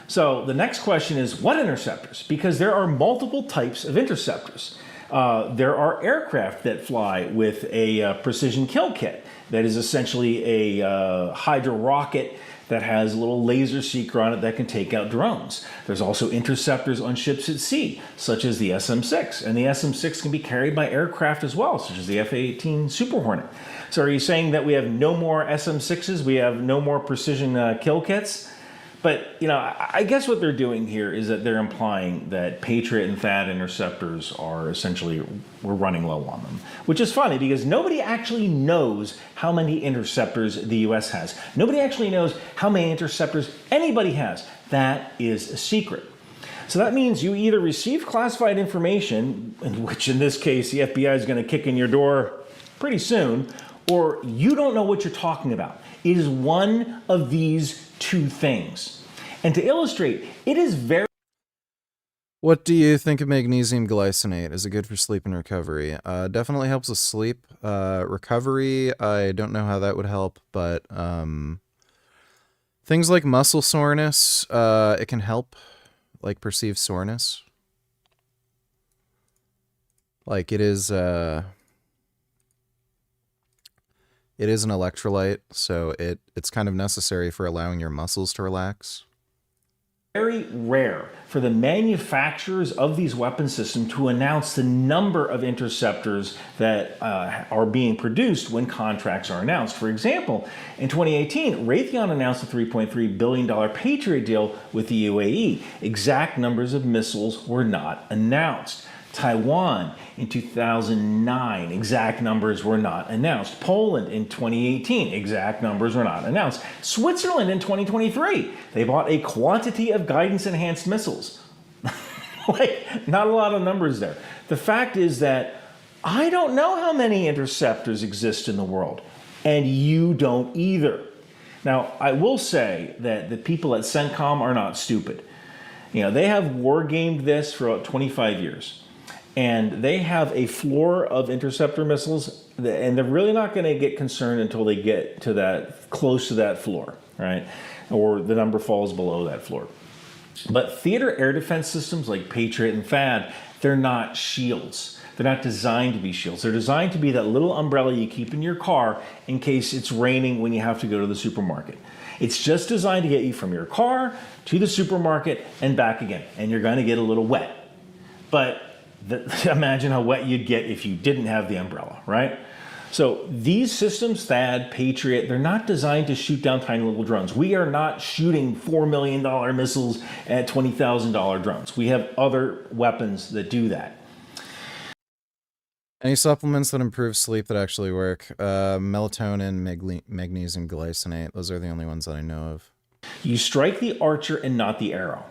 So the next question is, what interceptors? Because there are multiple types of interceptors. There are aircraft that fly with a precision kill kit that is essentially a Hydra rocket that has a little laser seeker on it that can take out drones. There's also interceptors on ships at sea, such as the SM-6. And the SM-6 can be carried by aircraft as well, such as the F-18 Super Hornet. So are you saying that we have no more SM-6s? We have no more precision kill kits? But, I guess what they're doing here is that they're implying that Patriot and THAAD interceptors are essentially, we're running low on them. Which is funny because nobody actually knows how many interceptors the U.S. has. Nobody actually knows how many interceptors anybody has. That is a secret. So that means you either receive classified information, which in this case the FBI is going to kick in your door pretty soon, or you don't know what you're talking about. It is one of these two things. And to illustrate, it is very What do you think of magnesium glycinate? Is it good for sleep and recovery? Definitely helps with sleep. Recovery, I don't know how that would help, but things like muscle soreness, it can help, like perceived soreness. Like it is an electrolyte, so it's kind of necessary for allowing your muscles to relax. Very rare for the manufacturers of these weapon systems to announce the number of interceptors that are being produced when contracts are announced. For example, in 2018, Raytheon announced a $3.3 billion Patriot deal with the UAE. Exact numbers of missiles were not announced. Taiwan in 2009, exact numbers were not announced. Poland in 2018, exact numbers were not announced. Switzerland in 2023, they bought a quantity of guidance-enhanced missiles. Like, not a lot of numbers there. The fact is that I don't know how many interceptors exist in the world, and you don't either. Now, I will say that the people at CENTCOM are not stupid. You know, they have war-gamed this for about 25 years. And they have a floor of interceptor missiles, and they're really not going to get concerned until they get to that, close to that floor, right? Or the number falls below that floor. But theater air defense systems like Patriot and THAAD, they're not shields. They're not designed to be shields. They're designed to be that little umbrella you keep in your car in case it's raining when you have to go to the supermarket. It's just designed to get you from your car to the supermarket and back again, and you're going to get a little wet. But imagine how wet you'd get if you didn't have the umbrella, right? So these systems, THAAD, Patriot, they're not designed to shoot down tiny little drones. We are not shooting $4 million missiles at $20,000 drones. We have other weapons that do that. Any supplements that improve sleep that actually work? Melatonin, magnesium glycinate. Those are the only ones that I know of. You strike the archer and not the arrow.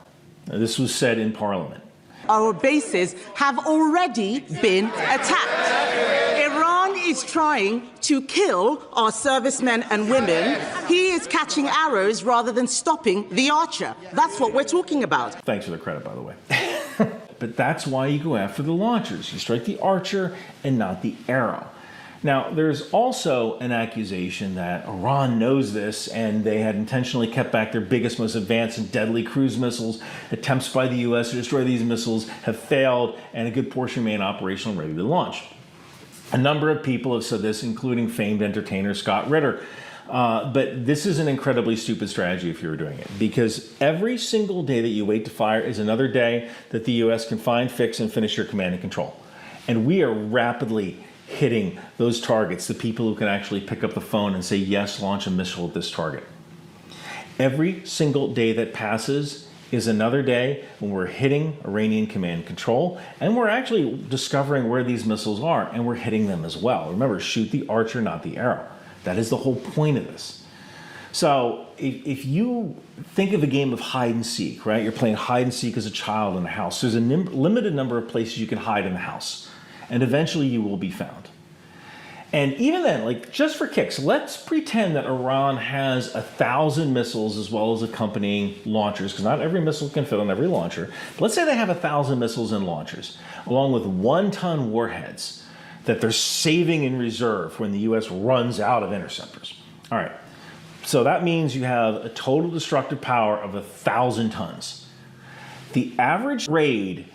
Now, this was said in Parliament. Our bases have already been attacked. Iran is trying to kill our servicemen and women. He is catching arrows rather than stopping the archer. That's what we're talking about. Thanks for the credit, by the way. But that's why you go after the launchers. You strike the archer and not the arrow. Now, there's also an accusation that Iran knows this and they had intentionally kept back their biggest, most advanced and deadly cruise missiles. Attempts by the U.S. to destroy these missiles have failed, and a good portion remain operational and ready to launch. A number of people have said this, including famed entertainer Scott Ritter. But this is an incredibly stupid strategy if you were doing it, because every single day that you wait to fire is another day that the U.S. can find, fix, and finish your command and control. And we are rapidly hitting those targets, the people who can actually pick up the phone and say, yes, launch a missile at this target. Every single day that passes is another day when we're hitting Iranian command and control, and we're actually discovering where these missiles are, and we're hitting them as well. Remember, shoot the archer, not the arrow. That is the whole point of this. So if you think of a game of hide and seek, right? You're playing hide and seek as a child in a house. There's a limited number of places you can hide in the house, and eventually you will be found. And even then, like, just for kicks, let's pretend that Iran has 1,000 missiles as well as accompanying launchers, because not every missile can fit on every launcher. But let's say they have 1,000 missiles and launchers, along with 1-ton warheads that they're saving in reserve when the U.S. runs out of interceptors. All right, so that means you have a total destructive power of 1,000 tons. The average raid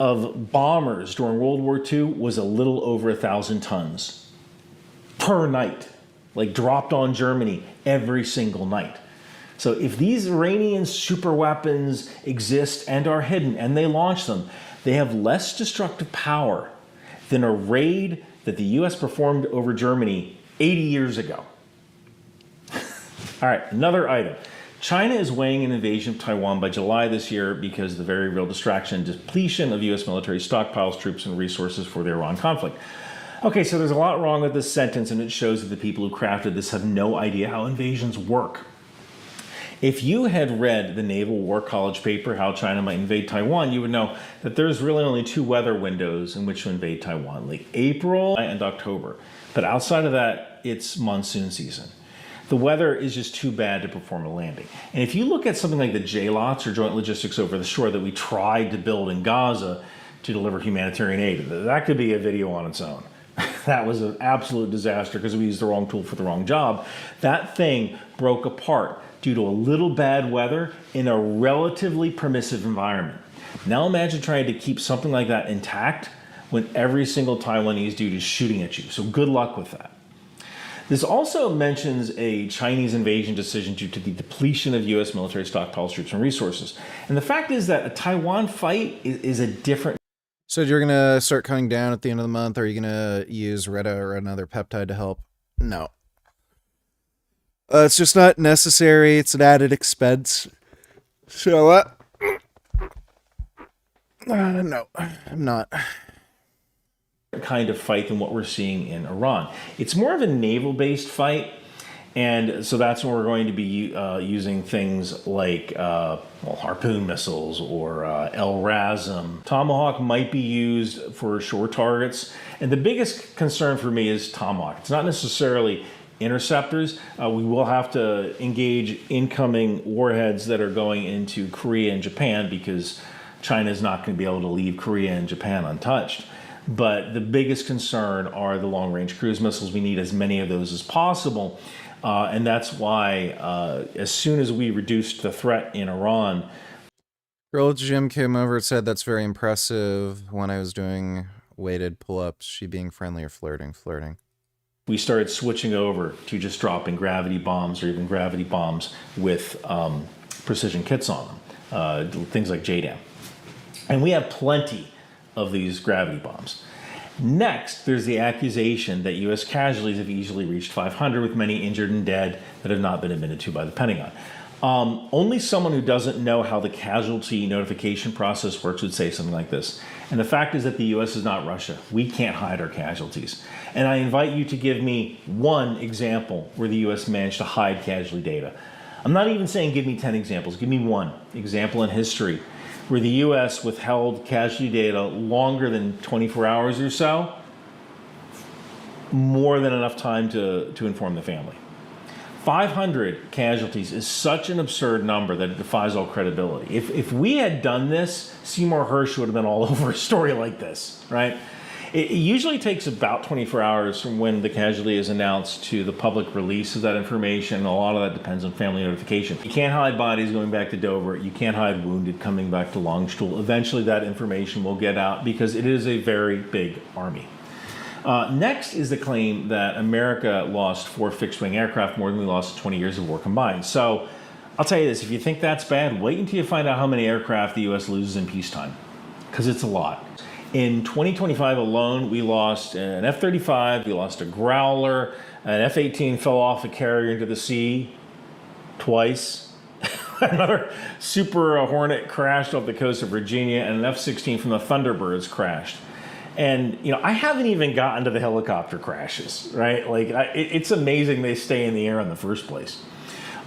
of bombers during World War II was a little over 1,000 tons per night, like dropped on Germany every single night. So if these Iranian super weapons exist and are hidden and they launch them, they have less destructive power than a raid that the US performed over Germany 80 years ago. All right, another item. China is weighing an invasion of Taiwan by July this year because of the very real distraction and depletion of US military stockpiles, troops, and resources for the Iran conflict. Okay, so there's a lot wrong with this sentence, and it shows that the people who crafted this have no idea how invasions work. If you had read the Naval War College paper, How China Might Invade Taiwan, you would know that there's really only 2 weather windows in which to invade Taiwan, like April and October. But outside of that, it's monsoon season. The weather is just too bad to perform a landing. And if you look at something like the JLOTs, or Joint Logistics Over the Shore, that we tried to build in Gaza to deliver humanitarian aid, that could be a video on its own. That was an absolute disaster because we used the wrong tool for the wrong job. That thing broke apart due to a little bad weather in a relatively permissive environment. Now imagine trying to keep something like that intact when every single Taiwanese dude is shooting at you. So good luck with that. This also mentions a Chinese invasion decision due to the depletion of U.S. military stockpiles, troops, and resources. And the fact is that a Taiwan fight is a different... So you're going to start cutting down at the end of the month, or are you going to use Retta or another peptide to help? No. It's just not necessary. It's an added expense. So, no, I'm not. Kind of fight than what we're seeing in Iran. It's more of a naval-based fight, and so that's when we're going to be using things like Harpoon missiles or LRASM. Tomahawk might be used for shore targets, and the biggest concern for me is Tomahawk. It's not necessarily interceptors. We will have to engage incoming warheads that are going into Korea and Japan, because China is not going to be able to leave Korea and Japan untouched. But the biggest concern are the long-range cruise missiles. We need as many of those as possible. And that's why as soon as we reduced the threat in Iran... Girl at the gym came over and said that's very impressive when I was doing weighted pull-ups. She being friendly or flirting? Flirting. We started switching over to just dropping gravity bombs, or even gravity bombs with precision kits on them. Things like JDAM. And we have plenty of these gravity bombs. Next, there's the accusation that U.S. casualties have easily reached 500, with many injured and dead that have not been admitted to by the Pentagon. Only someone who doesn't know how the casualty notification process works would say something like this. And the fact is that the U.S. is not Russia. We can't hide our casualties. And I invite you to give me one example where the U.S. managed to hide casualty data. I'm not even saying give me 10 examples. Give me one example in history where the U.S. withheld casualty data longer than 24 hours or so, more than enough time to inform the family. 500 casualties is such an absurd number that it defies all credibility. If we had done this, Seymour Hersh would have been all over a story like this, right? It usually takes about 24 hours from when the casualty is announced to the public release of that information. A lot of that depends on family notification. You can't hide bodies going back to Dover. You can't hide wounded coming back to Longstool. Eventually that information will get out because it is a very big army. Next is the claim that America lost 4 fixed-wing aircraft, more than we lost in 20 years of war combined. So I'll tell you this, if you think that's bad, wait until you find out how many aircraft the U.S. loses in peacetime, because it's a lot. In 2025 alone, we lost an F-35, we lost a Growler, an F-18 fell off a carrier into the sea twice. Another Super Hornet crashed off the coast of Virginia, and an F-16 from the Thunderbirds crashed. And, you know, I haven't even gotten to the helicopter crashes, right? Like, it's amazing they stay in the air in the first place.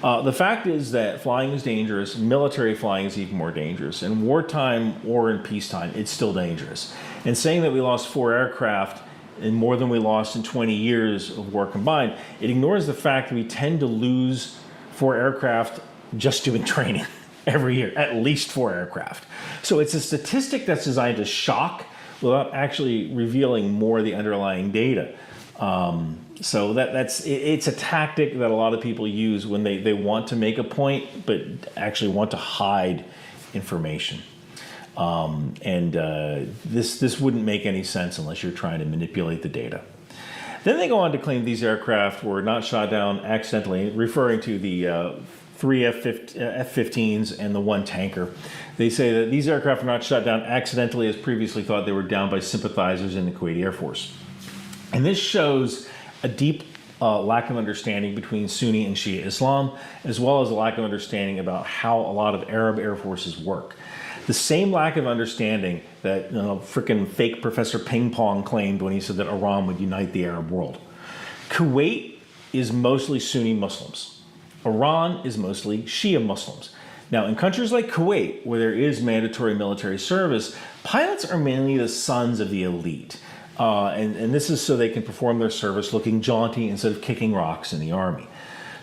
The fact is that flying is dangerous. Military flying is even more dangerous. In wartime or in peacetime, it's still dangerous. And saying that we lost 4 aircraft and more than we lost in 20 years of war combined, it ignores the fact that we tend to lose 4 aircraft just doing training every year, at least 4 aircraft. So it's a statistic that's designed to shock without actually revealing more of the underlying data. So it's a tactic that a lot of people use when they want to make a point, but actually want to hide information. This wouldn't make any sense unless you're trying to manipulate the data. Then they go on to claim these aircraft were not shot down accidentally, referring to the 3 F-15s and the 1 tanker. They say that these aircraft were not shot down accidentally as previously thought. They were down by sympathizers in the Kuwaiti Air Force. And this shows a deep lack of understanding between Sunni and Shia Islam, as well as a lack of understanding about how a lot of Arab air forces work. The same lack of understanding that frickin' fake Professor Ping Pong claimed when he said that Iran would unite the Arab world. Kuwait is mostly Sunni Muslims. Iran is mostly Shia Muslims. Now, in countries like Kuwait, where there is mandatory military service, pilots are mainly the sons of the elite. And this is so they can perform their service looking jaunty instead of kicking rocks in the army.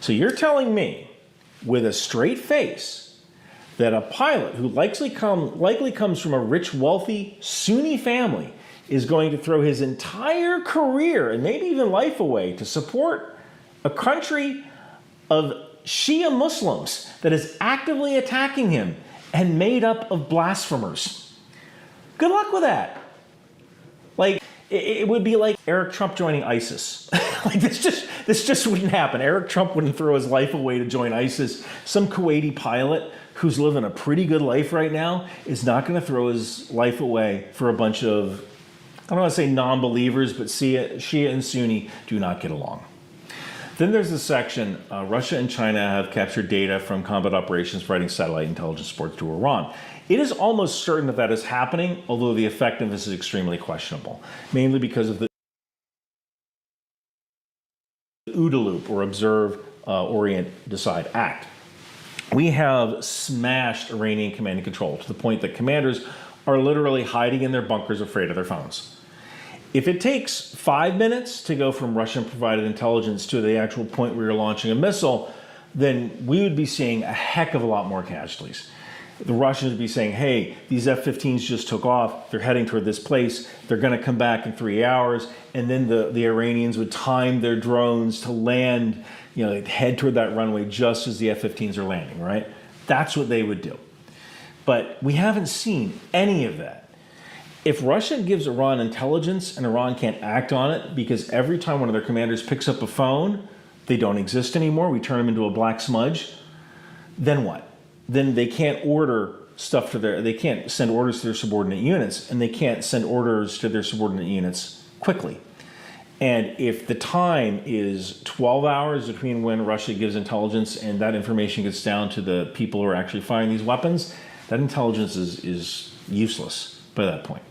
So you're telling me, with a straight face, that a pilot who likely comes from a rich, wealthy Sunni family is going to throw his entire career and maybe even life away to support a country of Shia Muslims that is actively attacking him and made up of blasphemers? Good luck with that. Like, it would be like Eric Trump joining ISIS. Like, this just wouldn't happen. Eric Trump wouldn't throw his life away to join ISIS. Some Kuwaiti pilot who's living a pretty good life right now is not going to throw his life away for a bunch of, I don't want to say non-believers, but Shia and Sunni do not get along. Then there's the section, Russia and China have captured data from combat operations providing satellite intelligence support to Iran. It is almost certain that that is happening, although the effectiveness is extremely questionable, mainly because of the OODA loop, or Observe, Orient, Decide Act. We have smashed Iranian command and control to the point that commanders are literally hiding in their bunkers afraid of their phones. If it takes 5 minutes to go from Russian-provided intelligence to the actual point where you're launching a missile, then we would be seeing a heck of a lot more casualties. The Russians would be saying, hey, these F-15s just took off, they're heading toward this place, they're going to come back in 3 hours, and then the Iranians would time their drones to land, they'd head toward that runway just as the F-15s are landing, right? That's what they would do. But we haven't seen any of that. If Russia gives Iran intelligence and Iran can't act on it because every time one of their commanders picks up a phone, they don't exist anymore, we turn them into a black smudge, then what? Then they can't order stuff they can't send orders to their subordinate units, and they can't send orders to their subordinate units quickly. And if the time is 12 hours between when Russia gives intelligence and that information gets down to the people who are actually firing these weapons, that intelligence is useless by that point.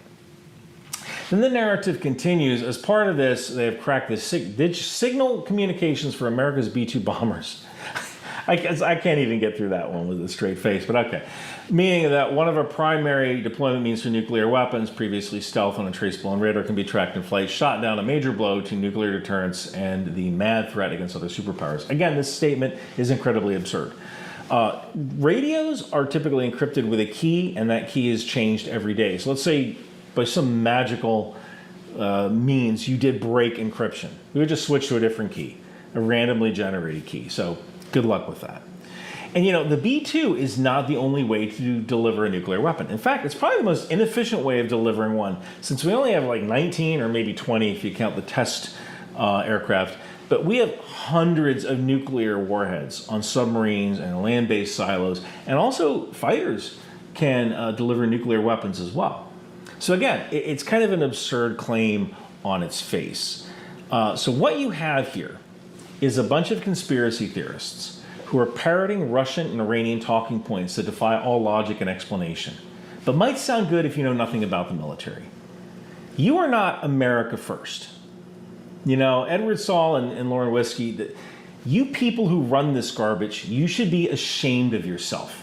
Then the narrative continues. As part of this, they have cracked the signal communications for America's B-2 bombers. I can't even get through that one with a straight face, but okay. Meaning that one of our primary deployment means for nuclear weapons, previously stealth on a traceable on radar, can be tracked in flight, shot down, a major blow to nuclear deterrence and the mad threat against other superpowers. Again, this statement is incredibly absurd. Radios are typically encrypted with a key, and that key is changed every day. So let's say by some magical means you did break encryption. We would just switch to a different key, a randomly generated key. So good luck with that. And the B-2 is not the only way to deliver a nuclear weapon. In fact, it's probably the most inefficient way of delivering one, since we only have like 19 or maybe 20 if you count the test aircraft. But we have hundreds of nuclear warheads on submarines and land-based silos, and also fighters can deliver nuclear weapons as well. So again, it's kind of an absurd claim on its face. So what you have here is a bunch of conspiracy theorists who are parroting Russian and Iranian talking points that defy all logic and explanation, but might sound good if you know nothing about the military. You are not America first. Edward Saul and Lauren Whiskey, you people who run this garbage, you should be ashamed of yourself.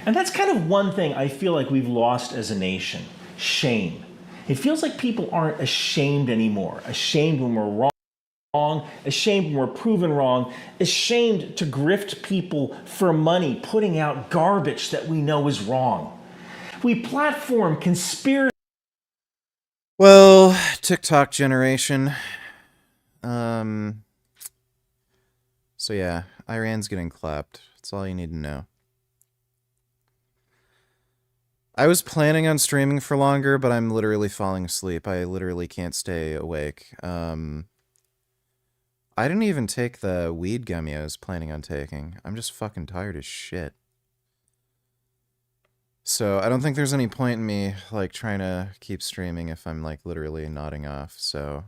And that's kind of one thing I feel like we've lost as a nation, shame. It feels like people aren't ashamed anymore, ashamed when we're wrong, ashamed when we're proven wrong, ashamed to grift people for money, putting out garbage that we know is wrong. We platform conspiracy. Well, TikTok generation. So yeah, Iran's getting clapped. That's all you need to know. I was planning on streaming for longer, but I'm literally falling asleep. I literally can't stay awake. I didn't even take the weed gummy I was planning on taking. I'm just fucking tired as shit. So I don't think there's any point in me like trying to keep streaming if I'm like literally nodding off. So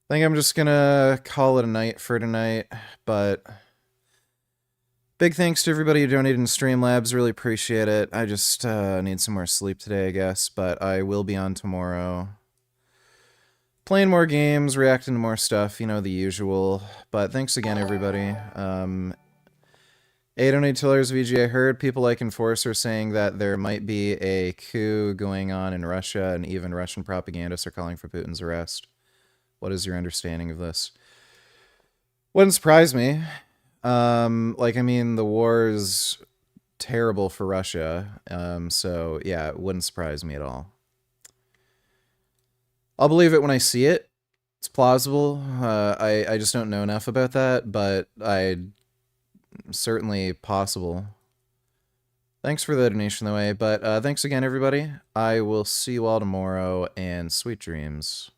I think I'm just gonna call it a night for tonight. But big thanks to everybody who donated in Streamlabs. Really appreciate it. I just need some more sleep today, I guess. But I will be on tomorrow, playing more games, reacting to more stuff, the usual. But thanks again, everybody. $8 VG. I heard people like Enforcer saying that there might be a coup going on in Russia, and even Russian propagandists are calling for Putin's arrest. What is your understanding of this? Wouldn't surprise me. Like, I mean, the war is terrible for Russia. So yeah, it wouldn't surprise me at all. I'll believe it when I see it. It's plausible. I just don't know enough about that, but certainly possible. Thanks for the donation, though, but thanks again, everybody. I will see you all tomorrow, and sweet dreams.